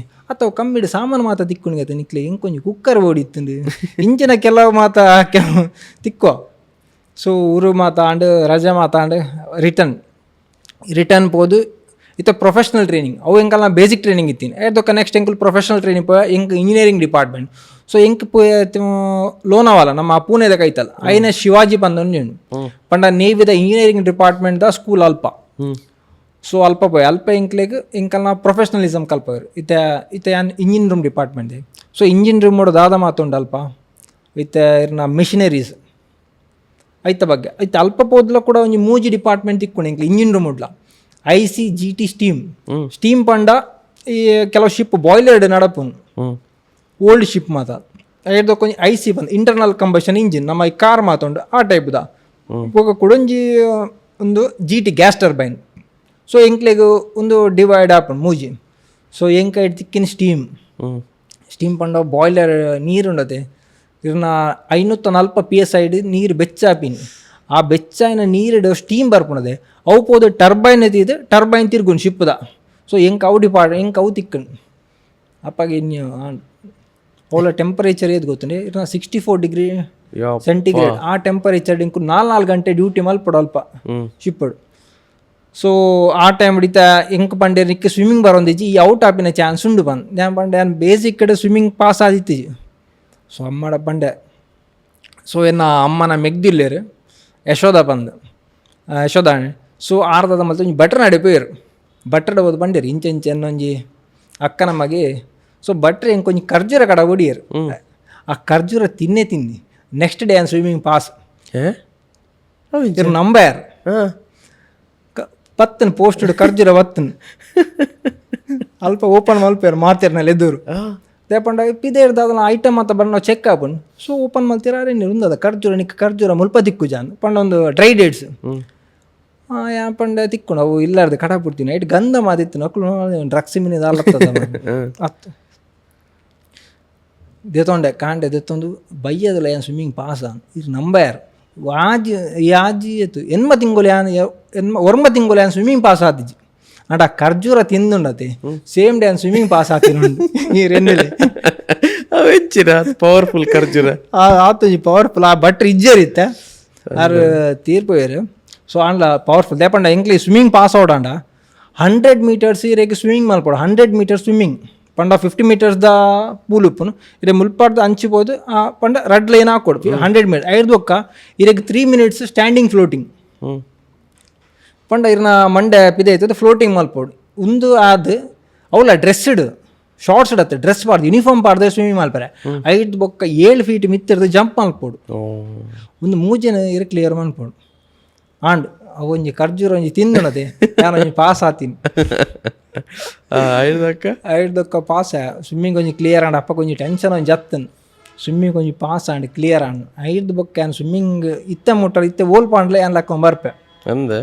ಅಥವಾ ಕಮ್ಮಿಡು ಸಾಮಾನು ಮಾತ ತಿಕ್ಕೊಂಡು ನಿಕ್ಲೆ ಎಂಕೊಂಜಿ ಕುಕ್ಕರ್ ಓಡಿತ್ತಂಡು ಇಂಚಿನ ಕೆಲವು ಮಾತ ಕೆಲವು ತಿಕ್ಕೋ ಸೊ ಊರು ಮಾತಾಂಡು ರಜೆ ಮಾತಾಂಡು ರಿಟರ್ನ್ ಪೋದು ಇತ್ತ ಪ್ರೊಫೆಷ್ನಲ್ ಟ್ರೈನಿಂಗ್ ಅವು ಎಂಕಲ್ ನಾ ಬೇಸಿಕ್ ಟ್ರೈನಿಂಗ್ ಇತ್ತೀನಿ ಅದಕ್ಕೆ ನೆಕ್ಸ್ಟ್ ಎಂಕಲ್ ಪ್ರೊಫೆಷ್ನಲ್ ಟ್ರೈನಿಂಗ್ ಎಂಕ್ ಇಂಜಿನಿಯರಿಂಗ್ ಡಿಪಾರ್ಟ್ಮೆಂಟ್ ಸೊ ಎಂಕ್ ಲೋನಾವಾಲ ನಮ್ಮ ಪೂನೆದ ಕೈತಲ್ಲ ಐನ ಶಿವಾಜಿ ಬಂದೊಂದು ಪಂಡ ನೇವಿದ ಇಂಜಿನಿಯರಿಂಗ್ ಡಿಪಾರ್ಟ್ಮೆಂಟ್ ದ ಸ್ಕೂಲ್ ಅಲ್ಪ ಸೊ ಅಲ್ಪ ಎಂಕ್ಲೆಗ್ ಎಂಕಲ್ ನಾ ಪ್ರೊಫೆಷ್ನಲಿಸಮ್ ಕಲ್ಪವ್ರು ಇತ್ತ engine room department so engine room ದಾದ ಮಾತುಂಡು ಅಲ್ಪ ಇತ್ತ ಇರ್ನ ಮಿಷನರೀಸ್ ಐತ ಬಗ್ಗೆ ಐತೆ ಅಲ್ಪ ಪೋದ್ಲ ಕೂಡ ಒಂಜಿ ಮೂಜಿ ಡಿಪಾರ್ಟ್ಮೆಂಟ್ ತಿಕ್ಕೊಂಡು ಎಂಕ್ಲೆ ಇಂಜಿನ್ ರೂಮ್ ಉಡ್ಲ ICGT ಸ್ಟೀಮ್ ಪಂಡ ಈ ಕೆಲವು ಶಿಪ್ ಬಾಯ್ಲರ್ಡ್ ನಡಪುನ್ ಓಲ್ಡ್ ಶಿಪ್ ಮಾತ ಕೊಂಚ IC ಬಂದು ಇಂಟರ್ನಲ್ ಕಂಬಷನ್ ಇಂಜಿನ್ ನಮ್ಮ ಈ ಕಾರ್ ಮಾತುಂಡು ಆ ಟೈಪ್ದ ಇವಾಗ ಕುಡೊಂಜಿ ಒಂದು GT ಗ್ಯಾಸ್ ಟರ್ಬೈನ್ ಸೊ ಎಂಕ್ಲೆಗ್ ಒಂದು ಡಿವೈಡ್ ಆಪುಂಡು ಮೂಜಿ ಸೊ ಎಂಕ ತಿಕ್ಕಿನ ಸ್ಟೀಮ್ ಪಂಡ ಬಾಯ್ಲರ್ ನೀರು ಉಂಡತೆ ಇರ್ನ 540 PSI ನೀರು ಬೆಚ್ಚಾಪಿನಿ ಆ ಬೆಚ್ಚಾಯಿನ ನೀರಿಡು ಸ್ಟೀಮ್ ಬರ್ಪುಣದೆ ಅವು ಪೋದು ಟರ್ಬೈನ್ ಎತ್ತಿದ್ದು ಟರ್ಬೈನ್ ತಿರ್ಗುನ್ ಶಿಪ್ದ ಸೊ ಎಂಕ ಅವು ತಿಕ್ಕಂಡು ಅಪ್ಪಾಗ ಇನ್ನು ಅವಳ ಟೆಂಪರೇಚರ್ ಏದು ಗೊತ್ತುಂಡೆ ಇರ್ನ 64 ಡಿಗ್ರಿ ಸೆಂಟಿಗ್ರೇಡ್ ಆ ಟೆಂಪರೇಚರ್ ಇಂಕು 4 ಗಂಟೆ ಡ್ಯೂಟಿ ಮಲ್ಪಡು ಅಲ್ಪ ಶಿಪ್ಪಡು ಸೊ ಆ ಟೈಮ್ ಹಿಡಿತ ಎಂಕ್ ಪಂಡೆ ನಿಕ್ಕೆ ಸ್ವಿಮ್ಮಿಂಗ್ ಬರೋಂದಿಜ್ಜಿ ಈ ಔಟ್ ಆಪಿನ ಚಾನ್ಸ್ ಉಂಡು ಬಂದು ನ್ಯಾನ್ ಪಂಡೆ ಏನು ಬೇಸಿಕ್ ಕಡೆ ಸ್ವಿಮ್ಮಿಂಗ್ ಪಾಸ್ ಆದಿತ್ತಿಜಿ ಸೊ ಅಮ್ಮಡ ಪಂಡೆ ಸೊ ಎನ್ನ ಅಮ್ಮನ ಮೆಗ್ದಿಲ್ಲೇರು ಯಶೋಧ ಯಶೋಧಾಣೆ ಸೊ ಆರ್ದದ ಮತ್ತೆ ಒಂಜಿ ಬಟ್ರ್ ನಡಿಪೋಯರು ಬಟ್ರಡ್ ಹೋದ್ ಬಂಡೇರು ಇಂಚೆ ಎನ್ನೊಂಜಿ ಅಕ್ಕನ ಮಗೆ ಸೊ ಬಟ್ರೆ ಎಂಕೊಂಜಿ ಖರ್ಜೂರ ಕಡ ಹೊಡಿಯರು ಆ ಖರ್ಜೂರ ತಿನ್ನಿ next day on swimming pass number ಪತ್ತನ್ ಪೋಸ್ಟಡ್ ಖರ್ಜೂರ ಬತ್ತನ್ ಅಲ್ಪ ಓಪನ್ ಮಲ್ಪೇರು ಮಾತೇರ್ನಲ್ಲಿ ಎದುರು ದೇಪಂಡ ಪಿದೆ ಇರ್ದಾದ ಐಟಮ್ ಅಂತ ಬಂದು ನಾವು ಚೆಕ್ ಆಪನ್ ಸೊ ಓಪನ್ ಮಾಡ್ತೀರ ನೀವು ಉಂದದ ಖರ್ಜೂರ ಮುಲ್ಪ ತಿಕ್ಕು ಜಾನ್ ಪಂಡ ಒಂದು ಡ್ರೈ ಡೇಟ್ಸ್ ಯಾ ಪಂಡ ತಿಕ್ಕೊಂಡು ಅವು ಇಲ್ಲಾರ್ದು ಕಡ ಬಿಡ್ತೀನಿ ಐಟ್ ಗಂಧ ಮಾದಿತ್ತು ನಕ್ಳು ಡ್ರಗ್ಸ್ ಮಿನಿದ ಅತ್ತು ದೆತೊಂಡೆ ಕಾಂಡೆ ದೆತ್ತೊಂದು ಬೈಯದಲ್ಲ ಏನು ಸ್ವಿಮ್ಮಿಂಗ್ ಪಾಸ್ ಇದು ನಂಬರ್ ಯಾಜಿ ಎತ್ತು ಎನ್ಮ ತಿಂಗಳು ಒರ್ಮ ತಿಂಗಳು ಏನು ಸ್ವಿಮ್ಮಿಂಗ್ ಪಾಸ್ ಆದಿಜ್ಜಿ ಅಂಡ ಖರ್ಜೂರ ತಿಂದುಂಡತಿ ಸೇಮ್ ಡೇ ಸ್ವಿಮ್ಮಿಂಗ್ ಪಾಸ್ ಆಗ್ತೀನಿ ನೀರೆನ್ನೆಲೆ ಪವರ್ಫುಲ್ ಖರ್ಜೂರ ಆತುಜಿ ಪವರ್ಫುಲ್ ಆ ಬಟ್ರ್ ಇಜ್ಜರಿತ್ತ ಆರು ತೀರ್ಪೋಯರು ಸೊ ಅಂಡ್ಲ ಪವರ್ಫುಲ್ ದೇಪಂಡ ಎಂಕ್ಲಿ ಸ್ವಿಮ್ಮಿಂಗ್ ಪಾಸ್ ಔಟ್ ಅಂಡ 100 meters ಇರೇಗೆ ಸ್ವಿಮ್ಮಿಂಗ್ ಮಲ್ಪಡು 100 meters ಸ್ವಿಮ್ಮಿಂಗ್ ಪಂಡ 50 meters ದ ಪೂಲ್ ಉಪ್ಪುನು ಇರೇ ಮುಲ್ಪಾಡ್ದು ಹಂಚಿಬೋದು ಪಂಡ ರೆಡ್ ಲೈನ್ ಹಾಕೊಡು 100 meters ಐದು ಬೊಕ್ಕ ಇರೇಗೆ 3 minutes ಸ್ಟ್ಯಾಂಡಿಂಗ್ ಫ್ಲೋಟಿಂಗ್ ಪಂಡ ಇರ್ನ ಮಂಡೆ ಪಿದೆ ಆಯ್ತದೆ ಫ್ಲೋಟಿಂಗ್ ಮಲ್ಪೋಡು ಒಂದು ಆದ ಅವಲ್ಲ ಡ್ರೆಸ್ಡ್ ಶಾರ್ಟ್ಸ್ ಇಡತ್ತೆ ಡ್ರೆಸ್ ಪಾಡ್ದು ಯೂನಿಫಾರ್ಮ್ ಪಾಡ್ದೆ ಸ್ವಿಮ್ಮಿಂಗ್ ಮಲ್ಪರೆ 5 ಬೊಕ್ಕ 7 feet ಮಿತ್ತಿರ್ದು ಜಂಪ್ ಮಲ್ಪೋಡು ಒಂದು 3 ಜನ ಕ್ಲಿಯರ್ ಮಲ್ಪೋಡು ಆಂಡ್ ಅವೊಂಜಿ ಖರ್ಜೂರ ಒಂಜಿ ತಿಂದುಣತೆ ನಾನು ಪಾಸ್ ಆತೀನಿ ಐದಕ್ಕ ಐದಕ್ಕ ಪಾಸ್ ಸ್ವಿಮ್ಮಿಂಗ್ ಕೊಂಚ ಕ್ಲಿಯರ್ ಆಂಡ್ ಅಪ್ಪ ಕೊಂಚ ಟೆನ್ಷನ್ ಒಂದು ಜತ್ತನ್ ಸ್ವಿಮ್ಮಿಂಗ್ ಕೊಂಚ ಪಾಸ್ ಆಂಡ್ ಕ್ಲಿಯರ್ ಆಂಡ್ ಐದು ಬೊಕ್ಕ ಏನು ಸ್ವಿಮ್ಮಿಂಗ್ ಇತ್ತೆ ಮುಟ್ಟಲು ಇತ್ತೆ ಓಲ್ ಪಾಂಡ್ಲೆ ಏನು ಲೆಕ್ಕ ಬರ್ಪೆ ಅಂದೆ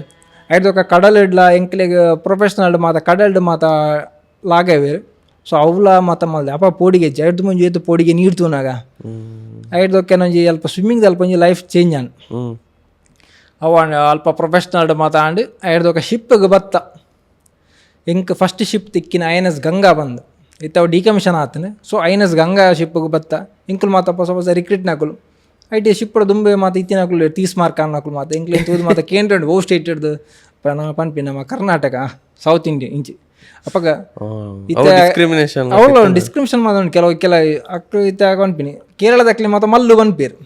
ಐದೊಕ್ಕ ಕಡಲ್ ಇಡ್ಲ ಎಂಕ್ಲೆಗ್ ಪ್ರೊಫೆಷನಲ್ ಮಾತ ಕಡಲ್ಡ್ ಮಾತ ಲಾಗೇವೆ ಸೊ ಅವಲ ಮಾತ ಮಲ್ದೆ ಅಪ್ಪ ಪೋಡಿಗೆ ಐದು ಮುಂಜಿ ಏತು ಪೋಡಿಗೆ ನೀರು ತೂನಾಗ ಐದೊಕ್ಕ ಒಂಜಿ ಅಲ್ಪ ಸ್ವಿಮ್ಮಿಂಗ್ ಅಲ್ಪ ಒಂಜಿ ಲೈಫ್ ಚೇಂಜ್ ಆನ್ ಅವ ಅಲ್ಪ ಪ್ರೊಫೆಷನಲ್ ಮಾತ ಆಂಡ್ ಐದೊಕ್ಕ ಶಿಪ್ಗೆ ಬತ್ತ ಎಂಕ್ ಫಸ್ಟ್ ಶಿಪ್ ತಿಕ್ಕಿನ INS ಗಂಗಾ ಬಂದು ಇತ್ತ ಅವು ಡಿಕಮಿಷನ್ ಆತನೆ ಸೊ INS ಗಂಗಾ ಶಿಪ್ಗೆ ಬತ್ತ ಇಂಕುಲು ಮಾತಪ್ಪ ಸ್ವಲ್ಪ ರಿಕ್ರಿಟ್ ನಾಕುಲು ಐಟಿ ಶಿಪ್ಪಡ ದುಂಬೆ ಮಾತು ಇತ್ತಿನಾಕುಲು 30 ಮಾರ್ಕ್ ಅನ್ನಕುಲು ಮಾತು ಇಂಕ್ಲು ಇಂತೂದು ಮಾತು ಕೇಂದ್ರ ಓ ಸ್ಟೇಟ್ ಹಿಡ್ದು ಪನ್ಪಿ ನಮ್ಮ ಕರ್ನಾಟಕ ಸೌತ್ ಇಂಡಿಯಾ ಇಂಚಿ ಅಪ್ಪಗ ಅವಳು ಡಿಸ್ಕ್ರಿಮಿನೇಷನ್ ಮಾತು ಕೆಲ ಅಕ್ಳು ಇತ್ತ ಪನ್ಪಿನಿ ಕೇರಳದಕ್ಲಿ ಮಾತು ಮಲ್ಲು ಬನ್ಪೇರು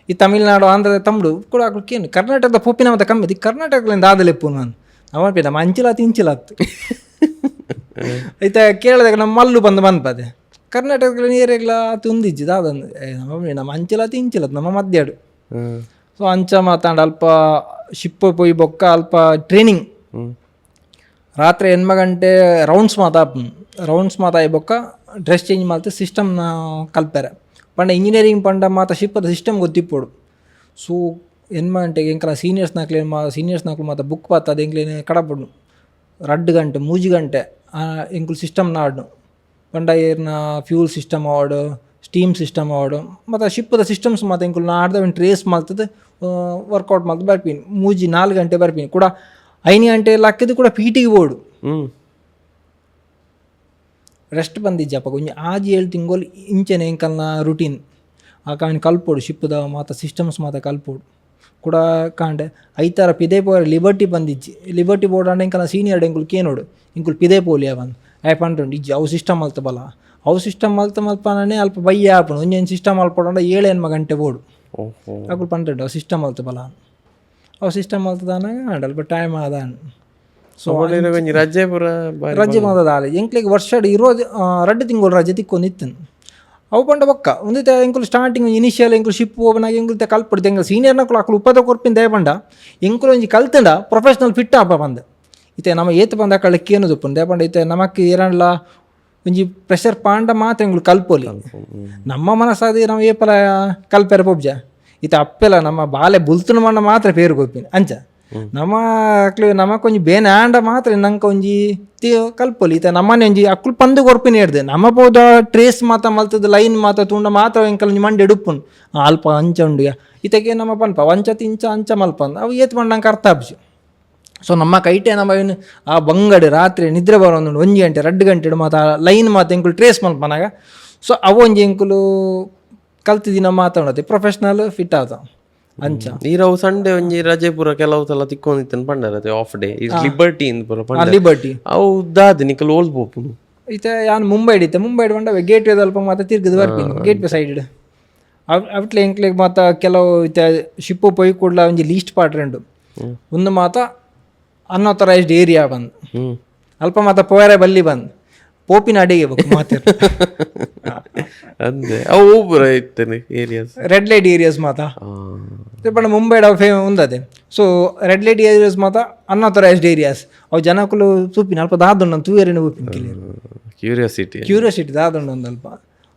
ಈ ತಮಿಳ್ನಾಡು ಆಂಧ್ರದ ತಮಿಳು ಕೂಡ ಅಕ್ಳು ಕರ್ನಾಟಕದ ಪೋಪಿನ ಮಾತು ಕಮ್ಮಿ ಕರ್ನಾಟಕದಿಂದ ಆದಲೆಪ್ಪು ನಾನು ಅವನ್ಪಿ ನಮ್ಮ ಅಂಚಿಲಾತು ಇಂಚಿಲಾತ್ತು ಐತೆ ಕೇರಳದಾಗ ನಮ್ಮ ಮಲ್ಲು ಬಂದು ಬನ್ಪದೆ ಕರ್ನಾಟಕದಲ್ಲಿ ನೀರೆಗ್ಲ ಆತು ಒಂದಿಜ್ಜಿದ ಅದೊಂದು ನಮ್ಮ ಅಂಚಿಲಾತು ಇಂಚಿಲತ್ತು ನಮ್ಮ ಮಧ್ಯಾಡು ಸೊ ಅಂಚ ಮಾತಾಂಡ ಅಲ್ಪ ಶಿಪ್ ಪೋಯಿ ಬೊಕ್ಕ ಅಲ್ಪ ಟ್ರೈನಿಂಗ್ ರಾತ್ರಿ 8 ಗಂಟೆ ರೌಂಡ್ಸ್ ಮಾತಾಯಿ ಬೊಕ್ಕ ಡ್ರೆಸ್ ಚೇಂಜ್ ಮಾಡ್ತಾ ಸಿಸ್ಟಮ್ನ ಕಲ್ಪೆರೆ ಪಂಡ ಇಂಜಿನಿಯರಿಂಗ್ ಪಂಡ ಮಾತ ಶಿಪ್ಪದ ಸಿಸ್ಟಮ್ ಗೊತ್ತಿಪ್ಪೋಡು ಸೊ 8 ಗಂಟೆಗೆ ಎಂಕಲ ಸೀನಿಯರ್ಸ್ ನಾಕ್ಲು ಮಾತ ಬುಕ್ ಪಾತ ಅದು ಎಂಕ್ಲೇನೆ ಕಡಪಡು 2 ಗಂಟೆ 3 ಗಂಟೆ ಎಂಕುಲು ಸಿಸ್ಟಮ್ ನಾಡು ಪಂಡ ಏರ್ನ ಫ್ಯೂಲ್ ಸಿಸ್ಟಮ್ ಆವಡು ಸ್ಟೀಮ್ ಸಿಸ್ಟಮ್ ಆವಡು ಮತ್ತು ಶಿಪ್ಪದ ಸಿಸ್ಟಮ್ಸ್ ಮತ್ತು ಎಂಕುಲು ನಾಡ್ದ ಟ್ರೇಸ್ ಮಾಡ್ತದೆ ವರ್ಕೌಟ್ ಮಾಡ್ದು ಬರ್ಪೀನಿ 4 ಗಂಟೆ ಬರ್ಪೀನಿ ಕೂಡ 5 ಗಂಟೆ ಎಲ್ಲ ಹಾಕಿದ್ದು ಕೂಡ ಪೀಟಿಗೆ ಬೋಡು ರೆಸ್ಟ್ ಬಂದಿಜ್ಜಪ್ಪ ಕೊಂಚ 7 ತಿಂಗಳು ಇಂಚೆನೆ ಎಂಕಲ್ನ ರುಟೀನ್ ಆ ಕಾಣಿ ಕಲ್ಪೋಡು ಶಿಪ್ಪದ ಮಾತ ಸಿಸ್ಟಮ್ಸ್ ಮಾತ ಕಲ್ಪೋಡು ಕೂಡ ಕಾಂಡೆ ಐತಾರ ಪಿದೆ ಪೋರ ಲಿಬರ್ಟಿ ಬಂದಿಜ್ಜಿ ಲಿಬರ್ಟಿ ಬೋರ್ಡ್ ಅಂಡ ಎಂಕಲ್ನ ಸೀನಿಯರ್ ಎಂಕುಲು ಕೇನೋಡು ಇಂಕುಲು ಪಿದೆ ಪೋಲಿ ಅವನ್ ಪಂಟುಂಡು ಇಜ್ಜಿ ಅವು ಸಿಸ್ಟಮ್ ಅಲ್ತ ಬಲ ಅವು ಸಿಸ್ಟಮ್ ಮಲ್ಪನೇ ಅಲ್ಪ ಬಯ್ಯ ಆಪುಂಡು ಒಂಜೇನು ಸಿಸ್ಟಮ್ ಅಲ್ಪಡ 7 ಗಂಟೆ ಬೋಡು ಅಕುಲು ಪಂಟುಂಡು ಅವು ಸಿಸ್ಟಮ್ ಅಲ್ತ ಬಲ ಅವು ಸಿಸ್ಟಮ್ ಅಲ್ತದಾನಾಗ ಅಲ್ಪ ಟೈಮ್ ಆದ ಸೊ ರಜೆ ಮಾದದ ಆಲೆ ಎಂಕ್ಲಿಗೆ ವರ್ಷ ಇರೋದು 2 ತಿಂಗಳು ರಜೆ ತಿಕ್ಕೊಂಡಿತ್ತನು ಅವು ಪಂಡ ಬೊಕ್ಕ ಒಂದಿತ್ತೆ ಎಂಕುಲು ಸ್ಟಾರ್ಟಿಂಗ್ ಇನಿಷಿಯಲ್ ಎಂಕುಲು ಶಿಪ್ ಓಪನಾಗಿ ಎಂಕುಲ್ತೆ ಕಲ್ಪಡ್ದು ಎಂಕಲ್ ಸೀನಿಯರ್ನಕುಲು ಅಕುಲು 20 ಕೊರ್ಪಿನ ದೇಪಂಡ ಎಂಕುಲು ಒಂಜಿ ಕಲ್ತಂಡ ಪ್ರೊಫೆಷನಲ್ ಫಿಟ್ ಆಪ ಬಂದ ಇತ್ತೆ ನಮ್ಮ ಏತು ಬಂದ ಕಳಕ್ಕೆ ಏನು ದುಪ್ಪು ದೇಪಂಡ ಇತ್ತೆ ನಮಕ್ಕೆ ಏರಣ್ಣ ಒಂಜಿ ಪ್ರೆಷರ್ ಪಾಂಡ ಮಾತ್ರ ಎಂಗ್ಳು ಕಲ್ಪೋಲಿ ನಮ್ಮ ಮನಸ್ಸಾದಿ ನಾವು ಏಪಲ ಕಲ್ಪೆರ ಪೊಬ್ಜ ಇತ್ತೆ ಅಪ್ಪೆಲ್ಲ ನಮ್ಮ ಬಾಲೆ ಬುಲ್ತನ ಮಣ್ಣ ಮಾತ್ರ ಪೇರು ಗೊಪ್ಪಿನ ಅಂಚ ನಮಕೊಂಜಿ ಬೇನೆ ಆಂಡ ಮಾತ್ರ ನಂಗೆ ಒಂಜಿ ಕಲ್ಪೊಲಿ ಇತ್ತೆ ನಮ್ಮನೆ ಒಂಜಿ ಅಕ್ಕಳು ಪಂದು ಕೊರ್ಪಿನ ಹಿಡ್ದೆ ನಮ್ಮ ಪೋದ ಟ್ರೇಸ್ ಮಾತ ಮಲ್ತದ ಲೈನ್ ಮಾತ ತುಂಡ ಮಾತ್ರ ಎಂಕಲ್ ಮಂಡೆ ಡುಪ್ಪುನ್ ಅಲ್ಪ ಅಂಚ ಉಂಡು ಇತ್ತಗೆ ನಮ್ಮ ಪನ್ಪ ವಂಚ ತಿಂಚ ಅಂಚ ಮಲ್ಪಂದ ಅವು ಏತ್ ಮಂಡಂಗೆ ಅರ್ಥ ಆಪ್ಸು ಸೊ ನಮ್ಮ ಕೈಟೆ ನಮ್ಮ ಏನು ಆ ಬಂಗಡೆ ರಾತ್ರಿ ನಿದ್ರೆ ಬರೋದು 1 ಗಂಟೆ 2 ಗಂಟೆ ಮಾತು ಲೈನ್ ಮಾತು ಎಂಕುಲು ಟ್ರೇಸ್ ಮಲ್ಪನಾಗ ಸೊ ಅವು ಒಂಜಿ ಎಂಕುಲು ಕಲ್ತಿದಿನ ಮಾತಾಡತ್ತೆ ಪ್ರೊಫೆಷ್ನಲ್ ಫಿಟ್ ಆದ ಅಂಚ ಈರವು ಸಂಡೆ ಒಂಜಿ ರಜೆ ಪೂರ ಕೆಲವು ಸಲ ತಿಕ್ಕೊಂಡಿತ್ತೇನೆ ಪಂಡರತೆ ಆಫ್ ಡೇ ಲಿಬರ್ಟಿ ಪೂರ ಲಿಬರ್ಟಿ ಅವು ದಾದ ನಿಕಲ್ ಓಲ್ಡ್ ಬೋಪುನು ಇತ್ತೆ ಯಾನ್ ಮುಂಬೈ ಬಂಡ ಗೇಟ್ ವೇ ಅಲ್ಪ ಮಾತ ತಿರ್ಗದು ಬರ್ತೀನಿ ಗೇಟ್ ವೇ ಸೈಡ್ ಅವಟ್ಲೆ ಎಂಕ್ಲೆಗ್ ಮಾತ ಕೆಲವು ಇತ್ತೆ ಶಿಪ್ಪು ಪೊಯ್ ಕೂಡ್ಲ ಒಂಜಿ ಲೀಸ್ಟ್ ಪಾರ್ಟ್ ರೆಂಡು ಒಂದು ಮಾತ ಅನ್ಆಥರೈಸ್ಡ್ ಏರಿಯಾ ಬಂದು ಅಲ್ಪ ಮಾತ ಪೋಯರೆ ಬಲ್ಲಿ ಬಂದು ಪೋಪಿನ ಅಡಿಗೆ ಬೇಕು ಮಾತಿರ್ ಅಂದೆ ಅವು ಪೂರ ಇತ್ತೇನೆ ಏರಿಯಾಸ್ ರೆಡ್ ಲೈಟ್ ಏರಿಯಾಸ್ ಮಾತ ಪಂಡ ಮುಂಬೈ ಉಂದದೆ ಸೊ ರೆಡ್ ಲೈಟ್ ಏರಿಯಾಸ್ ಮಾತ ಅನ್ಆಥರೈಸ್ಡ್ ಏರಿಯಾಸ್ ಅವು ಜನಕ್ಕಲು ತೂಪಿನ ಅಲ್ಪ ದಾದುಂಡು ತೂಯರಿನ ಉಪ್ಪಿನ ಕ್ಯೂರಿಯಾಸಿಟಿ ದಾದುಂಡು ಒಂದು ಅಲ್ಪ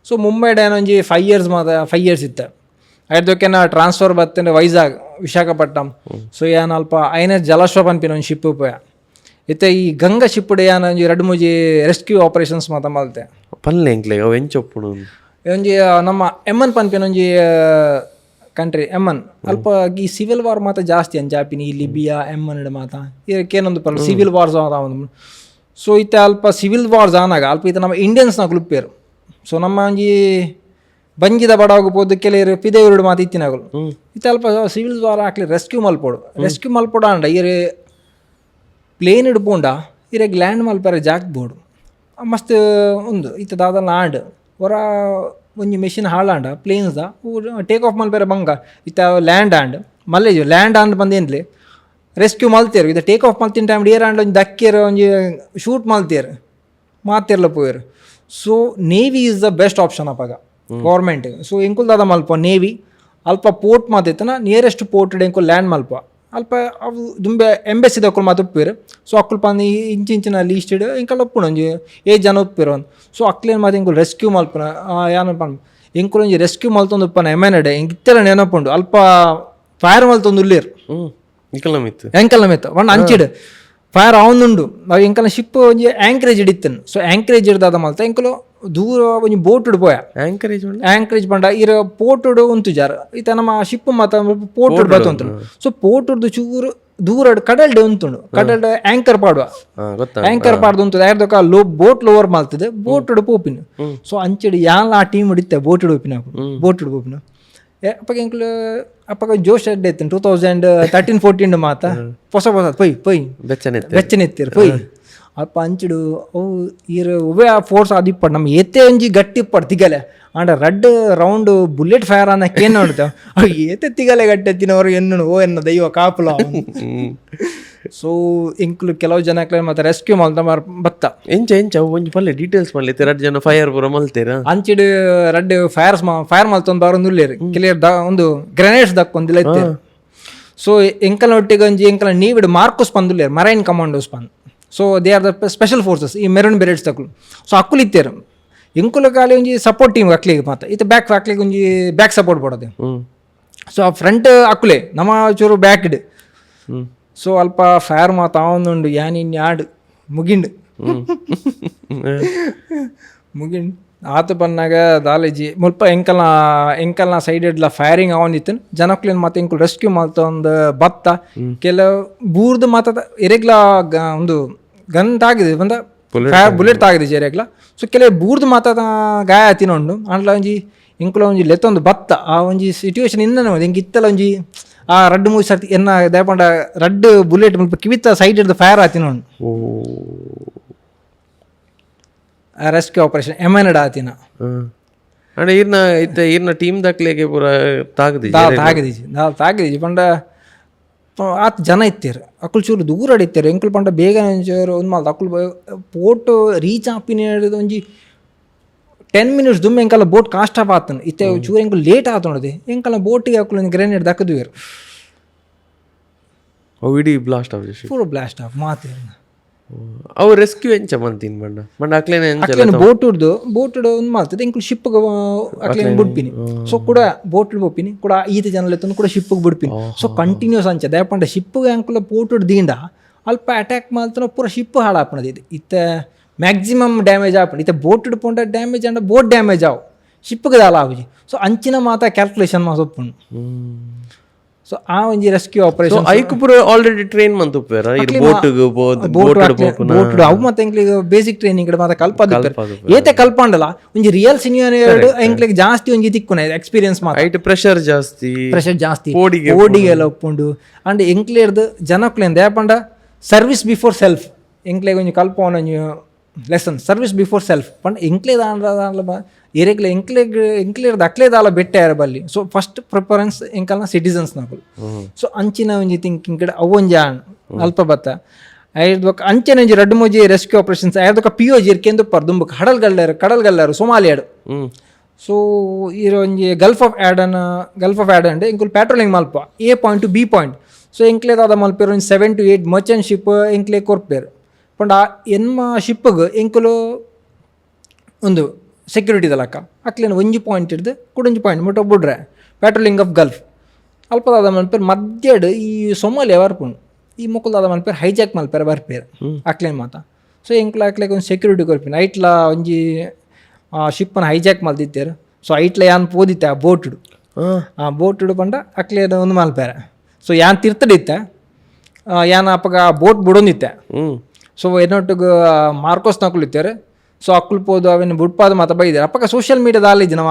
ಸೊ ಮುಂಬೈಡ್ ಏನೊಂಜಿ 5 ಇಯರ್ಸ್ ಇತ್ತು ಐದಕ್ಕೆ ನಾ ಟ್ರಾನ್ಸ್ಫರ್ ಬರ್ತೇನೆ ವೈಜಾಗ್ ವಿಶಾಖಪಟ್ಟಣಂ ಸೊ ಏನಲ್ಪ INS ಜಲಶ್ವ ಪನ್ಪಿನ ಒಂದು ಶಿಪ್ ಉಪಯ ಇತ್ತೆ ಈ ಗಂಗಾ ಶಿಪ್ಪುಡು ಏನು ಒಂಜಿ 2-3 ರೆಸ್ಕ್ಯೂ ಆಪರೇಷನ್ಸ್ ಮಾತ ಮಲ್ತೆ ಪಲ್ಲೆ ಎಂಕ್ಲೆಗ್ ಅವು ಎಂಚೊಪ್ಪುಡು ಒಂಜಿ ನಮ್ಮ ಎಮ್ಮನ್ ಪನ್ಪಿನ ಒಂಜಿ ಕಂಟ್ರಿ ಎಮ್ಮನ್ ಅಲ್ಪ ಈ ಸಿವಿಲ್ ವಾರ್ ಮಾತ ಜಾಸ್ತಿ ಅಂಚಾಪಿನಿ ಈ ಲಿಬಿಯಾ ಎಮ್ಮನ್ ಮಾತ ಇದಕ್ಕೇನೊಂದು ಪಲ್ಲ ಸಿವಿಲ್ ವಾರ್ಸ್ ಆದ ಒಂದು ಸೊ ಇತ್ತೆ ಅಲ್ಪ ಸಿವಿಲ್ ವಾರ್ಸ್ ಆನಾಗ ಅಲ್ಪ ಇತ್ತೆ ನಮ್ಮ ಇಂಡಿಯನ್ಸ್ನ ಕ್ಲುಪ್ಪೇರು ಸೊ ನಮ್ಮ ಒಂಜಿ ಬಂಜಿದ ಬಡಾಗಬಹುದು ಕೆಲವರು ಪಿದೇವರು ಮಾತು ಇತ್ತಿನಾಗಲು ಇತ್ತೆ ಅಲ್ಪ ಸಿವಿಲ್ ವಾರ್ ಹಾಕ್ಲಿ ರೆಸ್ಕ್ಯೂ ಮಲ್ಪೋಡು ಅಂಡ ಇರೆ ಪ್ಲೇನ್ ಹಿಡ್ಕೊಂಡ ಇರೆಗ್ ಲ್ಯಾಂಡ್ ಮಲ್ಪರೆ ಜಾಕ್ಬೋದು ಮಸ್ತ್ ಒಂದು ಇತ್ತು ದಾದಲ್ಲ ಆಂಡ್ ಹೊರ ಒಂಜಿ ಮೆಷಿನ್ ಹಾಳಾಂಡ ಪ್ಲೇನ್ಸ್ದ ಟೇಕ್ ಆಫ್ ಮಲ್ಪರೆ ಬಂಗ ಇತ್ತ ಲ್ಯಾಂಡ್ ಆಂಡ್ ಮಲ್ಲೇಜು ಲ್ಯಾಂಡ್ ಆಂಡ್ ಬಂದೇನ್ಲಿ ರೆಸ್ಕ್ಯೂ ಮಲ್ತೇರು ಇದು ಟೇಕ್ ಆಫ್ ಮಲ್ತಿನ ಟೈಮ್ ಏರಾಂಡ್ ಒಂಜಿ ದಕ್ಕಿಯರು ಒಂಜಿ ಶೂಟ್ ಮಲ್ತೇರು ಮಾತಿರ್ಲ ಪೋಯರು so navy is the best option ಅಪ್ಪಾಗ ಗೌರ್ಮೆಂಟ್ ಸೊ ಎಂಕುಲ್ ದಾದ ಮಲ್ಪ ನೇವಿ ಅಲ್ಪ ಪೋರ್ಟ್ ಮಾತಿತ್ತನ ನಿಯರೆಸ್ಟ್ ಪೋರ್ಟ್ ಎಂಕುಲ್ ಲ್ಯಾಂಡ್ ಮಲ್ಪ ಅಲ್ಪ ಅವು ದುಂಬೆ ಎಂಬೆಸಿದ ಅಕ್ಕಳು ಮಾತು ಒಪ್ಪಿರು. ಸೊ ಅಕ್ಕಳು ಪಂದು ಇಂಚಿನ ಲೀಸ್ಟೆಡ್ ಇಂಕಲ್ಲ ಒಪ್ಪುಣ ಒಂಜಿ 8 ಜನ ಒಪ್ಪಿರು ಒಂದು. ಸೊ ಅಕ್ಲೇನು ಮಾತು ಇಂಕುಲು ರೆಸ್ಕ್ಯೂ ಮಲ್ಪನ ಏನಪ್ಪ ಇಂಕುಲು ಒಂಜಿ ರೆಸ್ಕ್ಯೂ ಮಲ್ತೊಂದು ಉಪ್ಪನ ಎಮ್ಮೆನಡೆ ಇಂಕ ಇತ್ತೆಲ್ಲ ನೆನಪುಂಡು ಅಲ್ಪ ಫೈರ್ ಮಲ್ತೊಂದು ಉಳ್ಳೇರು ಎಂಕಲ್ನ ಮೆತ್ತ ಒಂದು ಅಂಚಿಡು ಫೈರ್ ಅವನುಂಡು ಎಂಕಲ್ನ ಶಿಪ್ ಒಂಜಿ ಆಂಕರೇಜ್ ಹಿಡಿತನು. ಸೊ ಆಂಕರೇಜ್ ಹಿಡ್ದಾದ ಮಲ್ತ ಎಂಕಲು ದೂರ ಒಂಜಿ ಬೋಟ್ ಪೋಯ ಆಂಕರೇಜ್ ಪಂಡ ಇರ ಪೋರ್ಟ್ ಉಂಟು ಜಾರ ಈತ ನಮ್ಮ ಶಿಪ್ ಮಾತ ಪೋರ್ಟ್ ಬತ್ತು. ಸೊ ಪೋರ್ಟ್ ಚೂರು ದೂರ ಕಡಲ್ಡೆ ಉಂಟುಂಡು ಕಡಲ್ಡೆ ಆಂಕರ್ ಪಾಡುವ ಆಂಕರ್ ಪಾಡ್ದು ಉಂಟು ಯಾರ್ದಕ್ಕ ಬೋಟ್ ಲೋವರ್ ಮಾಲ್ತದೆ ಬೋಟ್ ಪೋಪಿನ. ಸೊ ಅಂಚಡಿ ಯಾಲ ಆ ಟೀಮ್ ಹಿಡಿತೆ ಬೋಟ್ ಪೋಪಿನ ಪೋಪಿನ ಅಪ್ಪಗೆ ಎಂಕ್ಲು ಅಪ್ಪಗ ಜೋಶ್ ಅಡ್ಡೆ ಇತ್ತು 2013-14 ಮಾತ ಹೊಸ ಪೊಯ್ ಬೆಚ್ಚನೆತ್ತಿರು ಪೊಯ್ ಅಪ್ಪ ಅಂಚಿಡು ಅವು ಈರ ಉವೆ ಆ ಫೋರ್ಸ್ ಆದಿಪ್ಪಡು ನಮ್ಮ ಏತೆ ಒಂಜಿ ಗಟ್ಟಿ ಇಪ್ಪಡು ತಿಗಲೆ ಆಂಡ ರಡ್ ರೌಂಡ್ ಬುಲೆಟ್ ಫೈರ್ ಅನ್ನಕ್ಕೆ ಏನು ನೋಡ್ತೇವೆ ಅವು ಏತೆ ತಿಗಲೆ ಗಟ್ಟಿ ಎತ್ತಿನವರು ಎನ್ನು ಓ ಎನ್ನ ದೈವ ಕಾಪುಲ. ಸೊ ಇಂಕ್ಲು ಕೆಲವು ಜನಕ್ಕೆ ಮತ್ತೆ ರೆಸ್ಕ್ಯೂ ಮಲ್ತ ಬತ್ತ ಎಂಚ ಒಂಜಿ ಪಲ್ಲೆ ಡೀಟೇಲ್ಸ್ ಮಾಡ್ಲಿತ್ತೆ ರಡ್ ಜನ ಫೈರ್ ಪೂರ ಮಲ್ತೀರಾ ಅಂಚಿಡು ರಡ್ ಫೈರ್ ಮಲ್ತೊಂದು ಬಾರೊಂದು ಉಳ್ಳೇರಿ ಕ್ಲಿಯರ್ ಒಂದು ಗ್ರೆನೇಡ್ಸ್ ದಕ್ಕೊಂದಿಲ್ಲ ಇತ್ತೆ. ಸೊ ಎಂಕಲ್ನ ಒಟ್ಟಿಗೆ ಒಂಜಿ ಎಂಕಲ್ನ ನೀವಿಡು ಮಾರ್ಕೋಸ್ ಪಂದುಲ್ಲೇರು ಮರೈನ್ ಕಮಾಂಡೋಸ್ ಪಂದ್. So they are the special forces ಈ ಮೆರೂನ್ ಬೆರೆಟ್ಸ್ ತಕ್ಕಲು. ಸೊ ಅಕ್ಕುಲು ಇತ್ತೇರು ಇಂಕುಲು ಖಾಲಿ ಒಂಜಿ ಸಪೋರ್ಟ್ ಟೀಮ್ ಅಕ್ಲಿಗೆ ಮಾತ್ರ ಇತ್ತು ಬ್ಯಾಕ್ ಹಾಕ್ಲಿಕ್ಕೆ ಒಂಜಿ ಬ್ಯಾಕ್ ಸಪೋರ್ಟ್ ಕೊಡೋದು. ಸೊ ಆ ಫ್ರಂಟ್ ಅಕ್ಕುಲೆ ನಮ್ಮ ಚೂರು ಬ್ಯಾಕ್ ಇಡ್. ಸೊ ಅಲ್ಪ ಫೈರ್ ಮಾತು ಅವನುಂಡು ಯಾನಿನ್ ಯಾಡು ಮುಗಿಂಡು ಆತ ಬಂದಾಗ ದಾಲೇಜಿ ಮುಲ್ಪ ಎಂಕಲ್ನ ಸೈಡ್ ಇಡ್ಲ ಫೈರಿಂಗ್ ಅವನಿತ್ತು ಜನಕ್ಲೇನು ಮತ್ತೆ ಇಂಕುಲು ರೆಸ್ಕ್ಯೂ ಮಾಡ್ತ ಒಂದು ಬತ್ತ ಕೆಲವು ಬೂರ್ದು ಮಾತಾದ ಎರೆಗ್ಲ ಒಂದು ಗನ್ ತಾಗಿದೆ ಬಂದ ಬುಲೆಟ್ ತಾಗಿದೆ ಎರೆಗ್ಲ. ಸೊ ಕೆಲವು ಬೂರ್ದು ಮಾತಾದ ಗಾಯ ತಿನ್ನೊಂಡು ಅಂಡ್ಲ ಒಂಜಿ ಇಂಕುಲ ಒಂಜಿ ಲೆತ್ತೊಂದು ಬತ್ತ ಆ ಒಂಜಿ ಸಿಚುವೇಶನ್ ಇಂದ ಹಿಂಗೆ ಇತ್ತಲ್ಲ ಒಂಜಿ ಆ ರಡ್ಡು ಮೂವಿ ಸರ್ತಿ ಎನ್ನ ದೇಪಂಡ ರಡ್ಡು ಬುಲೆಟ್ ಮುಲ್ಪ ಕಿವಿತ್ತ ಸೈಡ್ ಹಿಡ್ದು ಫೈರ್ ಆತಿನೊಂಡು ರೆಸ್ಕ್ಯೂ ಆಪರೇಷನ್ ಎಮ್ಎನ್ಡ್ ಆತಿನ ಅಂದ್ರೆ ಈರ್ನ ಟೀಮ್ ದಾಖಲೆಗೆ ಪೂರ ತಾಗಿದೀಜಿ ಪಂಡ ಆತ ಜನ ಇತ್ತೇರು ಅಕ್ಕಳು ಚೂರು ದೂರ ಅಡಿತ್ತೇರು ಎಂಕುಲು ಪಂಡ ಬೇಗ ಒಂದು ಮಾಲ್ದ ಅಕ್ಕಳು ಪೋಟು ರೀಚ್ ಆಪಿನ ಒಂಜಿ 10 minutes ದುಮ್ಮೆ ಎಂಕಲ್ಲ ಬೋಟ್ ಕಾಸ್ಟ್ ಆಫ್ ಆತನು ಇತ್ತೆ ಚೂರು ಎಂಕುಲು ಲೇಟ್ ಆತ ನೋಡಿದೆ ಎಂಕಲ್ಲ ಬೋಟಿಗೆ ಅಕ್ಕಳು ಒಂದು ಗ್ರೆನೇಡ್ ದಕ್ಕದುವೇರು ಬ್ಲಾಸ್ಟ್ ಆಫ್ ಪೂರ ಬ್ಲಾಸ್ಟ್ ಆಫ್ ಮಾತೇರು ಅವು ರೆಸ್ಕ್ಯೂ ಎಂಚ ಮಂತಿನ್ ಮಂಡ ಅಕ್ಲೇನ ಬೋಟ್ ಒಂದು ಮಾಡ್ತದೆ ಎಂಕುಲು ಶಿಪ್ಗೆ ಅಕ್ಲೇನ ಬಿಡ್ಪಿನಿ. ಸೊ ಕೂಡ ಬೋಟ್ ಬೋಪಿನಿ ಕೂಡ ಈತ ಜನ ಎತ್ತನ್ನು ಕೂಡ ಶಿಪ್ಗೆ ಬಿಡ್ಪಿನಿ. ಸೊ ಕಂಟಿನ್ಯೂಸ್ ಅಂಚ ದೇಪಂಡ ಶಿಪ್ಗೆ ಅಂಕುಲ ಬೋಟ್ ದೀಂಡ ಅಲ್ಪ ಅಟ್ಯಾಕ್ ಮಾಡ್ತಾನೆ ಪೂರ ಶಿಪ್ ಹಾಳಾಪಣದ ಇದು ಇತ್ತ ಮ್ಯಾಕ್ಸಿಮಮ್ ಡ್ಯಾಮೇಜ್ ಆಪಣ ಇತ್ತ ಬೋಟ್ ಪೋಂಡ ಡ್ಯಾಮೇಜ್ ಅಂಡ ಬೋಟ್ ಡ್ಯಾಮೇಜ್ ಆವು ಶಿಪ್ಗೆ ದಾಲ ಆವುಜಿ. ಸೊ ಅಂಚಿನ ಮಾತ ಕ್ಯಾಲ್ಕುಲೇಷನ್ ಮಾಸೊಪ್ಪುಂಡು. ಸೊ ಆ ಒಂಜಿ ರೆಸ್ಕ್ಯೂ ಆಪರೇಷನ್ ಐಕ್ ಪೂರ ಆಲ್ರೆಡಿ ಟ್ರೈನ್ ಮಂತುಪ್ಪೇರ ಇದು ಬೋಟ್ ಅವು ಮತ್ತೆ ಎಂಕ್ಲಿಗೆ ಬೇಸಿಕ್ ಟ್ರೈನಿಂಗ್ ಮಾತ ಕಲ್ಪದ ಏತೆ ಕಲ್ಪಂಡಲ್ಲ ಒಂಜಿ ರಿಯಲ್ ಸಿನಿಯರ್ ಎಂಕ್ಲಿಗೆ ಜಾಸ್ತಿ ಒಂಜಿ ತಿಕ್ಕುನ ಎಕ್ಸ್ಪೀರಿಯನ್ಸ್ ಮಾತ ಐಟ್ ಪ್ರೆಷರ್ ಜಾಸ್ತಿ ಓಡಿಗೆಲ್ಲ ಒಪ್ಪುಂಡು ಅಂಡ್ ಎಂಕ್ಲೇರ್ದು ಜನಕ್ಲೇನ್ ದೇಪಂಡ ಸರ್ವಿಸ್ ಬಿಫೋರ್ ಸೆಲ್ಫ್ ಎಂಕ್ಲೆಗ್ ಒಂಜಿ ಕಲ್ಪೋನ ಒಂಜಿ ಲೆಸನ್ ಸರ್ವಿಸ್ ಬಿಫೋರ್ ಸೆಲ್ಫ್ ಪಂಡ ಎಂಕ್ಲೇದ ಎರೆಗ್ಲೆ ಎಂಕ್ಲೇರ್ದು ಅಕ್ಲೇದಾಲ ಬೆಟ್ಟ ಯಾರ ಬಲ್ಲಿ. ಸೊ ಫಸ್ಟ್ ಪ್ರಿಫರೆನ್ಸ್ ಎಂಕಲ್ನ ಸಿಟಿಸನ್ಸ್ ನಕುಲು. ಸೊ ಅಂಚಿನ ಒಂಜಿ ಥಿಂಕಿಂಗ್ ಕಡೆ ಅವೊಂಜಿ ಅಲ್ಪ ಬತ್ತ ಐರ್ದೊಕ್ಕ ಅಂಚನೆ ಒಂಜಿ ರಡ್ಡು ಮೂಜಿ ರೆಸ್ಕ್ಯೂ ಆಪರೇಷನ್ಸ್ ಐರ್ದೊಕ್ಕ POG ಇರ್ಕೆಂದು ಪರ್ದುಂಬಕ್ ಕಡಲ್ಗಲ್ಲಾರು ಸೊಮಾಲಿಯಾಡು. ಸೊ ಇರೋ ಒಂಜಿ ಗಲ್ಫ್ ಆಫ್ ಆ್ಯಡನ್ ಅಂದ್ರೆ ಎಂಕುಲು ಪ್ಯಾಟ್ರೋಲಿಂಗ್ ಮಲ್ಪ A point to B point. So ಎಂಕ್ಲೇದಾದ ಮಲ್ಪೇರು ಒಂದು 7 to 8 ಮರ್ಚೆಂಟ್ ಶಿಪ್ ಎಂಕ್ಲೆ ಕೊರ್ಪೇರು ಪಂಡ ಆ ಎನ್ಮ ಶಿಪ್ಗೆ ಎಂಕುಲು ಒಂದು ಸೆಕ್ಯೂರಿಟಿ ದಲಕ್ಕ ಅಕ್ಲೇನು ಒಂಜಿ ಪಾಯಿಂಟ್ ಹಿಡ್ದು ಕುಡೊಂಜಿ ಪಾಯಿಂಟ್ ಮುಟ್ಟ ಬಿಡ್ರೆ ಪ್ಯಾಟ್ರೋಲಿಂಗ್ ಆಫ್ ಗಲ್ಫ್ ಅಲ್ಪದಾದ ಮಲ್ಪೇರು ಮಧ್ಯಡ್ ಈ ಸೊಮಾಲಿಯಾ ಬರ್ಪುಂಡು ಈ ಮುಕ್ಕಲ್ದಾದ ಮಲ್ಪೇರು ಹೈಜಾಕ್ ಮಲ್ಪೇರು ಬರ್ಪೇರು ಅಕ್ಲೇನು ಮಾತ. ಸೊ ಎಂಕ್ಲ ಅಕ್ಲೇಗೆ ಒಂದು ಸೆಕ್ಯೂರಿಟಿ ಕೊರ್ಪಿನ ಐಟ್ಲ ಒಂಜಿ ಶಿಪ್ಪನ್ನು ಹೈಜಾಕ್ ಮಲ್ದಿತ್ತೇರು. ಸೊ ಐಟ್ಲ ಯಾನ್ ಪೋದಿತ್ತೆ ಆ ಬೋಟ್ ಪಂಡ ಅಕ್ಲೇನ ಒಂದು ಮಲ್ಪೇರೆ. ಸೊ ಯಾನ್ ತಿರ್ತಡಿತ್ತೆ ಯಾನ್ ಅಪ್ಪಗ ಬೋಟ್ ಬಿಡೊಂದಿತ್ತೆ. ಸೊ ಏನೊಟ್ಟಿಗೆ ಮಾರ್ಕೋಸ್ ನಕುಲಿತ್ತೇರು. ಸೊ ಅಕ್ಕುಲು ಪೋದು ಅವೇನು ಬುಡ್ಪಾದ ಮಾತ ಬೈದಾರೆ ಅಪ್ಪಗ ಸೋಷಿಯಲ್ ಮೀಡಿಯಾದ ಆಲಿಜ್ ನವ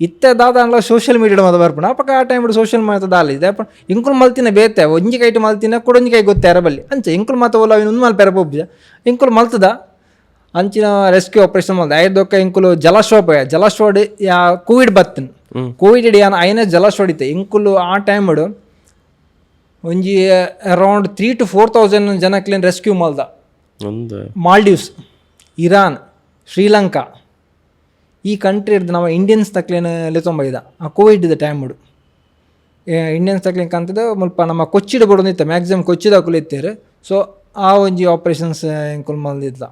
ಇತ್ತದಾದ ಅಲ್ಲ ಸೋಷಿಯಲ್ ಮೀಡಿಯಾದ ಮಾತ ಬರ್ಪಣ ಅಪ್ಪಗ ಆ ಟೈಮ್ ಸೋಷಿಯಲ್ ಮೀಡಿಯಾದ ಆಲಿದೆ ಅಪ್ಪ ಇಂಕುಲು ಮಲ್ತಿನ ಬೇತೆ ಒಂಜಿ ಕೈಟು ಮಲ್ತಿನ ಕೊಡೊಂಜಿ ಕೈ ಗೊತ್ತಾರ ಬಲ್ಲಿ ಅಂಚೆ ಇಂಕುಲು ಮಾತ ಓಲ ಅವೇನು ಒಂದು ಮಲ್ಪೇರ ಪೋಬ್ಜ ಇಂಕುಲು ಮಲ್ತದ ಅಂಚಿನ ರೆಸ್ಕ್ಯೂ ಆಪರೇಷನ್ ಮಲ್ದ ಐದೊಕ್ಕ ಇಂಕುಲು ಜಲಶ್ವಾಡ್ ಯಾ ಕೋವಿಡ್ ಬತ್ತನ್ ಕೋವಿಡ್ ಯಾನ ಐನ ಜಲಶ್ವಾಡ್ ಇತ್ತೆ ಇಂಕುಲು ಆ ಟೈಮ್ ಒಂಜಿ ಅರೌಂಡ್ 3,000 to 4,000 ಜನಕ್ಲೇನು ರೆಸ್ಕ್ಯೂ ಮಲ್ದ. ಮಾಲ್ಡೀವ್ಸ್, ಇರಾನ್, ಶ್ರೀಲಂಕಾ ಈ ಕಂಟ್ರಿ ಹಿಡ್ದು ನಮ್ಮ ಇಂಡಿಯನ್ಸ್ ತಕ್ಲೇನು ಲೆತ್ತೊಂಬೈದ ಆ ಕೋವಿಡ್ ಟೈಮ್ ಇಂಡಿಯನ್ಸ್ ತಕ್ಲಿಂಕ್ ಅಂತದ್ದು ಮುಲ್ಪ ನಮ್ಮ ಕೊಚ್ಚಿಡ್ ಬಡೋದಿತ್ತ ಮ್ಯಾಕ್ಸಿಮಮ್ ಕೊಚ್ಚಿದಾಕುಲು ಇತ್ತೇರು. ಸೊ ಆ ಒಂಜಿ ಆಪ್ರೇಷನ್ಸ್ ಎಂಕುಲು ಮಲ್ದಿದ್ಲ.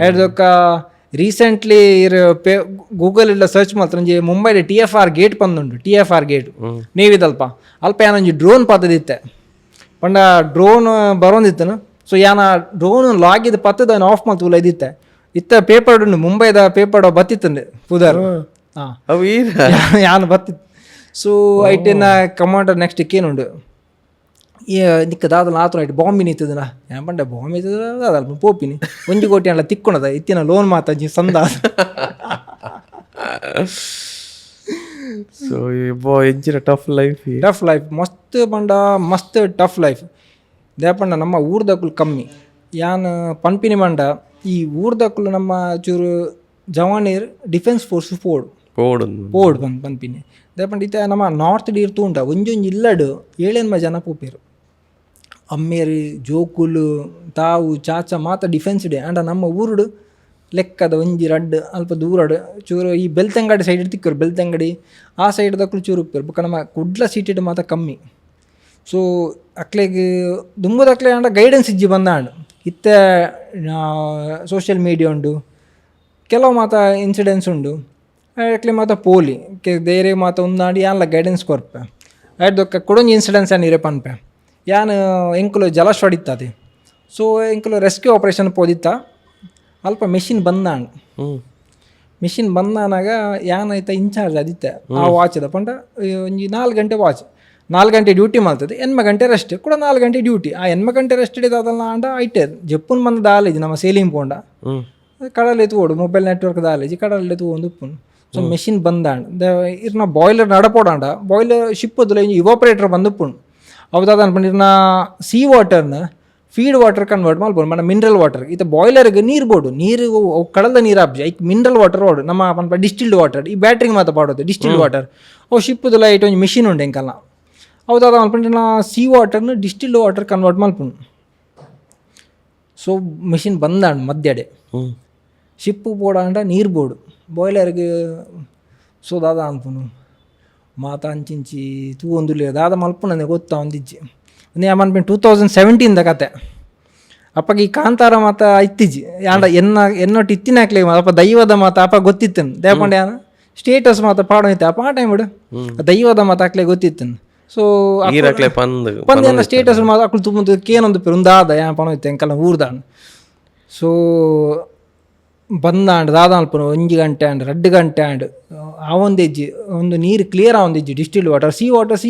ಹೇಳ್ದಕ್ಕ ರೀಸೆಂಟ್ಲಿ ಗೂಗಲ್ ಇಲ್ಲ ಸರ್ಚ್ ಮಾಡ್ತಾರೆ ಒಂಜಿ ಮುಂಬೈಡ್ TFR ಗೇಟ್ ಬಂದುಂಡು. TFR ಗೇಟ್ ನೀವಿದಲ್ಪ ಅಲ್ಪ ಏನೊಂಜಿ ಡ್ರೋನ್ ಪಾತದಿತ್ತೆ ಪಂಡ ಡ್ರೋನ್ ಬರೋಂದಿತ್ತನು. ಸೊ ಯಾನ ಡ್ರೋನ್ ಲಾಗಿದ ಪತ್ತದ ಆಫ್ ಮಾಡ್ತುಲ್ಲ ಇದಿತ್ತೆ ಇತ್ತ ಪೇಪರ್ ಉಂಡು ಮುಂಬೈದ ಪೇಪರ್ ಬತ್ತಿತ್ತಂಡು ಪುದರ್ ಹಾಂ ಯಾನು ಬತ್ತಿತ್ತು. ಸೊ ಐಟೇನ ಕಮಾಂಡರ್ ನೆಕ್ಸ್ಟ್ ಏನುಂಡು ನಿಕ್ಕ ದಾದಲ್ಲ ಆತನ ಐಟು ಬಾಂಬಿ ನಿಂತದನ ಏನು ಪಂಡ ಬಾಂಬಿ ಇತ್ತದ ಅದಲ್ಲ ಪೋಪಿನಿ 1 ಕೋಟಿ ಅಲ್ಲ ತಿಕ್ಕೊಣದ ಇತ್ತಿನ ಲೋನ್ ಮಾತಾಜಿ ಸಂದ. ಸೊ ಎಂಚಿನ ಟಫ್ ಲೈಫ್ ಮಸ್ತ್ ಪಂಡ ಮಸ್ತ್ ಟಫ್ ಲೈಫ್ ದೇಪಂಡ ನಮ್ಮ ಊರ್ದಕ್ಕಲು ಕಮ್ಮಿ ಯಾನ್ ಪನ್ಪಿನಿ ಮಂಡ ಈ ಊರ್ದಕ್ಕಲು ನಮ್ಮ ಚೂರು ಜವಾನೀರ್ ಡಿಫೆನ್ಸ್ ಫೋರ್ಸ್ ಪೋಡ್ ಪನ್ಪಿನಿ ದೇಪಂಡ ಇತ್ತ ನಮ್ಮ ನಾರ್ತ್ ಡೀರ್ ತೂಂಡ ಒಂಜೊಂಜಿ ಇಲ್ಲಡು 7 ಜನ ಪೋಪೇರು ಅಮ್ಮೇರಿ ಜೋಕುಲು ತಾವು ಚಾಚ ಮಾತ ಡಿಫೆನ್ಸ್ ಡೇ ಆಂಡ ನಮ್ಮ ಊರುಡು ಲೆಕ್ಕದ ಒಂಜಿ ರಡ್ಡು ಅಲ್ಪ ದೂರಡು ಚೂರು ಈ ಬೆಳ್ತಂಗಡಿ ಸೈಡ್ ತಿಕ್ಕರು ಬೆಳ್ತಂಗಡಿ ಆ ಸೈಡ್ ದಕ್ಕಲು ಚೂರು ಉಪ್ಪೇರು ಬೊಕ್ಕ ನಮ್ಮ ಕುಡ್ಲ ಸಿಟಿಡ್ ಮಾತ ಕಮ್ಮಿ. ಸೊ ಅಕ್ಲೆಗೆ ದುಂಬುದಕ್ಲೆ ಆಂಡ ಗೈಡೆನ್ಸ್ ಇಜ್ಜಿ ಬಂದಾಂಡು ಇತ್ತ ಸೋಷಿಯಲ್ ಮೀಡಿಯಾ ಉಂಡು ಕೆಲವು ಮಾತ ಇನ್ಸಿಡೆನ್ಸ್ ಉಂಡು ಅಕ್ಲೆ ಮಾತ ಪೋಲಿ ಬೇರೆ ಮಾತ ಉಂದಾಡಿ ಯಾನ್ಲ ಗೈಡೆನ್ಸ್ ಕೊರ್ಪೆ ಆಯ್ದೊಕ್ಕ ಕೊಡೊಂಜಿ ಇನ್ಸಿಡೆನ್ಸ್ ಏನಿರೆ ಪನ್ಪೆ ಯಾನು ಎಂಕುಲು ಜಲಶ್ ಹೊಡಿತದೆ. ಸೊ ಎಂಕುಲು ರೆಸ್ಕ್ಯೂ ಆಪ್ರೇಷನ್ ಪೋದಿತ್ತ ಅಲ್ಪ ಮೆಷಿನ್ ಬಂದಾಂಡು ಮಿಷಿನ್ ಬಂದಾನಾಗ ಯಾನೈತ ಇನ್ಚಾರ್ಜ್ ಅದಿತ್ತೆ ಆ ವಾಚ್ದ ಪಂಡ ಒಂಜಿ 4 ಗಂಟೆ ವಾಚ್ 4 ಗಂಟೆ ಡ್ಯೂಟಿ ಮಾಡ್ತದೆ 8 ಗಂಟೆ ರೆಸ್ಟ್ ಕೂಡ 4 ಗಂಟೆ ಡ್ಯೂಟಿ ಆ 8 ಗಂಟೆ ರೆಸ್ಟ್ ಹಿಡಿದಲ್ಲ ಆಂಡ ಐಟೆ ಜಪ್ಪುನ್ ಬಂದ ದಾಲೇಜಿ ನಮ್ಮ ಸೇಲಿಂಗ್ ಪೋಂಡ ಕಡಲೆ ಎತ್ಕೋಡು ಮೊಬೈಲ್ ನೆಟ್ವರ್ಕ್ ದಾಲೇಜಿ ಕಡಲೆ ಎತ್ತು ಒಂದು ಉಪ್ಪುನು. ಸೊ ಮೆಷಿನ್ ಬಂದಾಂಡ ಇರ್ನ ಬಾಯ್ಲರ್ ನಡಪೋಡಾಂಡ ಬಾಯ್ಲರ್ ಶಿಪ್ಪುದಿಲ್ಲ ಇವಾಪರೇಟರ್ ಬಂದುಪ್ಪುಂಡು ಅವದಾದ ಅನ್ಪಂಡು ಇರ್ನ ಸೀ ವಾಟರ್ನ ಫೀಡ್ ವಾಟರ್ ಕನ್ವರ್ಟ್ ಮಾಡ್ಬೋದು మన ಮಿನರಲ್ ವಾಟರ್ ಇತ್ತ ಬಾಯ್ಲರ್ಗೆ ನೀರು ಬೋಡು ನೀರು ಕಡಲ ನೀರು ಆಬ್ಜಿ ಐಕ್ ಮಿನರಲ್ ವಾಟರ್ ಓಡು ನಮ್ಮ ಪನ್ಪ ಡಿಸ್ಟಿಲ್ಡ್ ವಾಟರ್ ಈ ಬ್ಯಾಟ್ರಿಗೆ ಮಾತ್ರ ಪಾಡೋದು ಡಿಸ್ಟಿಲ್ಡ್ ವಾಟರ್ ಅವು ಶಿಪ್ಪುದಿಲ್ಲ ಐಟ್ ಒಂದು ಮಿಷಿನ್ ಉಂಡು ಎಂಕಲ್ಲ ಹೌದಾದ ಅನ್ಪಂಡು ನಾ ಸೀ ವಾಟರ್ನ ಡಿಸ್ಟಿಲ್ಡ್ ವಾಟರ್ ಕನ್ವರ್ಟ್ ಮಾಡ್ಪುಂಡು. ಸೊ ಮಿಷಿನ್ ಬಂದಾಂಡು ಮಧ್ಯಡೆ ಶಿಪ್ಪು ಬೋಡಾಂಡ ನೀರು ಬೋಡು ಬಾಯ್ಲರ್ಗೆ. ಸೊ ದಾದ ಅನ್ಪುನು ಮಾತ ಅಂಚಿಂಚಿ ತೂ ಒಂದುಲ್ಲ ದಾದ ಮಲ್ಪುನ ಗೊತ್ತಾ ಒಂದಿಜ್ಜಿ ಒಂದು ಯಾಮನ್ಪೇನು 2017 ಕತೆ ಅಪ್ಪಗೆ ಈ ಕಾಂತಾರ ಮಾತ ಇತ್ತಿಜ್ಜಿ ಯಾಂಡ ಎನ್ನೊಟ್ಟು ಇತ್ತಿನ ಹಾಕ್ಲಿ ಅಪ್ಪ ದೈವದ ಮಾತ ಅಪ್ಪ ಗೊತ್ತಿತ್ತನು ದೇಪಂಡ ಯಾನ ಸ್ಟೇಟಸ್ ಮಾತ ಪಾಡೋಯ್ತು ಅಪ್ಪ ಆ ಟೈಮ್ ಬಿಡು ದೈವದ ಮಾತ ಹಾಕ್ಲೆ ಗೊತ್ತಿತ್ತನು. ಸೊ ಪಂದ ಸ್ಟೇಟಸ್ ಮಾತ ಅಕ್ಳು ತುಂಬ ಕೇನೊಂದು ಪೇರುಂದಾದ ಯಾ ಪಣೋಯ್ತು ಎಂಕಲ್ಲ ಊರ್ದಾಂಡ್. ಸೊ ಬಂದಾಂಡ್ ದಾದ ಅಲ್ಪನು 1 ಗಂಟೆ ಆಂಡ್ 2 ಗಂಟೆ ಆಂಡ್ ಆ ಒಂದಿಜ್ಜಿ ಒಂದು ನೀರು ಕ್ಲಿಯರ್ ಆ ಒಂದಿಜ್ಜಿ ಡಿಸ್ಟಿಲ್ಡ್ ವಾಟರ್ ಸಿ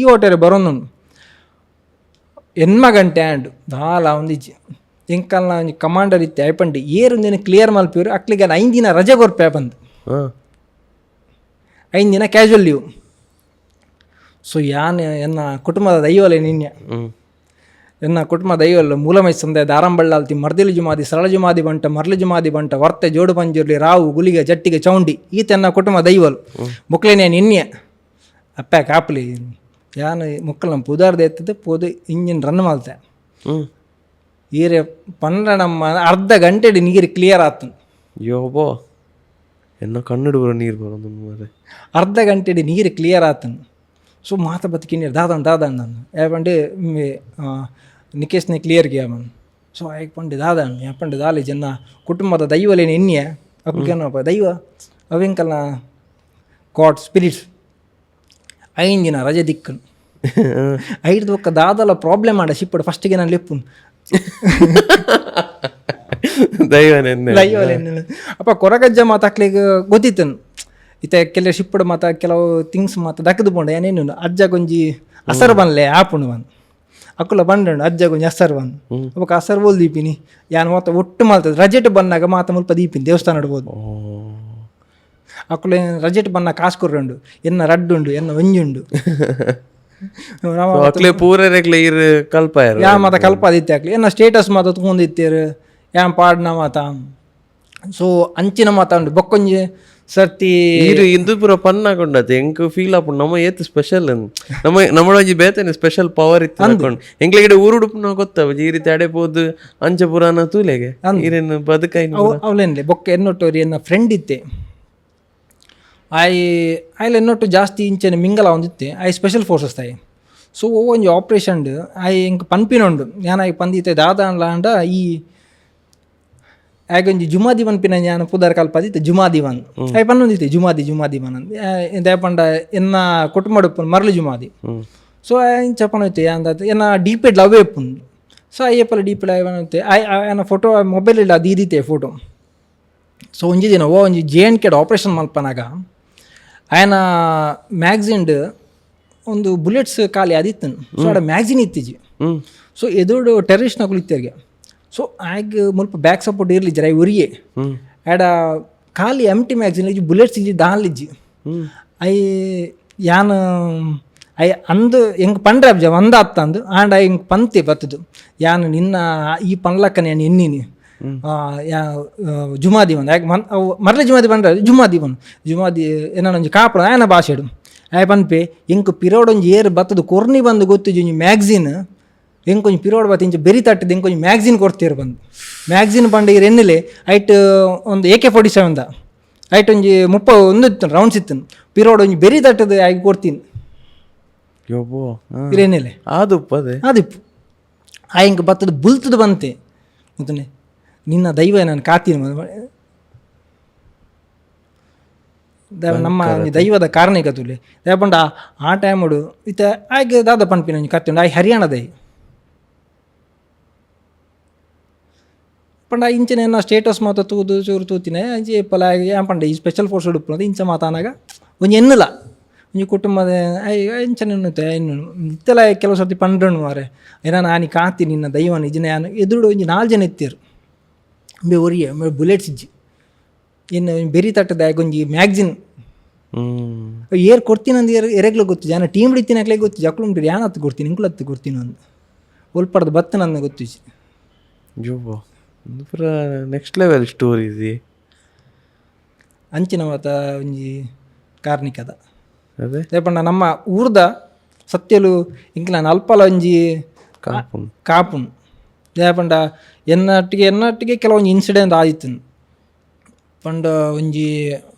ವಾಟರ್ ಬರೋನು 8 ಗಂಟೆ ಆಂಡ್ ದಾಲ ಒಂದಿಜ್ಜಿ ಎಂಕಲ್ನ ಒಂಜಿ ಕಮಾಂಡರ್ ಇತ್ತೆ ಐಪಂಡು ಏರೊಂದಿನ ಕ್ಲಿಯರ್ ಮಲ್ಪಿವ್ರು ಅಕ್ಲಿಗೆ 5 ದಿನ ರಜೆ ಕೊರ್ಪೆ ಬಂದು 5 ದಿನ ಕ್ಯಾಶುವಲ್ ಲೀವ್. ಸೊ ಯಾನ್ ಎನ್ನ ಕುಟುಂಬದ ದೈವಲೆ ನಿನ್ನೆ ಎನ್ನ ಕುಟುಂಬ ದೈವಲ್ಲ ಮೂಲಮೈ ಸಂದೆ ದಾರಂಬಳ್ಳಾಲ್ತಿ ಮರ್ದಿಲು ಜುಮಾದಿ ಸರಳ ಜುಮಾದಿ ಬಂಟ ಮರ್ಲು ಜುಮಾದಿ ಬಂಟ ವರ್ತೆ ಜೋಡು ಪಂಜುರ್ಲಿ ರಾವು ಗುಲಿಗೆ ಜಟ್ಟಿಗೆ ಚೌಂಡಿ ಈತೆನ್ನ ಕುಟುಂಬ ದೈವಲು ಮುಕ್ಲೇನೆ ನಿನ್ನೆ ಅಪ್ಪ ಕಾಪಲಿ ಯಾನು ಮುಕ್ಕಲ್ ನಮ್ಮ ಪುದಾರ್ದ ಎತ್ತದೆ ಪೋದು ಇಂಜಿನ್ ರನ್ ಮಾಡ್ತೆ ಈರೆ ಪಂಡ ನಮ್ಮ ಅರ್ಧ ಗಂಟೆ ನೀರು ಕ್ಲಿಯರ್ ಆತು ಯೋಬೋ ಎನ್ನ ಕನ್ನಡ ನೀರು ಬರೋದು ಅರ್ಧ ಗಂಟೆ ನೀರು ಕ್ಲಿಯರ್ ಆತನು. ಸೊ ಮಾತ ಬದುಕಿ ನೀರು ದಾದಣ್ಣ ನಾನು ಯಾಪಂಡೆ ನಿಕೇಶ್ನೆ ಕ್ಲಿಯರ್ ಗಿಯಾಮನ್. ಸೊ ಯಾಕಂಡೆ ದಾದಣ್ಣ ಯಾಪಂಡೆ ದಾಲಿ ಜನ ಕುಟುಂಬದ ದೈವಲೇನು ಎನ್ನೆ ಅಕ್ಕೇನಪ್ಪ ದೈವ ಅವೆಂಕಲ್ನ ಗಾಡ್ ಸ್ಪಿರಿಟ್ಸ್ 5 ದಿನ ರಜೆ ದಿಕ್ಕನು 5 ಒಕ್ಕ ದಾದಲ ಪ್ರಾಬ್ಲಮ್ ಆಡ ಶಿಪ್ಪಡು ಫಸ್ಟಿಗೆ ನಾನು ಲೆಪ್ಪುನು ದೈವಲೇನು ಅಪ್ಪ ಕೊರಗಜ್ಜ ಮಾತಾಕ್ಲಿಗೆ ಗೊತ್ತಿತ್ತನು ಇತ್ತ ಕೆಲವು ಶಿಪ್ಪಡು ಮಾತ ಕೆಲವು ಥಿಂಗ್ಸ್ ಮಾತ ದಕ್ಕದು ಪೋಂಡ ಏನೇನು ಅಜ್ಜ ಗೊಂಜಿ ಅಸರ್ ಬನ್ಲೆ ಆಪುಣು ಬಂದು ಅಕ್ಕುಲ ಬಂಡಂಡು ಅಜ್ಜ ಗೊಂಜಿ ಅಸರ್ ಬಂದು ಅವಾಗ ಅಸರ್ ಬೋಲ್ ದೀಪಿನಿ ಯಾನು ಮಾತ ಒಟ್ಟು ಮಾಡ್ತದೆ ರಜೆಟ್ ಬಂದಾಗ ಮಾತ ಮುಲ್ಪ ದೀಪಿನಿ ದೇವಸ್ಥಾನ ಇಡ್ಬೋದು ಅಕ್ಕುಲ ರಜೆಟ್ ಬನ್ನ ಕಾಸು ಕೊರ್ರಂಡು ಎನ್ನ ರಡ್ಡುಂಡು ಎನ್ನ ಒಂಜುಂಡು ಯಾ ಮಾತ ಕಲ್ಪ ಆದಿತ್ಯ ಹಾಕ್ಲಿ ಎನ್ನ ಸ್ಟೇಟಸ್ ಮಾತ ತಗೊಂಡಿತ್ತೇರು ಯಾ ಪಾಡ್ನ ಮಾತ. ಸೊ ಅಂಚಿನ ಮಾತ ಉಂಡು ಬೊಕ್ಕೊಂಜಿ ಸರ್ತಿ ಇಂದು ಪೂರ ಪನ್ನಾಕೊಂಡತೆ ಎಂಕ್ ಫೀಲ್ ಆಪುಂಡು ನಮ್ಮ ಏತ್ ಸ್ಪೆಷಲ್ ನಮ್ಮೊಂಜಿ ಬೇತನೆ ಸ್ಪೆಷಲ್ ಪವರ್ ಇತ್ತು ಅನ್ಕೊಂಡು ಎಂಕ್ಲೆಗಿಡ ಊರುಡುಪುನ ಗೊತ್ತವ ಈ ರೀತಿ ಅಡೆ ಪೋದು ಅಂಚ ಪುರಾಣ ತೂಲೆಗೆ ಈರೇನು ಬದುಕೈ ಅವಲೇನ್ಲೆ ಬೊಕ್ಕ ಎನ್ನೊಟ್ಟವ್ರಿ ಎನ್ನ ಫ್ರೆಂಡ್ ಇತ್ತೆ ಆಯ್ಲ ಎನ್ನೊಟ್ಟು ಜಾಸ್ತಿ ಇಂಚನೆ ಮಿಂಗಲ ಒಂದಿತ್ತೆ ಆಯ್ ಸ್ಪೆಷಲ್ ಫೋರ್ಸಸ್ ತಾಯಿ ಸೊ ಒಂಜಿ ಆಪ್ರೇಷನ್ ಆಯ್ ಇಂಕ ಪನ್ಪಿನುಂಡು ಯಾನಾಗಿ ಪಂದಿತ್ತೆ ದಾದಾನ್ಲ ಅಂಡ ಈ ಆಗೊಂಜಿ ಜುಮಾದಿ ಪನ್ಪಿನ ಯಾನು ಪುದರ್ ಕಲ್ಪದಿತ್ತೆ ಜುಮಾದಿವನ್ ಅಯ್ಯ ಪನ್ನೊಂದಿತ್ತೆ ಜುಮಾದಿವನ್ ಅಂತ ಪಂಡ ಎನ್ನ ಕುಟುಂಬಡು ಮರಳು ಜುಮಾದಿ ಸೊ ಇಂಚ ಪನೋಯ್ತೆ ಅಂದತ್ತೆ ಎನ್ನ ಡೀಪೆಡ್ ಲವ್ ಎಪ್ಪುಂಡು ಸೊ ಅಯ್ಯಪ್ಪಲ ಡೀಪೆಡ್ ಆಯ್ತೆ ಆಯನ ಫೋಟೋ ಮೊಬೈಲ್ ಇಲ್ಲ ಅದು ಇದಿತ್ತೆ ಫೋಟೋ. ಸೊ ಒಂಜಿ ದಿನ ಒಂಜಿ JNK ಆಪ್ರೇಷನ್ ಮಲ್ಪನಾಗ ಆಯನ ಮ್ಯಾಗ್ಝಿನ್ಡ್ ಒಂದು ಬುಲೆಟ್ಸ್ ಖಾಲಿ ಆದಿತ್ತನು. ಸೊ ಅಡ ಮ್ಯಾಗ್ಝಿನ್ ಇತ್ತಿಜಿ. ಸೊ ಎದುರು ಟೆರರಿಸ್ಟ್ ನಕುಲು ಇತ್ತರ್ಗೆ. ಸೊ ಆಗ ಮುಲ್ಪ ಬ್ಯಾಕ್ ಸಪೋರ್ಟ್ ಇರ್ಲಿಜ್ಜಿ ಐ ಉರಿಯೇ ಆಡ ಖಾಲಿ ಎಂಟಿ ಮ್ಯಾಗ್ಝಿನ್ ಇಜ್ಜಿ ಬುಲೆಟ್ಸ್ ಇಜ್ಜಿ ದಾನ್ಲಿಜ್ಜಿ ಐ ಯಾನು ಐ ಅಂದು ಹೆಂಗೆ ಪಂಡ್ರೆ ಅಬ್ಜ ಒಂದಾತ್ತ ಅಂದು ಆಂಡ್ ಐ ಹಿಂಗೆ ಪಂತೆ ಬತ್ತದು ಯಾನು ನಿನ್ನ ಈ ಪನ್ಲಕ್ಕನ ಏನು ಎನ್ನಿನಿ ಜುಮಾದಿ ಬಂದು ಯಾಕೆ ಅವು ಮರಳಿ ಜುಮಾದಿ ಬಂದ್ರೆ ಜುಮಾದಿ ಏನೊಂಜಿ ಕಾಪಡ ಆಯನ ಭಾಷೆಡು ಆಯ್ ಪನ್ಪೆ ಹೆಂಗೆ ಪಿರೋಡೊಂಜಿ ಏರು ಬತ್ತದು ಕೊರ್ನಿ ಬಂದು ಗೊತ್ತಿಜಿ ಒಂಜಿ ಮ್ಯಾಗ್ಝಿನ್ ಹೆಂಗೆ ಕೊಂಚ ಪಿರೋಡ್ ಬತ್ತು ಇಂಚ ಬೆರಿ ತಟ್ಟದು ಹೆಂಗೆ ಕೊಂಚ ಮ್ಯಾಗ್ಝಿನ್ ಕೊಡ್ತೀರು ಬಂದು ಮ್ಯಾಗ್ಝಿನ್ ಬಂದು ಇರು ಎನ್ನಿಲೆ ಐಟ್ ಒಂದು AK-47 ಐಟ್ ಒಂಜಿ 31 ಇತ್ತು ರೌಂಡ್ಸ್ ಇತ್ತು ಪಿರೋಡ್ ಒಂಜಿ ಬೆರಿ ತಟ್ಟದು ಆಗಿ ಕೊಡ್ತೀನಿ ಇರೇನಿಲ್ಲ ಆದಿಪ್ಪು ಆ ಹಿಂಗೆ ಬತ್ತದು ಬುಲ್ತದು ಬಂತೆ ಮತ್ತೆ ನಿನ್ನ ದೈವ ನಾನು ಕಾತೀನಿ ನಮ್ಮ ದೈವದ ಕಾರಣಿಕತುಲೆ ಯಾಪಂಡ ಆ ಟೈಮಡು ಇತ್ತ ಆಯ್ಕೆ ದಾದ ಪನ್ಪಿನ ಕತ್ತುಂಡು ಆಯ್ ಹರಿಯಾಣದೈ ಪಂಡ ಇಂಚನೆ ಸ್ಟೇಟಸ್ ಮಾತ ತೂದು ಚೂರು ತೂತಿನೇ ಅಂಚೆ ಪಲ ಪಂಡ ಈ ಸ್ಪೆಷಲ್ ಫೋರ್ಸ್ ಉಡುಪುನದು ಇಂಚ ಮಾತಾನಾಗ ಒಂಜಿ ಎನ್ನಲ ಒಂಜಿ ಕುಟುಂಬದ ಇಂಚನೆ ಇನ್ನು ಇತ್ತೆಲ್ಲ ಕೆಲವು ಸರ್ತಿ ಪಂಡ್ರಣ್ಣು ಮಾರೆ ಏನಾನು ಆನಿ ಕಾತಿ ನಿನ್ನ ದೈವನ ಇಜ್ಜಿನ ಯಾನು ಎದುರು ಒಂಜಿ 4 ಜನ ಎತ್ತಿರು ಬೇ ಒರಿಯೆ ಬುಲೆಟ್ಸ್ ಇಜ್ಜಿ ಇನ್ನು ಬೆರಿ ತಟ್ಟದ ಒಂಜಿ ಮ್ಯಾಗ್ಝಿನ್ ಏರ್ ಕೊಡ್ತೀನಂದು ಎರೆಗ್ಲು ಗೊತ್ತು ಜನ ಟೀಮ್ ಹಿಡಿತೀನಕ್ಲೆ ಗೊತ್ತು ಜಕ್ಳು ಉಂಟು ಯಾನು ಹತ್ತು ಕೊಡ್ತೀನಿ ಇಂಕ್ಳು ಹತ್ತು ಕೊಡ್ತೀನಿ ಅಂದು ಒಲ್ಪಡ್ದು ಬತ್ತ ನನ್ನ ಗೊತ್ತಿಜ್ಜಿ ಜೋಬೋ ಪೂರ ನೆಕ್ಸ್ಟ್ ಲೆವೆಲ್ ಸ್ಟೋರಿ ಇದೆ ಅಂಚಿನ ಮಾತ ಒಂಜಿ ಕಾರ್ಣಿಕದ ಅದೇ ಪಂಡ ನಮ್ಮ ಊರ್ದ ಸತ್ಯಲು ಇಂಕ ನಾನು ಅಲ್ಪಲ ಒಂಜಿ ಕಾಪುನ್ ಪಂಡ ಎನ್ನಟ್ಟಿಗೆ ಕೆಲವೊಂದು ಇನ್ಸಿಡೆಂಟ್ ಆದಿತ್ತು ಪಂಡ ಒಂಜಿ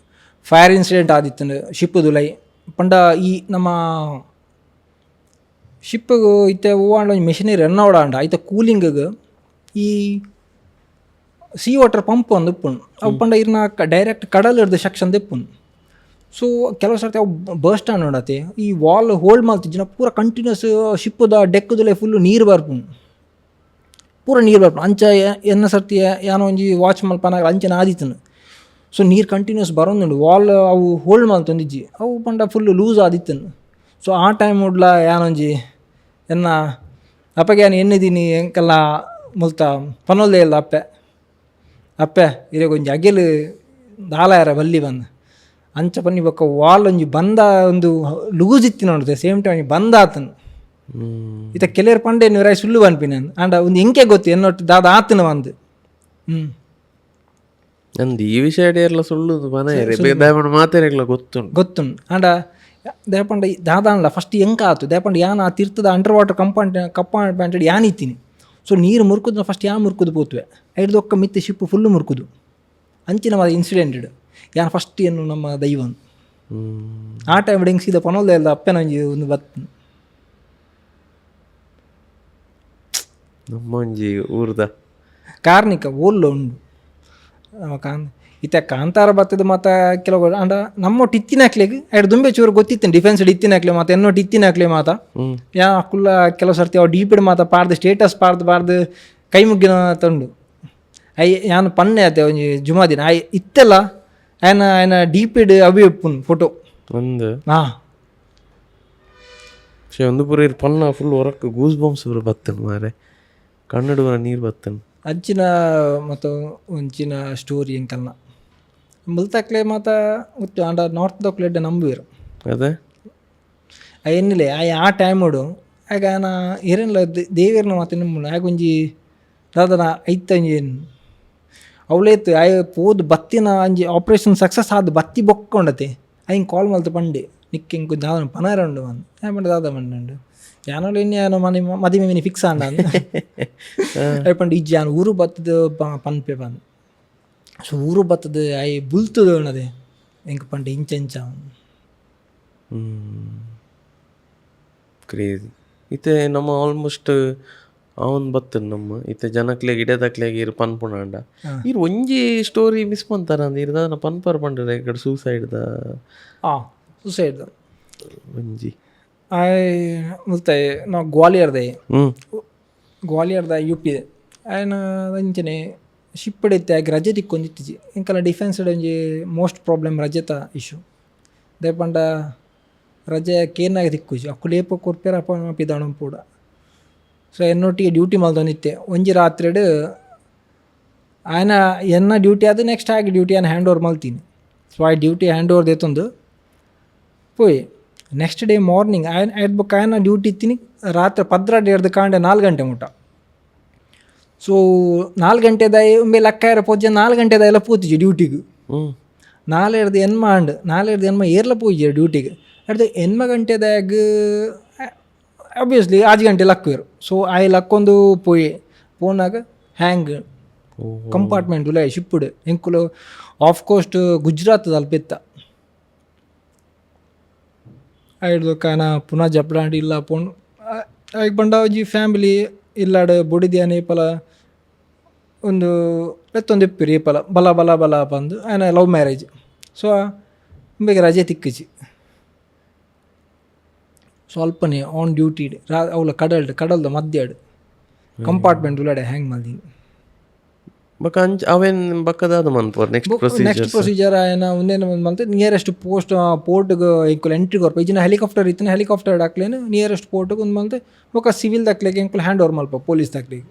ಫೈರ್ ಇನ್ಸಿಡೆಂಟ್ ಆದಿತ್ತು ಶಿಪ್ಪುದುಲೈ ಪಂಡ ಈ ನಮ್ಮ ಶಿಪ್ಪಿಗೆ ಇತ್ತೆ ಹೂವಾಂಡ ಒಂಜಿ ಮೆಷಿನರಿ ರನ್ ಆವಡಾಂಡ ಐತ ಕೂಲಿಂಗ್ಗೆ ಈ ಸೀ ವಾಟರ್ ಪಂಪ್ ಒಂದು ಉಪ್ಪುಂಡು ಅವು ಪಂಡ ಇರ್ನ ಡೈರೆಕ್ಟ್ ಕಡಲ್ ಹಿಡ್ದು ಸೆಕ್ಷನ್ ದೆಪ್ಪುಂಡು. ಸೊ ಕೆಲವು ಸರ್ತಿ ಅವು ಬರ್ಸ್ಟ್ ಆನ್ ನೋಡತ್ತೆ ಈ ವಾಲ್ ಹೋಲ್ಡ್ ಮಾಡ್ತಿದ್ಜಿನ ಪೂರ ಕಂಟಿನ್ಯೂಸ್ ಶಿಪ್ಪದ ಡೆಕ್ಕದಲ್ಲೇ ಫುಲ್ಲು ನೀರು ಬರ್ಪುಂಡು ಪೂರ ನೀರು ಬರ್ಪುಂಡು ಅಂಚ ಎನ್ನ ಸರ್ತಿ ಏನೋ ಒಂಜಿ ವಾಚ್ ಮಲ್ಪನಾಗ ಅಂಚನ ಆದಿತ್ತನು. ಸೊ ನೀರು ಕಂಟಿನ್ಯೂಸ್ ಬರೋದುಂಡು ವಾಲ್ ಅವು ಹೋಲ್ಡ್ ಮಾಡ್ತಂದಿಜ್ಜಿ ಅವು ಪಂಡ ಫುಲ್ಲು ಲೂಸ್ ಆದಿತ್ತನು. ಸೊ ಆ ಟೈಮ್ ಉಡ್ಲ ಏನೊಂಜಿ ಎನ್ನ ಅಪ್ಪಗೆ ನಾನು ಎನ್ನಿದ್ದೀನಿ ಎಂಕೆಲ್ಲ ಮುಲ್ತ ಪನೋಲ್ದೇ ಇಲ್ಲ ಅಪ್ಪೆ ಇರಗೊಂಜಿ ಅಗೆಲು ದಾಲಾಯರ ಬಲ್ಲಿ ಬಂದು ಅಂಚ ಪನ್ನಿ ಬೊಕ್ಕ ವಾಲ್ ಒಂಜಿ ಬಂದ ಒಂದು ಲೂಸ್ ಇತ್ತಿ ನೋಡಿದೆ ಸೇಮ್ ಟೈಮ್ ಬಂದ ಆತನು ಇತ್ತ ಕೆಲವರು ಪಂಡೆ ನೀರಾಯಿ ಸುಳ್ಳು ಅನ್ಪಿನ ಅಂಡ ಒಂದು ಎಂಕೆ ಗೊತ್ತು ಎನ್ನೊಟ್ಟು ದಾದ ಆತನ ಒಂದು ನಂದು ಈ ವಿಷಯ ಎಲ್ಲ ಸುಳ್ಳು ಮಾತಾಡಲ್ಲ ಗೊತ್ತುಂಡು ಅಂಡ ದೇಪಂಡ ದಾದಾನಲ್ಲ ಫಸ್ಟ್ ಎಂಕ ಆತು ದೇಪಂಡ ಯಾನ್ ಆ ತೀರ್ಥದ ಅಂಡರ್ ವಾಟರ್ ಕಂಪಾರ್ಟ್ಮೆಂಟ್ ಯಾನ್ ಇತ್ತೀನಿ. ಸೊ ನೀರು ಮುರ್ಕುದು ಫಸ್ಟ್ ಯಾನ್ ಮುರ್ಕುದು ಪೋತ್ವೆ ಐಡ್ದೊಕ್ಕ ಮಿತ್ತೆ ಶಿಪ್ಪು ಫುಲ್ಲು ಮುರ್ಕುದು ಅಂಚಿನ ಇನ್ಸಿಡೆಂಟೆಡ್ ಯಾನ್ ಫಸ್ಟ್ ಏನು ನಮ್ಮ ದೈವನ್ ಆ ಟೈಮ್ ಹೆಂಗೆ ಸೀದಾ ಪನೋಲ್ದೆ ಎಲ್ಲ ಅಪ್ಪನ ಒಂದು ಬತ್ತು ನಮ್ಮ ಒಂಜಿ ಊರ್ದ ಕಾರ್ಣಿಕ ಓಲ್ಲ ಉಂಡು ಇತ್ತ ಕಾಂತಾರ ಬತ್ತದ ಮತ್ತು ಕೆಲವು ಅಂಡ ನಮ್ಮೊಟ್ಟು ಇತ್ತಿನಾಕ್ಲೆಗೆ ಎರಡು ದುಂಬೆ ಚೂರು ಗೊತ್ತಿತ್ತೇನೆ ಡಿಫೆನ್ಸ್ ಇತ್ತಿನಾಕ್ಲೆ ಮಾತು ಎನ್ನೊಟ್ಟು ಇತ್ತಿನಾಕ್ಲೆ ಮಾತ ಯಾ ಕುಲ್ಲ ಕೆಲವು ಸರ್ತಿ ಅವು ಡೀಪಿಡ್ ಮಾತ ಪಾಡ್ದು ಸ್ಟೇಟಸ್ ಪಾಡ್ದು ಕೈ ಮುಗ್ಗಿನ ತಂಡು ಯಾನು ಪನ್ನೆ ಆತೆ ಒಂಜಿ ಜುಮಾದಿನ ಇತ್ತೆಲ್ಲ ಆಯ್ನ ಡೀಪಿಡ್ ಅಭಿಯಪ್ಪುನ್ ಫೋಟೋ ಒಂದು ಒಂದು ಪೂರ ಪನ್ನ ಫುಲ್ ಹೊರಕ್ಕೆ ಗೂಸ್ ಬಾಂಬ್ಸ್ ಪೂರ ಬತ್ತನು ಮಾರೆ ಕನ್ನಡ ನೀರು ಬತ್ತನು ಅಜ್ಜಿನ ಮತ್ತು ಒಂಚಿನ ಸ್ಟೋರಿ ಎಂಕಲ್ನ ಮುಲ್ತಾಕ್ಲೆ ಮಾತ ಗೊತ್ತು ಅಂಡ ನಾರ್ತ್ ದಕ್ಲೆಡ್ಡೆ ನಂಬುವಿರು ಅದೇ ಎನ್ನಿಲೆ ಆ ಟೈಮೋಡು ಆಗ ನಾ ಏನಿಲ್ಲ ದೇವಿಯರ್ನ ಮಾತು ನಿಮ್ಮ ಆಗ ಒಂಜಿ ದಾದನ ಐತಂಜಿ ಏನು ಅವಳೇತು ಪೋದು ಬತ್ತಿನ ಅಂಜಿ ಆಪ್ರೇಷನ್ ಸಕ್ಸಸ್ ಆದ ಬತ್ತಿ ಬೊಕ್ಕೊಂಡತೆ ಹಿಂಗೆ ಕಾಲ್ ಮಲ್ತು ಪಂಡೆ ನಿಕ್ಕ ಹಿಂಗೆ ದಾದನ ಪನಾರ ಉಂಡು ಬಂದು ಪಂಡ ದಾದ ಮಂಡು ಯಾನೋ ಇನ್ನೇನೋ ಮದುವೆ ಮಿನಿ ಫಿಕ್ಸ್ ಆಂಡ ಪಂಡ ಇಜ್ಜ ಯಾನು ಊರು ಬತ್ತದ ಪನ್ಪೆ ಬಂದು. ಸೊ ಊರು ಬತ್ತದ ಬುಲ್ತದ ಅನ್ನದೆ ಹೆಂಗೆ ಪಂಡ ಇಂಚ ಕ್ರೇಜಿ ಇತ್ತೆ ನಮ್ಮ ಆಲ್ಮೋಸ್ಟ್ ಅವನ್ ಬತ್ತನ್ ನಮ್ಮ ಇತ್ತೆ ಜನಕ್ಲೆಗ್ ಇಡದಕ್ಲೆಗ್ ಇರು ಪನ್ಪುಣಾಂಡ ಇರು ಒಂಜಿ ಸ್ಟೋರಿ ಮಿಸ್ ಪಂತಾರ ಅಂದ್ ಇರ್ದ ಪನ್ಪರ್ ಪಂಡ್ರೆ ಈ ಕಡೆ ಸೂಸೈಡ್ದ ಸುಸೈಡ್ ಒಂಜಿ ಮುಲ್ತಾಯಿ ನಾವು ಗ್ವಾಲಿಯರ್ದೆ ಹ್ಮ್ ಗ್ವಾಲಿಯರ್ದ ಯು ಪಿ ಆಯ್ನ ಅಂಚನೆ ಶಿಪ್ಪಡೈತೆ ಆಗಿ ರಜೆ ತಿಕ್ಕೊಂದಿತ್ತಿಜಿ ಇಂಕಲ ಡಿಫೆನ್ಸ್ ಒಂಜಿ ಮೋಸ್ಟ್ ಪ್ರಾಬ್ಲಮ್ ರಜೆತ ಇಶ್ಯೂ ದೇಪಂಡ ರಜೆ ಕೇರ್ನಾಗ ತಿಕ್ಕುಜಿ ಅಕ್ಕು ಲೇಪ ಕೊರ್ಪೇರ ಅಪ್ಪ ಪಿದಾಣ ಪೂಡ ಸೊ ಎನ್ನೊಟ್ಟಿಗೆ ಡ್ಯೂಟಿ ಮಲ್ದೊಂದಿತ್ತೆ ಒಂಜಿ ರಾತ್ರಿಡ್ ಆಯ್ನ ಎನ್ನ ಡ್ಯೂಟಿ ಆದ ನೆಕ್ಸ್ಟ್ ಆಗಿ ಡ್ಯೂಟಿ ಆಯ್ನ ಹ್ಯಾಂಡ್ ಓವರ್ ಮಲ್ತೀನಿ ಸೊ ಆ ಡ್ಯೂಟಿ ಹ್ಯಾಂಡ್ ಓವರ್ ದೇತೊಂದು ಪೋಯ್ ನೆಕ್ಸ್ಟ್ ಡೇ ಮಾರ್ನಿಂಗ್ ಆಯ್ನ ಎಡ್ಬೇಕು ಆಯ್ನ ಡ್ಯೂಟಿ ಇತ್ತೀನಿ ರಾತ್ರಿ 12 ಕಾಂಡೆ 4 ಗಂಟೆ ಮುಟ ಸೊ 4 ಗಂಟೆದ ಒಮ್ಮೆ ಲೆಕ್ಕ ಇರೋ ಪೋಜೆ 4 ಗಂಟೆದ ಎಲ್ಲ ಪೋತಿಜಿ ಡ್ಯೂಟಿಗೆ ನಾಳೆರ್ದು ಎನ್ಮ ಏರ್ಲ ಪೋಜಿ ಡ್ಯೂಟಿಗೆ ಅಡ್ದು ಎನ್ಮ ಗಂಟೆದಾಗ ಆಬ್ವಿಯಸ್ಲಿ 8 ಗಂಟೆ ಲಕ್ಕಿರು ಸೊ ಆ ಲಕ್ಕೊಂದು ಪೋನಾಗ ಹ್ಯಾಂಗ್ ಕಂಪಾರ್ಟ್ಮೆಂಟ್ ಉಲ್ಲ ಶಿಪ್ಪುಡು ಎಂಕುಲು ಆಫ್ ಕೋಸ್ಟ್ ಗುಜರಾತ್ ಅಲ್ಪೆತ್ತ ಐಡ್ದು ಕಾನ ಪುನಃ ಜಪ್ಡಾಂಡ್ ಇಲ್ಲ ಪೋಣು ಆಗ ಬಂಡ ಒಂಜಿ ಫ್ಯಾಮಿಲಿ ಇಲ್ಲಾಡ ಬೊಡಿದ್ಯಾನ ಏಪಲ ಒಂದು ಎತ್ತೊಂದು ಇಪ್ಪಿರಿ ಏಪಲ ಬಲ ಬಂದು ಆಯ್ನ ಲವ್ ಮ್ಯಾರೇಜ್ ಸೊ ಬೇಗ ರಜೆ ತಿಕ್ಕಿಜಿ ಸ್ವಲ್ಪನೇ ಆನ್ ಡ್ಯೂಟಿ ಅವಳ ಕಡಲ್ದ ಮಧ್ಯಾಡು ಕಂಪಾರ್ಟ್ಮೆಂಟ್ ಉಳ್ಳಾಡೆ ಹ್ಯಾಂಗ್ ಮಲ್ದಿ ಬಕ ಅವೇನ್ ಬಕ್ಕದಾದ ಮನ್ಪೋರ್ ನೆಕ್ಸ್ಟ್ ಪ್ರೊಸೀಜರ್ ಆಯ್ನ ಒಂದೇನು ಮಲ್ತೆ ನಿಯರೆಸ್ಟ್ ಪೋರ್ಟ್ಗೆ ಎಂಕುಲು ಎಂಟ್ರಿ ಕೊರ್ಪ ಈಜಿನ ಹೆಲಿಕಾಪ್ಟರ್ ಇತ್ತು ಹೆಲಿಕಾಪ್ಟರ್ ಹಾಕ್ಲೇನು ನಿಯರೆಸ್ಟ್ ಪೋರ್ಟ್ಗೆ ಒಂದು ಮಲ್ತೆ ಬೊಕ ಸಿವಿಲ್ ದಾಕ್ಲೆಗೆ ಎಂಕುಲು ಹ್ಯಾಂಡ್ ಓವರ್ ಮಲ್ಪ ಪೊಲೀಸ್ ದಾಕ್ಲಿಗೆ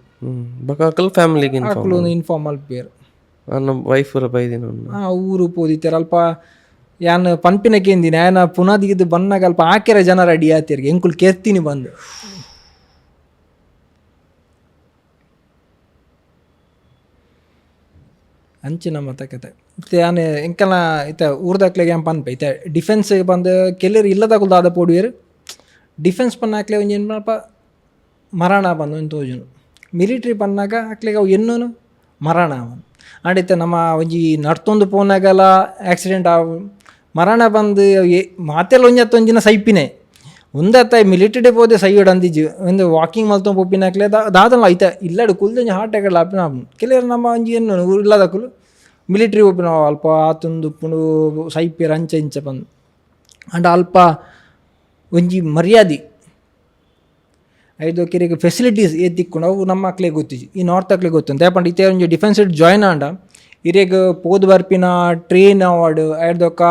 ಬಕ ಅಕಲ್ ಫ್ಯಾಮಿಲಿಗೆ ಹಾಕ್ಲು ಇನ್ಫಾರ್ಮ್ ಮಲ್ಪೇರು ನಮ್ಮ ವೈಫರ ಬೈದಿನ ಊರು ಪೋದಿತ್ತಾರೆ ಅಲ್ಪ ಯಾನ್ ಪನ್ಪಿನಕ್ಕೇಂದಿನ ಆಯ್ನ ಪುನಃ ದಿಗಿದ್ದು ಬನ್ನಾಗ ಅಲ್ಪ ಆಕೆರೆ ಜನ ರೆಡಿ ಆತಿರ್ಗೆ ಎಂಕುಲು ಕೆರ್ತೀನಿ ಬಂದು ಅಂಚಿನ ಮತಕತೆ ಇತ್ತೆ ಆನೆ ಎಂಕಲ್ನ ಇತ್ತೆ ಊರ್ದಾಕ್ಲೆಗೆ ಏನು ಪನ್ಪ ಇತ್ತೆ ಡಿಫೆನ್ಸ್ ಬಂದು ಕೆಲರು ಇಲ್ಲದಾಗುಲ್ದಾದ ಪೋಡುವೇರು ಡಿಫೆನ್ಸ್ ಪನ್ನಾಕ್ಲೆ ಒಂಜಿ ಏನು ಮಾಡಪ್ಪ ಮರಣ ಬಂದು ಒಂದು ತೋಜುನು ಮಿಲಿಟ್ರಿ ಪನ್ನಾಗ ಹಾಕ್ಲಿಗೆ ಅವು ಎನ್ನೂನು ಮರಣ ಅವನು ಆಡಿತ್ತೆ ನಮ್ಮ ಒಂಜಿ ನಡ್ತೊಂದು ಪೋನಾಗೆಲ್ಲ ಆಕ್ಸಿಡೆಂಟ್ ಮರಣ ಬಂದು ಮಾತೆಲ್ಲ ಒಂಜತ್ತೊಂಜಿನ ಸೈಪಿನೇ ಒಂದತ್ತ ಮಿಲಿಟರಿ ಪೋದೆ ಸೈಡ್ ಅಂದಿಜ್ಜು ಒಂದು ವಾಕಿಂಗ್ ಮಲ್ತೊಂದು ಪೊಪ್ಪಿನಾಕ್ಲೆ ದಾದಲ್ಲ ಐತೆ ಇಲ್ಲಾಡು ಕುಲ್ದಂಜಿ ಹಾರ್ಟ್ ಅಟ್ಯಾಕ್ ಆಪಿನ ಕೆಲವರು ನಮ್ಮ ಒಂಜಿ ಏನು ಇಲ್ಲದಕ್ಕಲು ಮಿಲಿಟ್ರಿ ಒಪ್ಪಿನ ಅಲ್ಪ ಆತೊಂದು ಪುಂಡು ಸೈಪಿರ ಅಂಚ ಇಂಚ ಬಂದು ಅಂಡ್ ಅಲ್ಪ ಒಂಜಿ ಮರ್ಯಾದೆ ಐದು ಕೆರೆಗೆ ಫೆಸಿಲಿಟೀಸ್ ಏತ್ ತಿಕ್ಕೊಂಡು ಅವು ನಮ್ಮ ಮಕ್ಳಿಗೆ ಗೊತ್ತಿಜಿ ಈ ನಾರ್ತ್ ಅಕ್ಲಿಗೆ ಗೊತ್ತು ಯಾಪಂಡು ಇತ್ತೆ ಒಂಜಿ ಡಿಫೆನ್ಸ್ ಜಾಯ್ನ್ ಆಂಡ ಇರೇಗ ಪೋದು ಬರ್ಪಿನ ಟ್ರೈನ್ ಅವಾರ್ಡ್ ಐದೊಕ್ಕ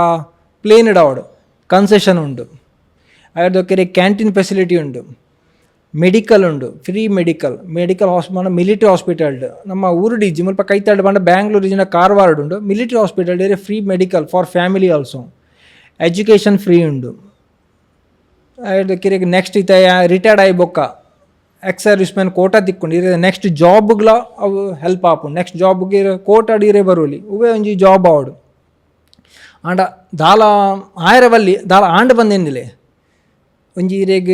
ಪ್ಲೇನ್ಡ್ ಅವಾರ್ಡ್ ಕನ್ಸೆಷನ್ ಉಂಡು ಐದೊಕ್ಕರೆ ಕ್ಯಾಂಟೀನ್ ಫೆಸಿಲಿಟಿ ಉಂಡು ಮೆಡಿಕಲ್ ಉಂಡು free medical hospital military hospital ನಮ್ಮ ಊರುಡಿ ಮುಲ್ಪ ಕೈತಾಡು ಬಂಡ ಬ್ಯಾಂಗ್ಳೂರು ಜಿನ ಕಾರವಾರ ಉಂಡು military hospital area free medical for family also education free ಉಂಡು ಐದೊಕ್ಕರೆಗೆ ನೆಕ್ಸ್ಟ್ ಇತ್ತ ರಿಟೈರ್ಡ್ ಆಗಿ ಬೊಕ್ಕ ಎಕ್ಸ್ ಸರ್ವಿಸ್ ಮ್ಯಾನ್ ಕೋಟಾ ತಿಕ್ಕೊಂಡು ಇರೋ ನೆಕ್ಸ್ಟ್ ಜಾಬ್ಗಳ ಅವು ಹೆಲ್ಪ್ ಆಪುಂಡು ನೆಕ್ಸ್ಟ್ ಜಾಬ್ಗೆ ಕೋಟಾಡು ಇರೇ ಬರೋಲಿ ಉವೇ ಒಂಜಿ ಜಾಬ್ ಆವಡು ಆಂಡ ದಾಲ ಆಯರವಲ್ಲಿ ದಾಲ ಆಂಡ್ ಬಂದೇನಿಲ್ಲ ಒಂಜಿ ಇರೇಗ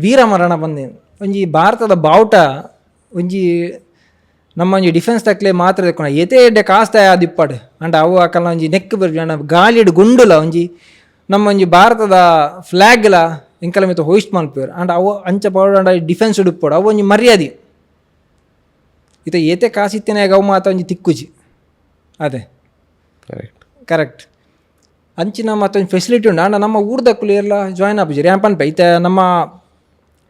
ವೀರ ಮರಣ ಬಂದೇನು ಒಂಜಿ ಭಾರತದ ಬಾವುಟ ಒಂಜಿ ನಮ್ಮ ಒಂಜಿ ಡಿಫೆನ್ಸ್ ತಕ್ಲೆ ಮಾತ್ರ ತೆಕ್ಕೊಂಡ ಎತೆ ಎಡ್ಡೆ ಕಾಸ್ತಾಯ ಆದಿಪ್ಪಡು ಅಂಡ ಅವು ಹಾಕಲ್ಲ ಒಂಜಿ ನೆಕ್ ಬರ್ಜಿ ಗಾಳಿಡ್ ಗುಂಡುಲ ಒಂಜಿ ನಮ್ಮ ಒಂಜಿ ಭಾರತದ ಫ್ಲ್ಯಾಗ್ಲ ಇಂಕಲ ಮಿತ್ತ ಹೋಯ್ಸ್ಟ್ ಮಲ್ಪೇರು ಅಂಡ್ ಅವು ಅಂಚ ಪೌಡ ಅಂಡ ಡಿಫೆನ್ಸ್ ಉಡುಪೋಡು ಅವು ಒಂಜಿ ಮರ್ಯಾದೆ ಇತ ಏತೆ ಕಾಸಿತ್ತೇನೆ ಅವು ಮಾತ ಒಂಜಿ ತಿಕ್ಕುಜಿ ಅದೇ ಕರೆಕ್ಟ್ ಅಂಚಿನ ಮತ್ತೊಂದು ಫೆಸಿಲಿಟಿ ಉಂಡು ಅಂಡ ನಮ್ಮ ಊರ್ದಕ್ಕಲು ಎಲ್ಲ ಜಾಯ್ನ್ ಆಪುಜಿ ರ್ಯಾಂಪನ್ಪ ಐತೆ ನಮ್ಮ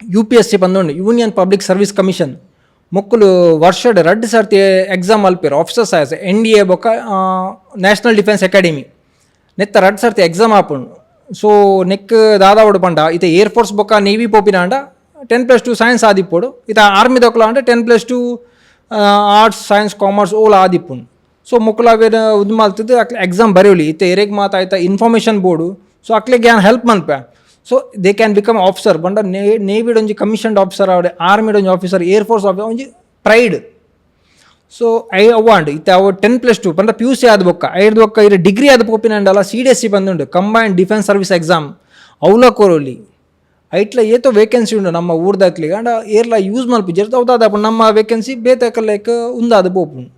UPSC ಬಂದುಂಡು ಯೂನಿಯನ್ ಪಬ್ಲಿಕ್ ಸರ್ವಿಸ್ ಕಮಿಷನ್ ಮೊಕ್ಕಲು ವರ್ಷಡ್ 2 ಸರ್ತಿ ಎಕ್ಸಾಮ್ ಅಲ್ಪೇರು ಆಫೀಸರ್ಸ್ ಆಯ್ಸ್ NDA ಬೊಕ್ಕ ನ್ಯಾಷನಲ್ ಡಿಫೆನ್ಸ್ ಅಕಾಡೆಮಿ ನೆತ್ತ 2 ಸರ್ತಿ ಎಕ್ಸಾಮ್ ಆಪುಂಡು ಸೊ ನೆಕ್ ದಾದಾವಡು ಪಂಡ ಇತ ಏರ್ಫೋರ್ಸ್ ಬೊಕ್ಕ ನೇವಿ ಪೋಪಿನ ಅಂಡ 10+2 ಸೈನ್ಸ್ ಆದಿಪ್ಪೋಡು ಇತ ಆರ್ಮಿದಕ್ಕಲು ಅಂಡ 10+2 ಆರ್ಟ್ಸ್ ಸೈನ್ಸ್ ಕಾಮರ್ಸ್ ಓಲ್ ಆದಿಪ್ಪುಂಡು ಸೊ ಮುಕ್ಕಲಾವೇನು ಇದು ಮಾಡ್ತಿದ್ದು ಅಕ್ಲೆ ಎಕ್ಸಾಮ್ ಬರೆಯಲಿ ಇತ್ತೆ ಎರೆಗೆ ಮಾತಾಯ್ತಾ ಇನ್ಫಾರ್ಮೇಷನ್ ಬೋರ್ಡು ಸೊ ಅಕ್ಲೆಗೆ ಏನು ಹೆಲ್ಪ್ ಮನ್ಪೆ so they can become officer ಬಂಡ ನೇವಿಡ್ ಒಂಜಿ ಕಮಿಷನ್ಡ್ ಆಫೀಸರ್ ಆವಡೆ ಆರ್ಮಿಡ್ ಒಂಜಿ ಆಫೀಸರ್ ಏರ್ಫೋರ್ಸ್ ಆಫೀಸರ್ ಒಂಜಿ ಪ್ರೈಡ್ ಸೊ ಅವಾಂಡ್ ಇತ್ತೆ ಅವು 10+2 ಬಂದ PUC ಆದ ಬೊಕ್ಕ ಐದು ಬೊಕ್ಕ ಇರೋ ಡಿಗ್ರಿ ಆದ ಪೋಪಿನ ಅಂಡಲ್ಲ CDSC ಬಂದುಂಡು ಕಂಬೈನ್ಡ್ ಡಿಫೆನ್ಸ್ ಸರ್ವಿಸ್ ಎಕ್ಸಾಮ್ ಅವಲ ಕೊರೋಲಿ ಐಟ್ಲ ಏತೋ ವೇಕೆನ್ಸಿ ಉಂಡು ನಮ್ಮ ಊರ್ದಾಕ್ಲಿಗೆ ಅಂಡ ಏರ್ಲ ಯೂಸ್ ಮಲ್ಪಿಜರ್ ಹೌದಾದ ನಮ್ಮ ವೇಕೆನ್ಸಿ ಬೇತಕ್ಕಲ್ಲೇಕ ಉಂದಾದ ಪೋಪುಂಡು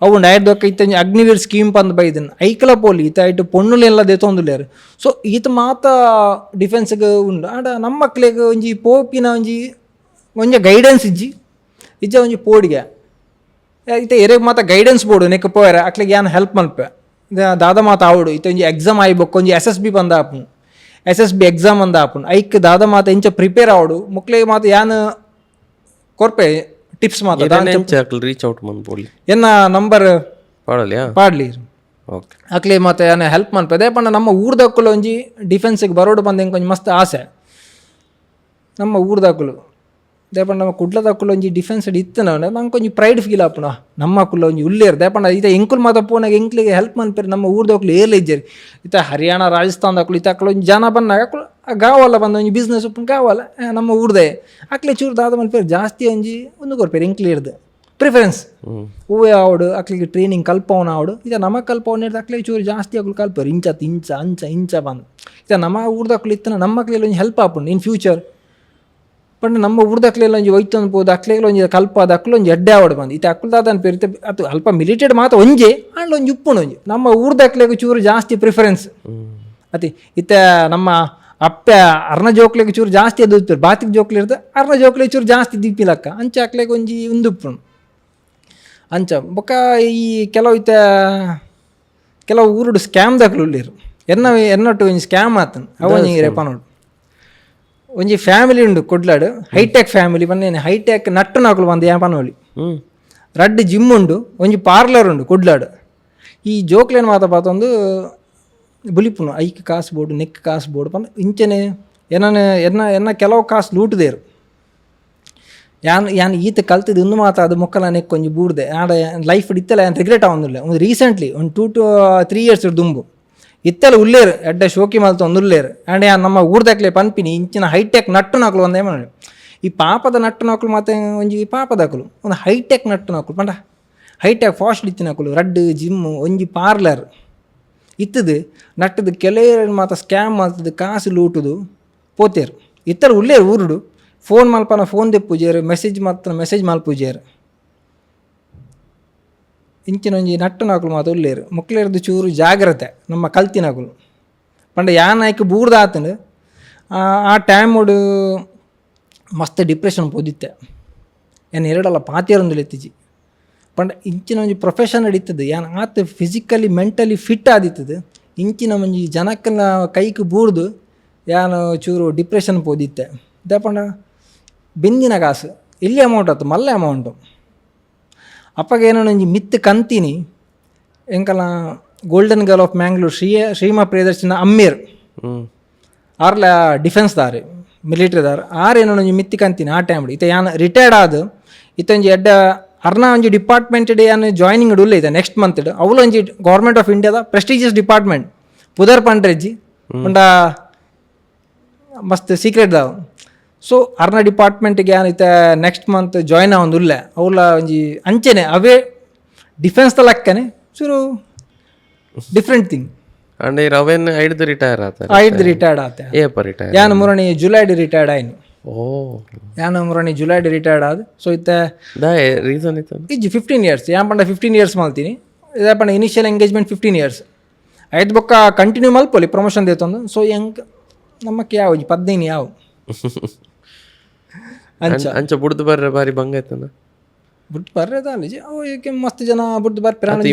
ಅವು ಐದೊಕ್ಕ ಇತ್ತ ಅಗ್ನಿವೀರ್ ಸ್ಕೀಮ್ ಪಂದ್ ಬೈದನ್ ಐಕಲ ಪೋಲಿ ಈತ ಐಟು ಪೊಣ್ಣುಲೆಲ್ಲ ದೇತೊಂದುಲ್ಲೇರು ಸೊ ಈತ ಮಾತ ಡಿಫೆನ್ಸ್ಗೆ ಉಂಡು ಆಂಡ ನಮ್ಮ ಮಕ್ಳಿಗೆ ಒಂಜಿ ಪೋಪಿನ ಒಂಜಿ ಒಂಜ ಗೈಡೆನ್ಸ್ ಇಜ್ಜ ಒಂಜಿ ಪೋಡಿಗೆ ಇತ್ತೆ ಎರೆಗ್ ಮಾತ ಗೈಡೆನ್ಸ್ ಬೋಡು ನೆಕ್ ಪೋಯರ ಅಕ್ಲಿಗೆ ಯಾನ್ ಹೆಲ್ಪ್ ಮಲ್ಪೆ ದಾದ ಮಾತ ಆವಡು ಇತ್ತೆ ಒಂಜಿ ಎಕ್ಸಾಮ್ ಆಯ್ಬೇಕು ಒಂಜಿ SSB ಬಂದ ಆಪುನು SSB ಎಕ್ಸಾಮ್ ಅಂದ ಆಪುನು ಐಕ್ ದಾದ ಮಾತ ಇಂಚ ಪ್ರಿಪೇರ್ ಆವಡು ಮುಕ್ಲೆಗ್ ಮಾತ ಯಾನ್ ಕೊರ್ಪೆ ಟಿಪ್ಸ್ ಮಾತ ರೀಚ್ ಔಟ್ ಮನ್ಪೊಲಿ ಎನ್ನ ನಂಬರ್ ಪಾಡಲಿಯಾ ಪಾಡ್ಲಿ ಓಕೆ ಅಕ್ಲೆ ಮತ್ತೆ ಯಾನೆ ಹೆಲ್ಪ್ ಮನ್ಪೆ ಅದೇ ಪಂಡ ನಮ್ಮ ಊರ್ದಕ್ಕಲು ಒಂಜಿ ಡಿಫೆನ್ಸಿಗೆ ಬರೋಡು ಬಂದ ಹೆಂಗೆ ಮಸ್ತ್ ಆಸೆ ನಮ್ಮ ಊರ್ದಕ್ಕಲು ದೇಪಂಡ ನಮ್ಮ ಕುಡ್ಲದಕ್ಕಲು ಒಂಜಿ ಡಿಫೆನ್ಸ್ ಇತ್ತು ನಂಗೆ ಒಂಜಿ ಪ್ರೈಡ್ ಫೀಲ್ ಆಪುಣ ನಮ್ಮ ಕುಲ್ಲ ಒಂಜಿ ಉಳ್ಳೇರು ದೇಪಂಡ ಈತ ಎಂಕುಲ್ ಮಾತ ಪೋನಾಗ ಎಂಕ್ಲಿಗೆ ಹೆಲ್ಪ್ ಮನ್ಪೇರಿ ನಮ್ಮ ಊರ್ದಕ್ಕಲು ಏರ್ಲ ಇಜ್ಜೇರಿ ಈತ ಹರಿಯಾಣ ರಾಜಸ್ಥಾನದಕ್ಕಲು ಈತ ಅಕ್ಕಲು ಒಂಜಿ ಜನ ಬಂದಾಗ ಅಕ್ಕಲು ಗಾವಲ್ಲ ಬಂದ ಒಂಜಿ ಬಿಸ್ನೆಸ್ ಉಪ್ಪು ಗಾವಲ್ಲ ನಮ್ಮ ಊರ್ದೇ ಅಕ್ಲೆ ಚೂರು ದಾದ ಮನ್ಪೇರು ಜಾಸ್ತಿ ಒಂಜಿ ಒಂದು ಕೊರ್ಪೇರಿ ಎಂಕ್ಲಿ ಇರ್ದು ಪ್ರಿಫರೆನ್ಸ್ ಹೂವೇ ಆವಡು ಅಕ್ಲಿಗೆ ಟ್ರೈನಿಂಗ್ ಕಲ್ಪವನ ಆವಡು ಈಗ ನಮಗೆ ಕಲ್ಪವನ ಇರ್ದು ಅಕ್ಲಿಗೆ ಚೂರು ಜಾಸ್ತಿ ಅಕ್ಲು ಕಲ್ಪರು ಇಂಚ ಬಂದು ಈಗ ನಮ್ಮ ಊರ್ದಕ್ಲು ಇತ್ತನ ನಮ್ಮ ಅಕ್ಲೆಲ್ಲ ಒಂಜಿ ಹೆಲ್ಪ್ ಆಪುಂಡು ಇನ್ ಫ್ಯೂಚರ್ ಪಂಡ ನಮ್ಮ ಊರ್ದಕ್ಲೆಲ್ಲ ಒಂಜಿ ಒಯ್ತು ಅನ್ಬೋದು ಅಕ್ಲೆಲ್ಲ ಒಂಜಿ ಕಲ್ಪ ಅದು ಅಕ್ಲು ಒಂಜಿ ಎಡ್ಡೆ ಆವಡು ಬಂದು ಇತ್ತೆ ಅಕ್ಲು ದಾದ ಅನ್ಪೇರಿತೆ ಅದು ಅಲ್ಪ ಮಿಲಿಟೆಡ್ ಮಾತ ಒಂಜೆ ಅಂಡ್ ಒಂಜಿ ಉಪ್ಪುಣು ಒಂಜಿ ನಮ್ಮ ಊರ್ದಕ್ಲೆಗೆ ಚೂರು ಜಾಸ್ತಿ ಪ್ರಿಫರೆನ್ಸ್ ಅತಿ ಇತ್ತೆ ನಮ್ಮ ಅಪ್ಪೆ ಅರ್ನ ಜೋಕ್ಲೆಗೆ ಚೂರು ಜಾಸ್ತಿ ಅದು ಉತ್ಪೇರು ಬಾತಿಗೆ ಜೋಕ್ಲಿ ಇರ್ತದೆ ಅರ್ನ ಜೋಕ್ಲೆಗೆ ಚೂರು ಜಾಸ್ತಿ ದಿಪ್ಪಿಲಕ್ಕ ಅಂಚ ಅಕ್ಲೆಗೆ ಒಂಜಿ ಉಂದುಪ್ಪುಣು ಅಂಚ ಬೊಕ್ಕ ಈ ಕೆಲವು ಊರುಡು ಸ್ಕ್ಯಾಮ್ ದಾಖಲು ಉಳ್ಳೇರು ಎನ್ನೊಟ್ಟು ಒಂಜಿ ಸ್ಕ್ಯಾಮ್ ಆತನು ಅವನಿ ರೇಪ ನೋಡು ಒಂಜಿ ಫ್ಯಾಮಿಲಿ ಉಂಡು ಕೊಡ್ಲಾಡು ಹೈಟೆಕ್ ಫ್ಯಾಮಿಲಿ ಬಂದೇನೆ ಹೈಟೆಕ್ ನಟ್ಟು ನಾಕಲು ಬಂದು ಯಾಪನೋಲಿ ರಡ್ಡ್ ಜಿಮ್ ಉಂಡು ಒಂಜಿ ಪಾರ್ಲರ್ ಉಂಡು ಕೊಡ್ಲಾಡು ಈ ಜೋಕ್ಲೇನು ಮಾತ ಬುಲಿಪುನು ಐಕ್ ಕಾಸು ಬೋಡು ನೆಕ್ ಕಾಸು ಬೋಡು ಬಂದು ಇಂಚನೆ ಎನ್ನ ಕೆಲವು ಕಾಸು ಲೂಟದೇರು ಯಾನ್ ಈತ ಕಲ್ತಿದ್ದು ಒಂದು ಮಾತ ಅದು ಮೊಕ್ಕಲ ನೆಕ್ ಕೊಂಚ ಬೂಡ್ದೆ ಆಡ ಲೈಫ್ ಇತ್ತಲ್ಲ ಏನು ರಿಗ್ರೆಟ್ ಆಗೊಂದಿಲ್ಲ ಒಂದು ರೀಸೆಂಟ್ಲಿ ಒಂದು 2 to 3 years ದುಂಬು ಇತ್ತೆಲ್ಲ ಉಳ್ಳೇರು ಎಡ್ಡೆ ಶೋಕಿ ಮಲ್ತ ಒಂದು ಉಳ್ಳೇರು ಆ್ಯಂಡ್ ಯಾನ್ ನಮ್ಮ ಊರ್ದಕ್ಲೆ ಪನ್ಪಿನಿ ಇಂಚಿನ ಹೈಟೆಕ್ ನಟ್ಟು ನಾಕಲು ಒಂದೇ ಮಾಡಿ ಈ ಪಾಪದ ನಟ್ಟು ನಾಕಲು ಮತ್ತು ಒಂಜಿ ಪಾಪದಾಕಲು ಒಂದು ಹೈಟೆಕ್ ನಟ್ಟು ನಾಕಲು ಪಂಡ ಹೈಟೆಕ್ ಫಾಸ್ಟ್ ಇತ್ತಿನಾಕಲು ರಡ್ಡು ಜಿಮ್ಮು ಒಂಜಿ ಪಾರ್ಲರ್ ಇತ್ತದು ನಟ್ಟದು ಕೆಲವು ಮಾತ ಸ್ಕ್ಯಾಮ್ ಮಾಡ್ತದ್ದು ಕಾಸು ಲೂಟುದು ಪೋತೇರು ಇತ್ತರ ಉಳ್ಳೇರು ಊರುಡು ಫೋನ್ ಮಲ್ಪನ ಫೋನ್ ದೆಪ್ಪುಜೇರು ಮೆಸೇಜ್ ಮಲ್ಪುಜೇರು ಇಂಚಿನ ಒಂಜಿ ನಟ್ಟು ನಾಕಲು ಮಾತು ಉಳ್ಳೇರು ಮುಕ್ಲೇರ್ದು ಚೂರು ಜಾಗ್ರತೆ ನಮ್ಮ ಕಲ್ತಿನಾಕಲು ಪಂಡ ಯಾನಾಯ್ಕೆ ಬೂರ್ದ ಆತಂಡು ಆ ಟೈಮುಡು ಮಸ್ತ್ ಡಿಪ್ರೆಷನ್ ಪೋದಿತ್ತೆ ಏನು ಎರಡಲ್ಲ ಪಾತಿಯರೊಂದು ಎತ್ತಿಜಿ ಪಂಡ ಇಂಚಿನ ಒಂಜಿ ಪ್ರೊಫೆಷನ್ ನಡೀತದೆ ಯಾನ್ ಆತ ಫಿಸಿಕಲಿ ಮೆಂಟಲಿ ಫಿಟ್ ಆದಿತ್ತದು ಇಂಚಿನ ಒಂಜಿ ಜನಕ್ಕನ ಕೈಗೆ ಬೂರ್ದು ಯಾನು ಚೂರು ಡಿಪ್ರೆಷನ್ ಪೋದಿತ್ತೆ ದೇಪಂಡ ಬೆಂದಿನ ಕಾಸು ಎಲ್ಲಿ ಅಮೌಂಟ್ ಆಯ್ತು ಮಲ್ಲ ಅಮೌಂಟು ಅಪ್ಪಗೆ ಏನೋ ಒಂಜಿ ಮಿತ್ತು ಕಂತೀನಿ ಎಂಕಲ್ಲ golden girl of Mangalore Shrima Priyadarshana ಅಮ್ಮೀರ್ ಆರ್ಲ ಡಿಫೆನ್ಸ್ ದಾರಿ ಮಿಲಿಟ್ರಿದಾರ ಆರೇನೋ ಒಂಜಿ ಮಿತ್ತಿ ಕಂತೀನಿ ಆ ಟೈಮ್ ಇತ್ತೆ ಯಾನ್ ರಿಟೈರ್ಡ್ ಆದ ಇತ್ತೊಂಜಿ ಎಡ್ಡ ಅರ್ನ ಒಂಜಿ ಡಿಪಾರ್ಟ್ಮೆಂಟ್ ಯಾನು ಜಾಯ್ನಿಂಗ್ ಉಳ್ಳೆ ಇದೆ ನೆಕ್ಸ್ಟ್ ಮಂತ್ ಅವಳು ಒಂಜಿ ಗೌರ್ಮೆಂಟ್ ಆಫ್ ಇಂಡಿಯಾದ ಪ್ರೆಸ್ಟೀಜಿಯಸ್ ಡಿಪಾರ್ಟ್ಮೆಂಟ್ ಪುದರ್ ಪಂಡ್ರೆಜ್ಜಿ ಉಂಡ ಮಸ್ತ್ ಸೀಕ್ರೆಟ್ ದಾವು ಸೊ ಅರ್ನ ಡಿಪಾರ್ಟ್ಮೆಂಟಿಗೆ ಏನೈತೆ ನೆಕ್ಸ್ಟ್ ಮಂತ್ ಜಾಯ್ನ್ ಆವೊಂದು ಉಲ್ಲೆ ಅವಳ ಒಂಜಿ ಅಂಚೆನೆ ಅವೇ ಡಿಫೆನ್ಸ್ ಲಕ್ಕನೆ ಚೂರು ಡಿಫ್ರೆಂಟ್ ಥಿಂಗ್ ಅಂಡ್ ರವೆನ್ ಐಡ್ದು ರಿಟೈರ್ ಆತ ಯಾನು ಮುರಣಿ ಜುಲೈಡ್ ರಿಟೈರ್ಡ್ ಆಯ್ನು ಯಾನು ಮುರಣಿ ಜುಲೈಡ್ ರಿಟೈರ್ಡ್ ಆದ ಸೊ ಇತ್ತೆ ರೀಸನ್ ಇತ್ತು ಇಜ್ಜಿ 15 years ಯಾನ್ ಪಂಡ 15 years ಮಲ್ತೀನಿ ಇದೇ ಪಂಡ ಇನಿಷಿಯಲ್ ಎಂಗೇಜ್ಮೆಂಟ್ 15 years ಆಯ್ತು ಬೊಕ್ಕ ಕಂಟಿನ್ಯೂ ಮಲ್ಪೊಲಿ ಪ್ರಮೋಷನ್ ದೇತೊಂದು ಸೊ ಹೆಂಗೆ ನಮ್ಮಕ್ಕೆ ಯಾವ 15 ಯಾವ ಅಂಚ ಬುಡ್ದು ಬರ್ರೆ ಬಾರಿ ಬಂಗ ಆಯ್ತಂದ ಬುಟ್ಟು ಬರ್ರೆದಾಲಿ ಅವು ಮಸ್ತ್ ಜನ ಬುಡ್ದು ಬರ್ಪೇರ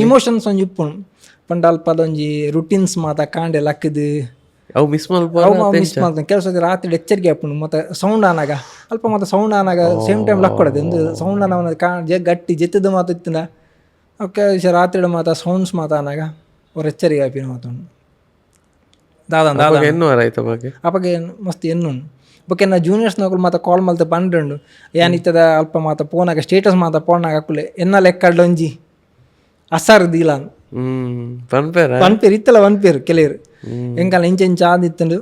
ಇಮೋಷನ್ಸ್ ಒಂಜಿ ಇಪ್ಪುಣು ಪಂಡ ಅಲ್ಪ ಅದೊಂಜಿ ರುಟೀನ್ಸ್ ಮಾತ ಕಾಂಡೆ ಲಕ್ಕದು ಅವು ಮಿಸ್ ಮಿಸ್ ಮಾಡ್ತಾನೆ ಕೆಲವು ಸತಿ ರಾತ್ರಿ ಎಚ್ಚರಿಕೆ ಹಾಪುಂಡು ಮತ್ತು ಸೌಂಡ್ ಆನಾಗ ಅಲ್ಪ ಮತ್ತು ಸೌಂಡ್ ಆನಾಗ ಸೇಮ್ ಟೈಮ್ ಲಕ್ ಕೊಡೋದು ಒಂದು ಸೌಂಡ್ ಆನ ಗಟ್ಟಿ ಜೆತ್ತದ ಮಾತು ಇತ್ತಿನ ಅವಕ್ಕೆ ರಾತ್ರಿ ಮಾತ ಸೌಂಡ್ಸ್ ಮಾತ ಆನಾಗ ಅವ್ರು ಎಚ್ಚರಿಕೆ ಹಾಪಿನ ಮಾತುಂಡು ದಾದ ಅಪ್ಪಗೆ ಮಸ್ತ್ ಎನ್ನುಂಡು ಬೊಕ್ಕೆ ನಾ ಜೂನಿಯರ್ಸ್ ನಕಲು ಮಾತ ಕಾಲ್ ಮಲ್ತ ಪಂಡ್ರಂಡು ಏನಿತ್ತದ ಅಲ್ಪ ಮಾತ ಫೋನಾಗ ಸ್ಟೇಟಸ್ ಮಾತ ಫೋನಾಗ ಹಾಕುಲೆ ಎನ್ನ ಲೆಕ್ಕಡ್ಲ ಒಂಜಿ ಅಸಾರ್ ದೀಲಾನ್ ಪನ್ಪೇರು ಇತ್ತಲ್ಲ ಪನ್ಪೇರು ಕೆಲವರು ಎಂಕಲ್ಲ ಇಂಚ ಆದಿತ್ತಂಡು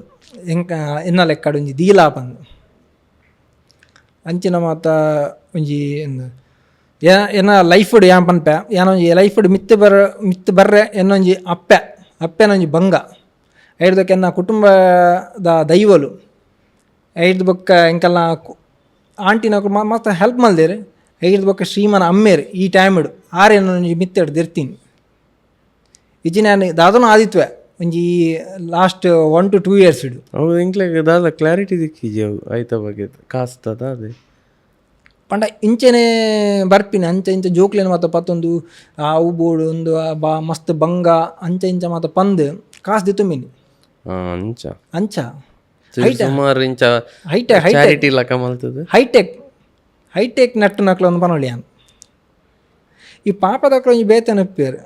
ಎನ್ನ ಲೆಕ್ಕಡು ಒಂಜಿ ದೀಲಾ ಪಂದು ಅಂಚಿನ ಮಾತ ಒಂಜಿ ಎನ್ನ ಲೈಫುಡು ಯಾನ್ ಪನ್ಪೆ ಯಾನೊಂಜಿ ಲೈಫುಡು ಮಿತ್ತು ಬರ್ರೆ ಎನ್ನೊಂಜಿ ಅಪ್ಪೆನೊಂಜಿ ಬಂಗ ಐಡ್ದಕ್ಕೆ ಎನ್ನ ಕುಟುಂಬದ ದೈವಲು ಐಡ್ದು ಬೊಕ್ಕ ಎಂಕಲ್ಲ ಆಂಟಿನಕ್ರು ಮಸ್ತ್ ಹೆಲ್ಪ್ ಮಲ್ದೇರು ಐಡ್ದು ಬೊಕ್ಕ ಶ್ರೀಮನ ಅಮ್ಮೇರು ಈ ಟೈಮಿಡು ಆರೇನೊಂಜಿ ಮಿತ್ತೆಡು ದಿರ್ತೀನಿ ಇಜ್ಜಿ ನಾನು ದಾದನು ಆದಿತ್ವೆ ಒಂಜಿ ಲಾಸ್ಟ್ 1 to 2 years ಇಡು ಅವು ಇಂಕ್ಲೆಗೆ ದಾದ ಕ್ಲಾರಿಟಿ ದಿಕ್ಕಿಜಿ ಅವು ಆಯ್ತ ಬಗ್ಗೆ ಕಾಸ್ತದ ಅದೇ ಪಂಡ ಇಂಚೆನೆ ಬರ್ಪಿನಿ ಅಂಚೆ ಇಂಚೆ ಜೋಕ್ಲೇನು ಮಾತ ಪತ್ತೊಂದು ಅವು ಬೋಡು ಒಂದು ಮಸ್ತ್ ಬಂಗ ಅಂಚೆ ಇಂಚ ಮಾತ ಪಂದ್ ಕಾಸು ದಿತ್ತುಮಿನಿ ಅಂಚ ಅಂಚ ಸುಮಾರು ಇಂಚ ಹೈಟೆಕ್ ಚಾರಿಟಿ ಲಕ ಮಲ್ತದ ಹೈಟೆಕ್ ನಟ್ಟು ನಕ್ಲು ಒಂದು ಪನೊಳಿಯಾನ್ ಈ ಪಾಪದಕ್ಳು ಒಂಜಿ ಬೇತನ ಪೇರು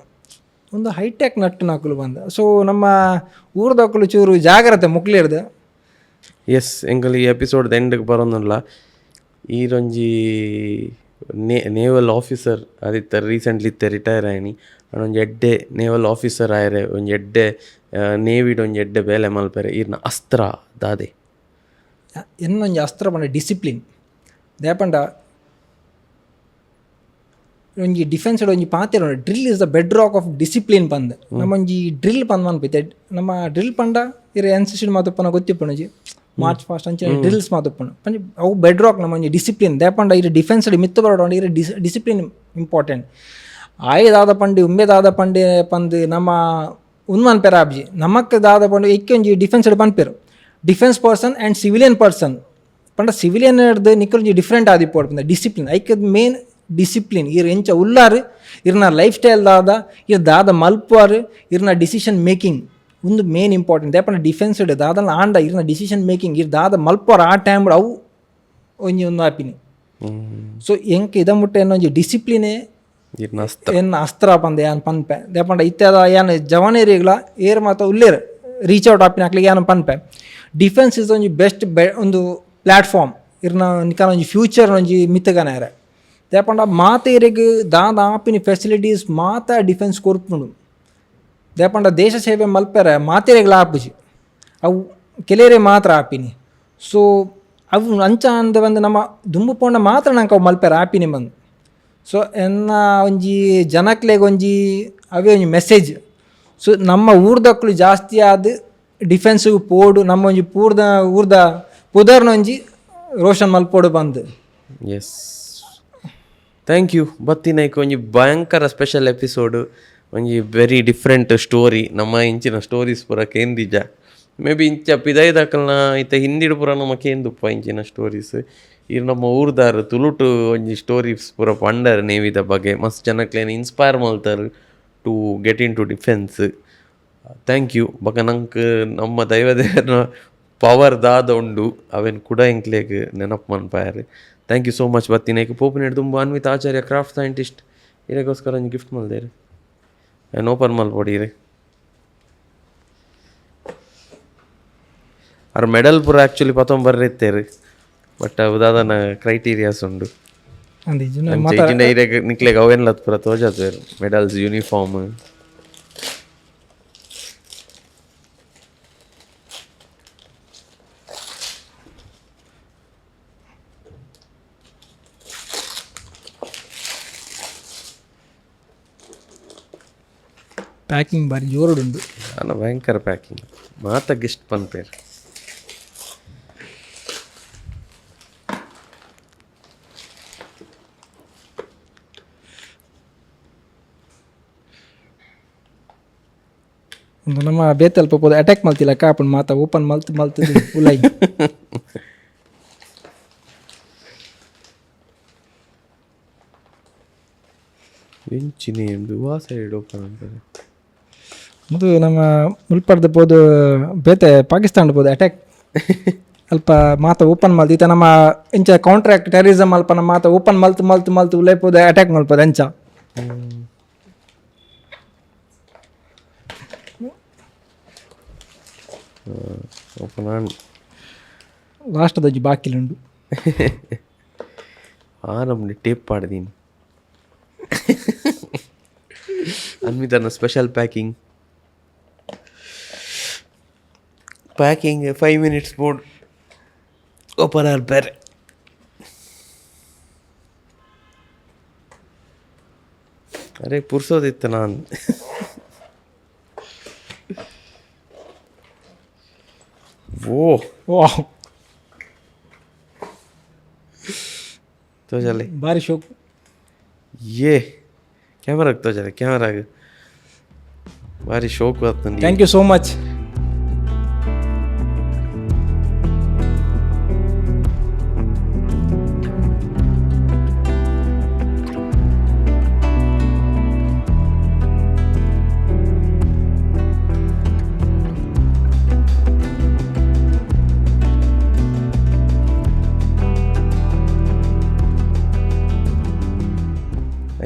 ಒಂದು ಹೈಟೆಕ್ ನಟ್ಟು ನಕಲು ಬಂದ ಸೊ ನಮ್ಮ ಊರ್ದಕ್ಕಳು ಚೂರು ಜಾಗ್ರತೆ ಮುಕ್ಲಿರ್ದು. ಎಸ್ ಎಂಕಲ್ ಈ ಎಪಿಸೋಡ್ ಎಂಡ್ಗೆ ಬರೋನಲ್ಲ ಈರೊಂಜಿ ನೇವಲ್ ಆಫೀಸರ್ ಅದಿತ್ತ ರೀಸೆಂಟ್ಲಿ ಇತ್ತೆ ರಿಟೈರ್ ಆಯ್ನಿ ಒಂಜಿ ಎಡ್ಡೆ ನೇವಲ್ ಆಫೀಸರ್ ಆಯ್ರೆ ಒಂಜಿ ಎಡ್ಡೆ ನೇವಿಡ್ ಒಂಜಿ ಎಡ್ಡೆ ಬೇಲೆ ಮಲ್ಪೆರೆ ಈರ್ನ ಅಸ್ತ್ರ ದಾದೆ ಎನ್ನೊಂಜಿ ಅಸ್ತ್ರ ಪಂಡ ಡಿಸಿಪ್ಲಿನ್ ದೇಪಂಡ ಒಂಜಿ ಡಿಫೆನ್ಸ್ ಒಂಜಿ ಪಾತೆರ drill is the bed rock of discipline ಪಂದ್ ನಮ್ಮೊಂಜಿ ಡ್ರಿಲ್ ಪಂದ್ ಮನ್ಪೈತೆ ನಮ್ಮ ಡ್ರಿಲ್ ಪಂಡ ಇರ ಎನ್ಸಿಸಿ ಮಾತಪ್ಪನ ಗೊತ್ತಿಪ್ಪಣಜಿ ಮಾರ್ಚ್ ಫಾಸ್ಟ್ ಅಂಚೆ ಡ್ರಿಲ್ಸ್ ಮಾತಪ್ಪಣ ಪಂಜ ಅವು ಬೆಡ್ ರಾಕ್ ನಮ್ಮೊಂಜಿ ಡಿಸಿಪ್ಲಿನ್ ದೇಪಂಡ ಇರ ಡಿಫೆನ್ಸ್ ಮಿತ್ತು ಬರೋಣ ಇರ ಡಿಸಿಪ್ಲಿನ್ ಇಂಪಾರ್ಟೆಂಟ್ ಆಯ್ದಾದ ಪಂಡಿ ಉಂಬೆದಾದ ಪಂಡಿ ಪಂದ್ ನಮ್ಮ ಉನ್ಮನ್ ಪೆರ ಆಬ್ಜಿ ನಮಕ್ ದಾದ ಪಂಡು ಎಕ್ಕೆ ಒಂಜಿ ಡಿಫೆನ್ಸ್ ಪನ್ಪೆರು defence person and civilian person ಪಂಡ ಸಿವಿಲಿಯನ್ ಹಿಡ್ದು ನಿಕ್ಕೊಂಜಿ ಡಿಫ್ರೆಂಟ್ ಆದಿಪ್ಪೋಡು ಪಂದ ಡಿಸಿಪ್ಲಿನ್ ಐಕದ ಮೇನ್ ಡಿಸಿಪ್ಲಿನ್ ಇರ್ ಎಂಚ ಉಲ್ಲಾರು ಇರ್ನ ಲೈಫ್ ಸ್ಟೈಲ್ ಇರ್ ದಾದ ಮಲ್ಪಾರು ಇರ್ನ ಡಿಸಿಷನ್ ಮೇಕಿಂಗ್ ಒಂದು ಮೇನ್ ಇಂಪಾರ್ಟೆಂಟ್ ದೇಪಂಡ ಡಿಫೆನ್ಸ್ ಇಡು ದಾದನ ಆಂಡ ಇರ್ನ ಡಿಸಿಷನ್ ಮೇಕಿಂಗ್ ಇರ್ ದಾದ ಮಲ್ಪಾರು ಆ ಟೈಮ್ ಅವು ಒಂಜಿ ಒಂದು ಆಪಿನಿ ಸೊ ಎಂಕ್ ಇದ ಮುಟ್ಟ ಏನೊಂಜಿ ಡಿಸಿಪ್ಲಿನೇ ಏನು ಅಸ್ತ್ರ ಪಂದ ಏನು ಪನ್ಪೆ ದೇಪಂಡ ಇತ್ಯಾದ ಏನು ಜವಾನೇರಿಗಳ ಏರ್ ಮಾತ ಉಲ್ಲೇರು ರೀಚ್ ಔಟ್ ಆಪಿನ ಹಾಕ್ಲಿಕ್ಕೆ ಏನು ಪನ್ಪೆ ಡಿಫೆನ್ಸ್ ಇಸ್ ಒಂಜಿ ಬೆಸ್ಟ್ ಒಂದು ಪ್ಲ್ಯಾಟ್ಫಾರ್ಮ್ ಇರ್ನ ನಿಕಾಲ ಒಂಜಿ ಫ್ಯೂಚರ್ ಒಂಜಿ ಮಿತ್ತಗನೇರೆ ದೇಪಂಡ ಮಾತೇರಿಗೆ ದಾದ ಆಪಿನ ಫೆಸಿಲಿಟೀಸ್ ಮಾತ ಡಿಫೆನ್ಸ್ ಕೊರ್ಪುಂಡು ದೇಪಂಡ ದೇಶ ಸೇವೆ ಮಲ್ಪೆರೆ ಮಾತೇರೆಗಳ ಆಪುಜಿ ಅವು ಕೆಲವರೇ ಮಾತ್ರ ಆಪಿನಿ ಸೊ ಅವು ಅಂಚ ಅಂದ ಬಂದು ನಮ್ಮ ದುಂಬು ಪೋಂಡ ಮಾತ್ರ ನಂಗೆ ಅವು ಮಲ್ಪೆರೆ ಆಪಿನಿ ಬಂದು ಸೊ ಎನ್ನ ಒಂಜಿ ಜನಕ್ಲೆಗ್ ಒಂಜಿ ಅವೇ ಒಂಜಿ ಮೆಸೇಜ್ ಸೊ ನಮ್ಮ ಊರ್ದಕ್ಕಳು ಜಾಸ್ತಿ ಆದ ಡಿಫೆನ್ಸಿಗೆ ಪೋಡು ನಮ್ಮ ಒಂಜಿ ಊರ್ದ ಪುದರ್ನ ಒಂಜಿ ರೋಷನ್ ಮಲ್ಪೋಡು ಬಂದು. ಎಸ್ ಥ್ಯಾಂಕ್ ಯು ಬತ್ತಿನೈಕ್ ಒಂಜಿ ಭಯಂಕರ ಸ್ಪೆಷಲ್ ಎಪಿಸೋಡು ಒಂಜಿ ವೆರಿ ಡಿಫ್ರೆಂಟ್ ಸ್ಟೋರಿ ನಮ್ಮ ಇಂಚಿನ ಸ್ಟೋರೀಸ್ ಪೂರ ಕೇಂದಿಜ ಮೇ ಬಿ ಇಂಚ ಪಿದಾಯ್ದಾಕಲ್ನ ಇತ್ತ ಹಿಂದಿಡು ಪೂರ ನಮ್ಮ ಕೇಂದುಪ್ಪ ಇಂಚಿನ ಸ್ಟೋರೀಸ್ ಇರು ನಮ್ಮ ಊರ್ದಾರು ತುಳುಟು ಒಂಜಿ ಸ್ಟೋರೀಸ್ ಪೂರ ಪಂಡರ್ ನೇವಿದ ಬಗ್ಗೆ ಮಸ್ತ್ ಜನಕ್ಲೇನು ಇನ್ಸ್ಪೈರ್ ಮಾಡ್ತಾರೆ to get into defence. Thank you ಬಕ ನಂಗೆ ನಮ್ಮ ದೈವದೇವನ ಪವರ್ ದಾದ ಉಂಡು ಅವೇನು ಕೂಡ ಎಂಕ್ಲೇಗೆ ನೆನಪು ಮನ್ಪಾಯರು. ಥ್ಯಾಂಕ್ ಯು ಸೋ ಮಚ್ ಬತ್ತಿನೇಕ್ ಪೋಪಿನೇಡು ತುಂಬ ಅನ್ವಿತ ಆಚಾರ್ಯ ಕ್ರಾಫ್ಟ್ ಸೈಂಟಿಸ್ಟ್ ಇದಕ್ಕೋಸ್ಕರ ಒಂದು ಗಿಫ್ಟ್ ಮಲ್ದೇರಿ ಏನು ಓಪನ್ ಮಲ್ಪೊಡೀರಿ ಅವ್ರ ಮೆಡಲ್ ಪೂರ ಆ್ಯಕ್ಚುಲಿ ಪತ್ತೊಂಬರ್ರಿತ್ತೇರಿ ಬಟ್ ಉದಾದನ ಕ್ರೈಟೀರಿಯಾಸ್ ಉಂಡು ನಿಕ್ಲೆಗೆ ಅವೆನ್ಲತ್ ಪೂರ ತೋಜಾದ್ವೇರು ಮೆಡಲ್ಸ್ ಯೂನಿಫಾರ್ಮ್ ಪ್ಯಾಕಿಂಗ್ ಬಾರಿ ಜೋರುಡುಂಡು ಅಲ್ಲ ಭಯಂಕರ ಪ್ಯಾಕಿಂಗ್ ಮಾತ ಗಿಸ್ಟ್ ಪನ್ಪೇರು ಒಂದು ನಮ್ಮ ಬೇತಲ್ ಪಪ್ಪದ ಅಟ್ಯಾಕ್ ಮಲ್ತಿಲ್ಲ ಕಾಪನ್ ಮಾತ ಓಪನ್ ಮಲ್ತದು ಉಲೈ ಎಂಚಿನೇ ಎಂದು ಆ ಸೈಡ್ ಓಪನ್ ಅಂತಾರೆ ಅದು ನಮ್ಮ ಮುಲ್ಪಡ್ದು ಪೋದು ಬೇತೆ ಪಾಕಿಸ್ತಾನ ಪೋದು ಅಟ್ಯಾಕ್ ಅಲ್ಪ ಮಾತ ಓಪನ್ ಮಲ್ತು ಈತ ನಮ್ಮ ಇಂಚ ಕಾಂಟ್ರಾಕ್ಟ್ ಟೆರರಿಸಮ್ ಅಲ್ಪ ನಮ್ಮ ಮಾತ ಓಪನ್ ಮಲ್ತು ಉಲೈ ಪೋದು ಅಟ್ಯಾಕ್ ಮಲ್ಪೋದು ಎಂಚ ಓಪನ್ ಆನ್ ಲಾಸ್ಟ್ ದಜ್ಜಿ ಬಾಕಿಲುಂಡು ನಮ್ಮನೆ ಟೇಪ್ ಪಾಡ್ದೀನಿ ಅನ್ವಿತನ special packing 5 minutes board open ಆರ್ಪೇರೆ ಅರೆ ಪುರ್ಸೋದಿತ್ತು ನಾನು ಓ ತೋಜಲೆ ಭಾರಿ ಶೋಕ್ ಏ ಕ್ಯಾಮರಾಗ ತೋಜಲೆ ಕ್ಯಾಮರಾಗ ಭಾರಿ ಶೋಕ್ ಆಗ್ತಂದು. Thank you so much.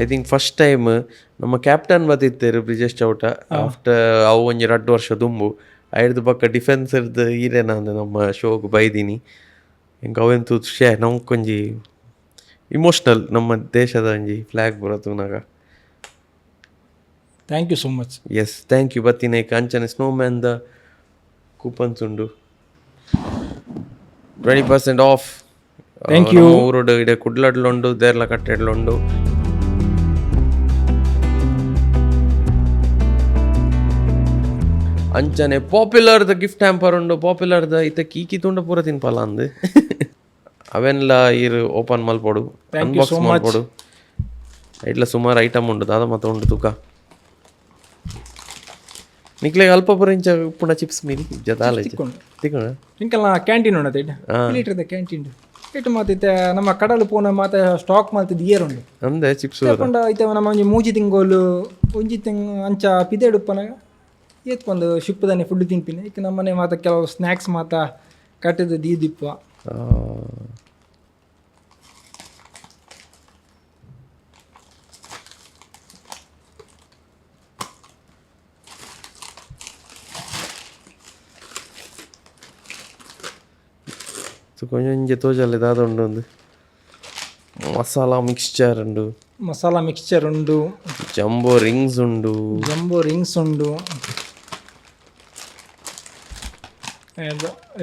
I think first time ನಮ್ಮ ಕ್ಯಾಪ್ಟನ್ ಬತ್ತಿತ್ತೇರು ಬ್ರಿಜೇಶ್ ಚೌಟ ಆಫ್ಟರ್ ಅವು ಒಂಜಿ 2 ವರ್ಷ ದುಂಬು ಐಡ್ದು ಪಕ್ಕ ಡಿಫೆನ್ಸರ್ದು ಹೀರೇನ ಅಂದ ನಮ್ಮ ಶೋಗ್ ಬೈದೀನಿ ಹೆಂಗೆ ಅವೆಂತೂ ನಮ್ಕೊಂಜಿ ಇಮೋಷ್ನಲ್ ನಮ್ಮ ದೇಶದ ಒಂಜಿ ಫ್ಲ್ಯಾಗ್ ಬರತ್ತುನಾಗ. Thank you so much. Yes thank you. ಬತ್ತಿನ ಅಂಚನೆ ಸ್ನೋಮ್ಯಾನ್ದ ಕೂಪನ್ಸ್ ಉಂಡು 20% ಆಫ್. Thank you. ಊರೋಡು ಇಡೆ ಕುಡ್ಲಡ್ಲುಂಡು, ದೇರ್ಲ ಕಟ್ಟೆಡ್ಲುಂಡು. ಅಂಚನೆ ಪಾಪ್ಯುಲರ್ದ ಗಿಫ್ಟ್ ಹ್ಯಾಂಪರ್ ಉಂಡು. ಪಾಪ್ಯುಲರ್ದ ಇತ್ತ ಕೀಕಿ ತುಂಡ ಪೂರ ತಿನ್ಪಲ್ಲ ಅಂದು ಅವೆಲ್ಲ ಇರು ಓಪನ್ ಮಲ್ಪೊಡು, ಅನ್ಬಾಕ್ಸ್ ಮಾಡ್ಕೊಡು. ಇಟ್ಲ ಸುಮಾರು ಐಟಮ್ ಉಂಡು, ದಾದ ಮತ್ತೆ ಉಂಡು ತೂಕ. ನಿಕ್ಲೆಗೆ ಅಲ್ಪ ಪೂರ ಇಂಚ ಪುಣ ಚಿಪ್ಸ್ ಮೀರಿ ಜತಾಲ ತಿಕ್ಕೊಂಡ ನಿಂಕಲ್ಲ ಕ್ಯಾಂಟೀನ್ ಉಂಡತ ಲೀಟರ್ದ ಕ್ಯಾಂಟೀನ್ ಇಟ್ಟು ಮಾತೈತೆ ನಮ್ಮ ಕಡಲು ಪೋನ ಮಾತ ಸ್ಟಾಕ್ ಮಾಲ್ತದ ಇಯರ್ ಉಂಡು ಅಂದೆ ಚಿಪ್ಸ್ ಐತೆ ನಮ್ಮ ಒಂಜಿ ಮೂಜಿ ತಿಂಗೋಲು ಒಂಜಿ ಅಂಚ ಪಿದೇಡುಪ್ಪನಾಗ ಏತ್ಕೊಂಡು ಶಿಪ್ಪದಾನೆ ಫುಡ್ ತಿನ್ಪಿನಿ ಈಗ ನಮ್ಮನೆ ಮಾತ ಕೆಲವು ಸ್ನ್ಯಾಕ್ಸ್ ಮಾತ ಕಟ್ಟದ ದೀದಿಪ್ಪ. ಕೊಂಚ ತೋಜಲ್ಲಿ ದಾದ ಉಂಡು ಒಂದು ಮಸಾಲಾ ಮಿಕ್ಸ್ಚರ್ ಉಂಡು, ಮಸಾಲಾ ಮಿಕ್ಸ್ಚರ್ ಉಂಡು, ಜಂಬೋ ರಿಂಗ್ಸ್ ಉಂಡು, ಉಂಡು,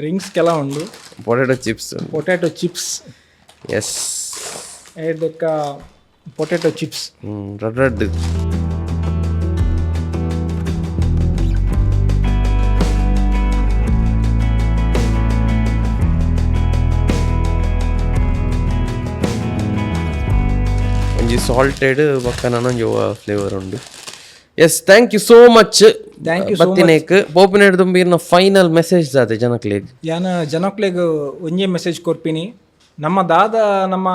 ರಿಂಗ್ಸ್ ಕೆಲ ಉಂಡು, ಪೊಟ್ಯಾಟೊ ಚಿಪ್ಸ್ ಎಸ್ ಇದಕ್ಕ ಪೊಟ್ಯಾಟೊ ಚಿಪ್ಸ್ ರೆಡ್ ಒಂಜಿ ಸಾಲ್ಟೆಡ್ ಪಕ್ಕ ನಂಜಿ ಫ್ಲೇವರ್ ಉಂಡು. Yes thank you so much. ಬತ್ತಿನೇಕ್ ಬೋಪಿನೇಡ್ ದುಂಬೀರ್ನ ಫೈನಲ್ ಮೆಸೇಜ್ ದಾದೆ ಜನಕ್ಲೆಗ್ ಯಾನ ಜನಕ್ಲೆಗ್ ಒಂಜೇ ಮೆಸೇಜ್ ಕೊರ್ಪಿನಿ. ನಮ್ಮ ದಾದ ನಮ್ಮ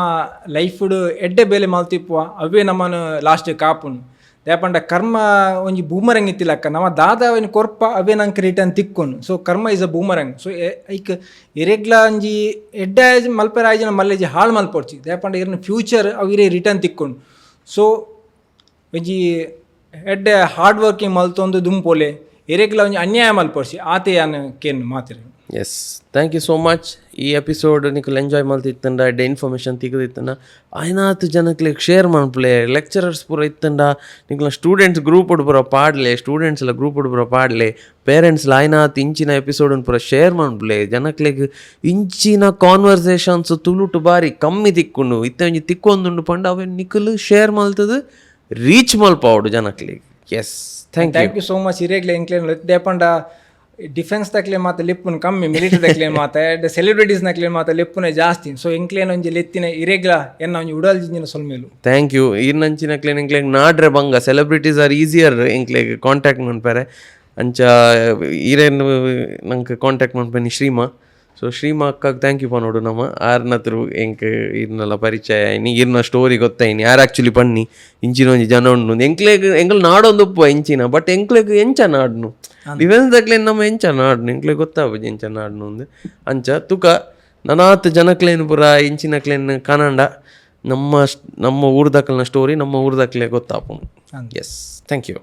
ಲೈಫ್ಡ್ ಎಡ್ಡೆ ಬೇಲೆ ಮಾಲ್ತಿಪ್ಪುವ ಅವೇ ನಮ್ಮನ್ನು ಲಾಸ್ಟ್ ಕಾಪುನು ದೇಪಂಡ ಕರ್ಮ ಒಂಜಿ ಬೂಮರಂಗ್ ಇತ್ತಿಲಕ್ಕ ನಮ್ಮ ದಾದ ಅವನ ಕೊರ್ಪ ಅವೇ ನಂಗೆ ರಿಟರ್ನ್ ತಿಕ್ಕೊನು. ಸೊ ಕರ್ಮ ಇಸ್ ಅ ಬೂಮರಂಗ್. ಸೊ ಐಕ್ ಇರೆಗ್ಲ ಒಂಜಿ ಎಡ್ಡೆ ಮಲ್ಪೆರ ಆಯ್ಜನ ಮಲ್ಲೇಜಿ ಹಾಳು ಮಲ್ಪೊಡ್ಚಿ ದೇಪಂಡ ಇರ್ನ ಫ್ಯೂಚರ್ ಅವಿರೇ ರಿಟರ್ನ್ ತಿಕ್ಕೊಂಡು. ಸೊ ಒಂಜಿ ಎಡ್ಡೆ ಹಾರ್ಡ್ ವರ್ಕಿಂಗ್ ಮಲ್ತೊಂದು ದುಂಪೊಲೆ ಎರೆಗ್ಲ ಒಂಜಿ ಅನ್ಯಾಯ ಮಲ್ಪೊಡ್ಸಿ ಆತೆ ಯಾನು ಕೇನು ಮಾತಿರಿ. Yes thank you so much. ಈ ಎಪಿಸೋಡ್ ನಿಖಲ್ ಎಂಜಾಯ್ ಮಾಡ್ತಿತ್ತಂಡ ಎಡ್ಡೆ ಇನ್ಫಾರ್ಮೇಷನ್ ತೆಗೆದಿತ್ತಂಡ ಆಯ್ನಾತು ಜನಕ್ಲೆ ಶೇರ್ ಮಾಡ್ಪ್ಲೆ. ಲೆಕ್ಚರರ್ಸ್ ಪೂರ ಇತ್ತಂಡ ನಿಖಲ ಸ್ಟೂಡೆಂಟ್ಸ್ ಗ್ರೂಪ್ ಪೂರ ಪಾಡ್ಲೆ, ಸ್ಟೂಡೆಂಟ್ಸ್ ಎಲ್ಲ ಗ್ರೂಪ್ ಪೂರ ಪಾಡ್ಲೆ, ಪೇರೆಂಟ್ಸ್ಲ ಆಯ್ನಾತು ಇಂಚಿನ ಎಪಿಸೋಡನ್ನು ಪೂರ ಶೇರ್ ಮಾಡ್ಪ್ಲೆ. ಜನಕ್ಲೆಗ್ ಇಂಚಿನ ಕಾನ್ವರ್ಸೇಷನ್ಸ್ ತುಳುಟು ಬಾರಿ ಕಮ್ಮಿ ತಿಕ್ಕೊಂಡು ಇತ್ತ ಒಂಜಿ ತಿಕ್ಕೊಂದುಂಡು ಪಂಡ ಅವೆ ನಿಖಲ್ ಶೇರ್ ಮಲ್ತದು ರೀಚ್ ಮಲ್ಪಾವಡು ಜನಕ್ಲೆಗ್. Yes thank you so much. ಇರೆಗ್ಲೆ ಎಂಕ್ಲೇನ್ ದೇಪಂಡ ಡಿಫೆನ್ಸ್ ತಕ್ಲೆ ಮಾತ ಲಿಪ್ಪುನ್ ಕಮ್ಮಿ, ಮಿಲಿಟರಿ ತಕ್ಲೆ ಮಾತ ಸೆಲೆಬ್ರಿಟೀಸ್ ನಕ್ಲೆ ಮಾತ ಲಿಪ್ಪುನೇ ಜಾಸ್ತಿ. ಸೊ ಎಂಕ್ಲೇನ್ ಒಂಜಿ ಲೆತ್ತಿನ ಇರೆಗ್ಲ ಎನ್ನ ಒಂಜಿ ಉಡಲ್ ಜಿಂಜಿನ ಸೊಲ್ಮೇಲು. Thank you. ಇರ್ನಂಚಿನಕ್ಲೇನ್ ಎಂಕ್ಲೆಗ್ ನಾಡ್ರೆ ಬಂಗ ಸೆಲೆಬ್ರಿಟೀಸ್ ಆರ್ ಈಸಿಯರ್ ಎಂಕ್ಲೆಗ್ ಕಾಂಟ್ಯಾಕ್ಟ್ ಮನ್ಪೇರೆ ಅಂಚ ಈರೇನು ನಂಗೆ ಕಾಂಟ್ಯಾಕ್ಟ್ ಮನ್ಪೇನಿ ಶ್ರೀಮಾ. ಸೊ ಶ್ರೀಮಾ ಅಕ್ಕಗೆ ಥ್ಯಾಂಕ್ ಯು ಪನ್ನೋಡು ನಮ್ಮ ಆರ್ನತ್ರು ಎಂಕ್ ಇರ್ನೆಲ್ಲ ಪರಿಚಯ ಆಯ್ನಿ, ಇರ್ನ ಸ್ಟೋರಿ ಗೊತ್ತಾಯ್ನಿ ಯಾರು ಆ್ಯಕ್ಚುಲಿ ಪನ್ನಿ ಇಂಚಿನ ಒಂಜಿ ಜನ ಉಂಡು ಎಂಕ್ಲೆಗ್ ಎಂಕಲ್ ನಾಡೊಂದು ಉಪ್ಪು ಇಂಚಿನ ಬಟ್ ಎಂಕ್ಲೆಗ್ ಎಂಚ ನಾಡ್ನು ಡಿಫೆನ್ಸ್ ದಕ್ಲೇನು ನಮ್ಮ ಎಂಚ ನಾಡ್ನು ಎಂಕ್ಲೆಗ್ ಗೊತ್ತಾಗ್ಬೋದು ಎಂಚ ನಾಡ್ನು ಒಂದು ಅಂಚ ತುಕ ನನಾತ್ ಜನಕ್ಲೇನು ಪೂರ ಇಂಚಿನಕ್ಲೇನು ಕನ್ನಡ ನಮ್ಮ ಊರ್ದಕ್ಲನ ಸ್ಟೋರಿ ನಮ್ಮ ಊರ್ದಕ್ಲೆ ಗೊತ್ತಾಪು. Yes thank you.